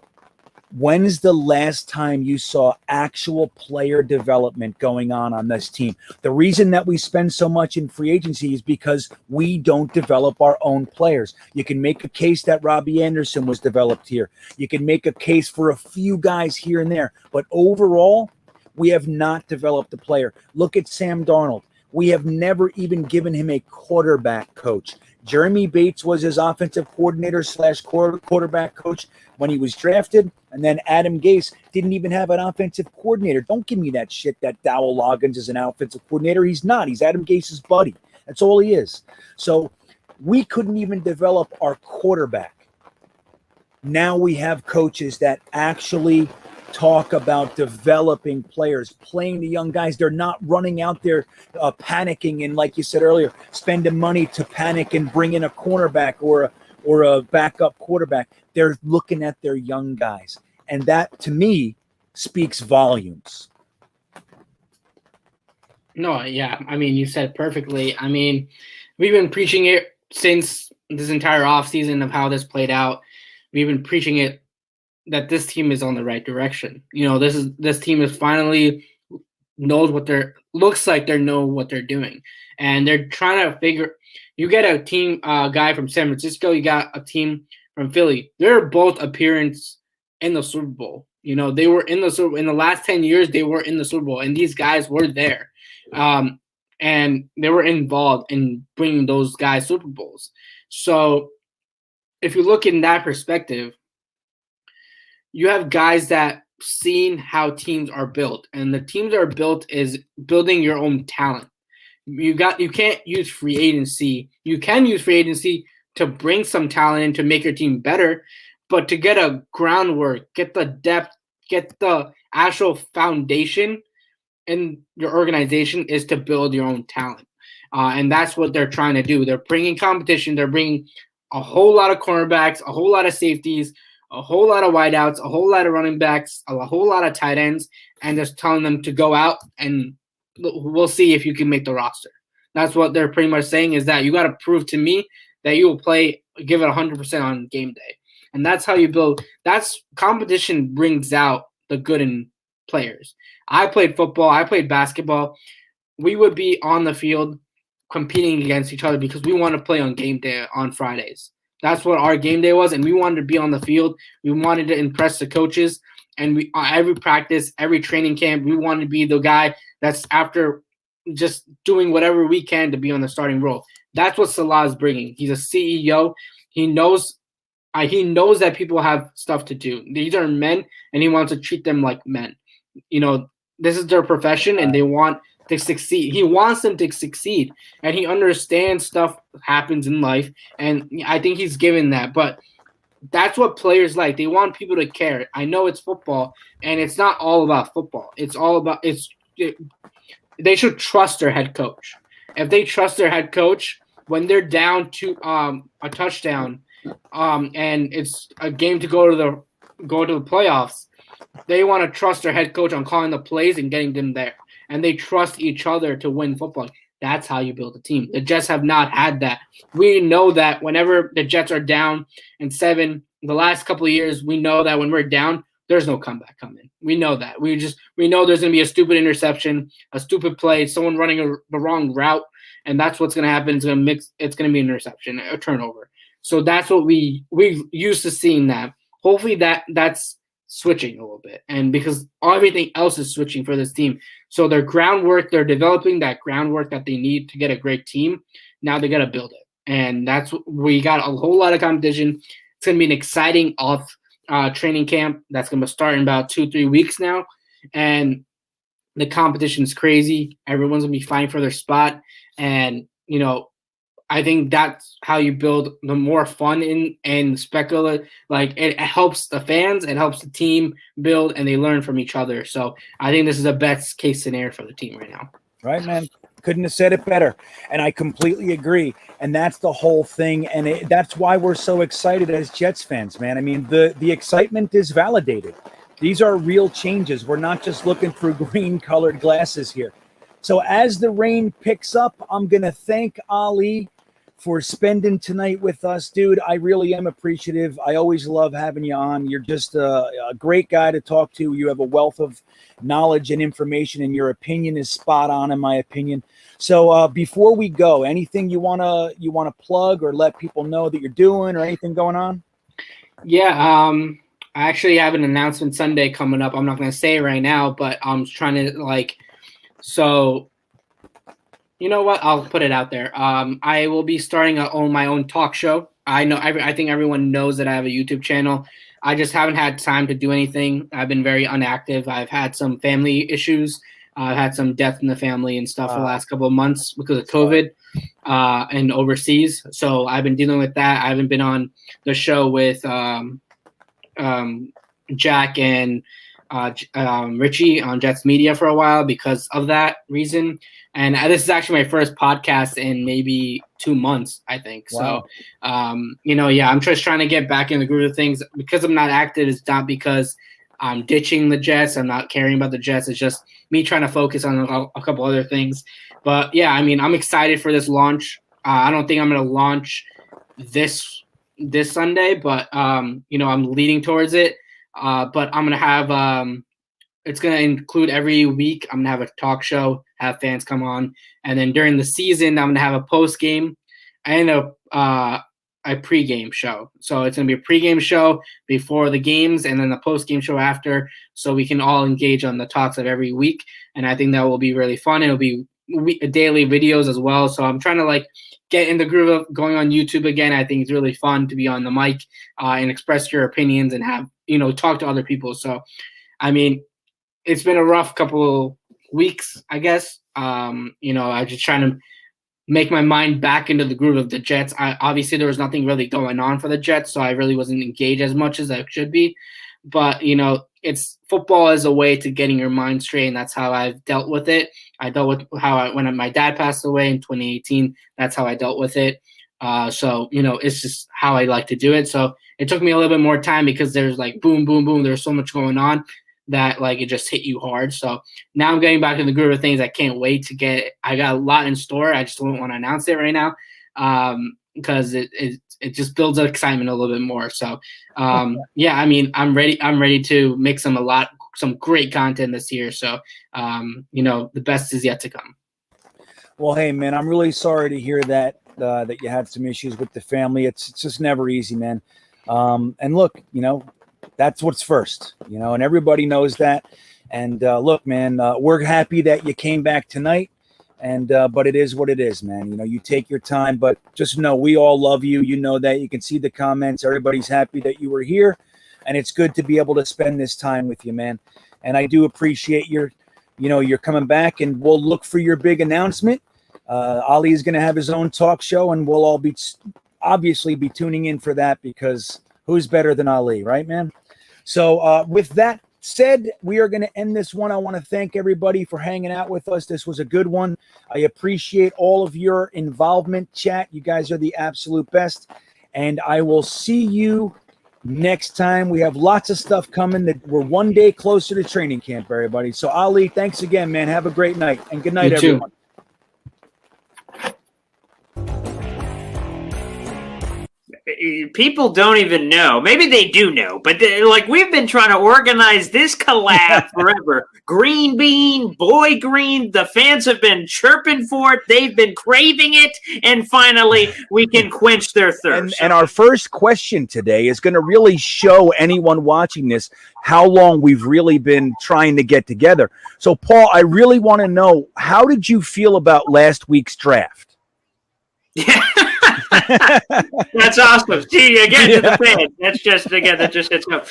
when's the last time you saw actual player development going on this team? The reason that we spend so much in free agency is because we don't develop our own players. You can make a case that Robbie Anderson was developed here. You can make a case for a few guys here and there. But overall, we have not developed a player. Look at Sam Darnold. We have never even given him a quarterback coach. Jeremy Bates was his offensive coordinator / quarterback coach when he was drafted. And then Adam Gase didn't even have an offensive coordinator. Don't give me that shit that Dowell Loggins is an offensive coordinator. He's not. He's Adam Gase's buddy. That's all he is. So we couldn't even develop our quarterback. Now we have coaches that actually talk about developing players, playing the young guys. They're not running out there panicking and, like you said earlier, spending money to panic and bring in a cornerback or a backup quarterback. They're looking at their young guys. And that, to me, speaks volumes. No, yeah. I mean, you said it perfectly. I mean, we've been preaching it since this entire offseason of how this played out. We've been preaching it that this team is on the right direction. You know, this team is finally knows what looks like they know what they're doing. And they're trying to figure – you get a team guy from San Francisco, you got a team from Philly. They're both appearance in the Super Bowl. You know, they were in the Super Bowl. In the last 10 years, they were in the Super Bowl, and these guys were there. And they were involved in bringing those guys Super Bowls. So if you look in that perspective, you have guys that seen how teams are built, and the teams are built is building your own talent. You can't use free agency. You can use free agency to bring some talent in to make your team better, but to get a groundwork, get the depth, get the actual foundation in your organization is to build your own talent. And that's what they're trying to do. They're bringing competition. They're bringing a whole lot of cornerbacks, a whole lot of safeties, a whole lot of wideouts, a whole lot of running backs, a whole lot of tight ends, and just telling them to go out and we'll see if you can make the roster. That's what they're pretty much saying, is that you got to prove to me that you will play, give it 100% on game day. And that's how you build. That's competition brings out the good in players. I played football. I played basketball. We would be on the field competing against each other because we want to play on game day on Fridays. That's what our game day was, and we wanted to be on the field. We wanted to impress the coaches, and we every practice, every training camp, we wanted to be the guy that's after just doing whatever we can to be on the starting role. That's what Saleh is bringing. He's a CEO. He knows that people have stuff to do. These are men, and he wants to treat them like men. You know, this is their profession, and they want to succeed. He wants them to succeed, and he understands stuff happens in life, and I think he's given that. But that's what players like. They want people to care. I know it's football, and it's not all about football. It's all about they should trust their head coach. If they trust their head coach when they're down to a touchdown, and it's a game to go to the playoffs, they want to trust their head coach on calling the plays and getting them there. And they trust each other to win football. That's how you build a team. The Jets have not had that. We know that whenever the Jets are down in 7, the last couple of years, we know that when we're down, there's no comeback coming. We know that. We know there's going to be a stupid interception, a stupid play, someone running the wrong route, and that's what's going to happen. It's going to be an interception, a turnover. So that's what we used to seeing that. Hopefully that's switching a little bit, and because everything else is switching for this team. So their groundwork, they're developing that groundwork that they need to get a great team. Now they got to build it, and that's we got a whole lot of competition. It's going to be an exciting off training camp that's going to start in about 2-3 weeks now, and the competition is crazy. Everyone's going to be fighting for their spot, and I think that's how you build the more fun and speculative. Like it helps the fans, it helps the team build, and they learn from each other. So I think this is the best case scenario for the team right now. Right, man. Couldn't have said it better. And I completely agree. And that's the whole thing. And that's why we're so excited as Jets fans, man. I mean, the excitement is validated. These are real changes. We're not just looking through green-colored glasses here. So as the rain picks up, I'm going to thank Ali for spending tonight with us, dude. I really am appreciative. I always love having you on. You're just a great guy to talk to. You have a wealth of knowledge and information, and your opinion is spot on, in my opinion. So before we go, anything you wanna plug or let people know that you're doing, or anything going on? Yeah, I actually have an announcement Sunday coming up. I'm not going to say it right now, but I'm trying to so. You know what? I'll put it out there. I will be starting my own talk show. I think everyone knows that I have a YouTube channel. I just haven't had time to do anything. I've been very inactive. I've had some family issues. I've had some death in the family and stuff for the last couple of months because of COVID and overseas. So I've been dealing with that. I haven't been on the show with Jack and Richie on Jets Media for a while because of that reason. And this is actually my first podcast in maybe 2 months, I think. Wow. So, I'm just trying to get back in the groove of things. Because I'm not active, it's not because I'm ditching the Jets. I'm not caring about the Jets. It's just me trying to focus on a couple other things. But, yeah, I mean, I'm excited for this launch. I don't think I'm going to launch this Sunday, but, I'm leading towards it. But I'm going to have it's going to include every week. I'm going to have a talk show, have fans come on. And then during the season, I'm going to have a post-game and a pre-game show. So it's going to be a pre-game show before the games and then a post-game show after, so we can all engage on the talks of every week. And I think that will be really fun. It'll be daily videos as well. So I'm trying to get in the groove of going on YouTube again. I think it's really fun to be on the mic and express your opinions and have, talk to other people. So, I mean, it's been a rough couple weeks, I guess. I just trying to make my mind back into the groove of the Jets. Obviously there was nothing really going on for the Jets, so I really wasn't engaged as much as I should be. But, it's football is a way to getting your mind straight, and that's how I've dealt with it. I dealt with when my dad passed away in 2018, that's how I dealt with it. So, it's just how I like to do it. So it took me a little bit more time because there's boom, boom, boom. There's so much going on that it just hit you hard. So now I'm getting back in the groove of things. I can't wait to I got a lot in store. I just don't want to announce it right now because it just builds up excitement a little bit more. So yeah, I mean, I'm ready to make some great content this year. So the best is yet to come. Well, hey man, I'm really sorry to hear that you had some issues with the family. It's just never easy, man. And look, that's what's first, and everybody knows that. And look, man, we're happy that you came back tonight. And but it is what it is, man. You take your time, but just know we all love you. You know that. You can see the comments. Everybody's happy that you were here, and it's good to be able to spend this time with you, man. And I do appreciate you're coming back, and we'll look for your big announcement. Ali is going to have his own talk show, and we'll all obviously be tuning in for that because who's better than Ali, right, man? So with that said, we are going to end this one. I want to thank everybody for hanging out with us. This was a good one. I appreciate all of your involvement, chat. You guys are the absolute best. And I will see you next time. We have lots of stuff coming. That we're one day closer to training camp, everybody. So Ali, thanks again, man. Have a great night. And good night, everyone. People don't even know. Maybe they do know, but like we've been trying to organize this collab forever. GreenBean, Boy Green, the fans have been chirping for it. They've been craving it, and finally we can quench their thirst. And our first question today is going to really show anyone watching this how long we've really been trying to get together. So, Paul, I really want to know, how did you feel about last week's draft? Yeah. That's awesome. See, again, to the fans. That's just hits up.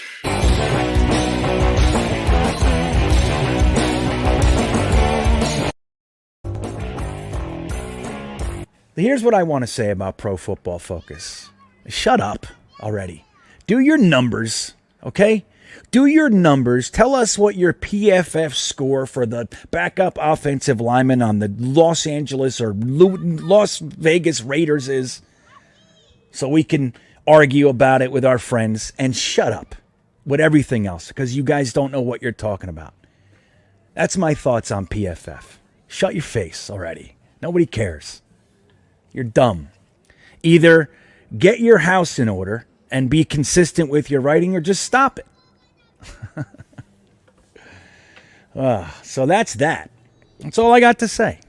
Here's what I want to say about Pro Football Focus. Shut up already. Do your numbers, okay? Do your numbers. Tell us what your PFF score for the backup offensive lineman on the Los Angeles or Las Vegas Raiders is, so we can argue about it with our friends, and shut up with everything else because you guys don't know what you're talking about. That's my thoughts on PFF. Shut your face already. Nobody cares. You're dumb. Either get your house in order and be consistent with your writing, or just stop it. So that's that. That's all I got to say.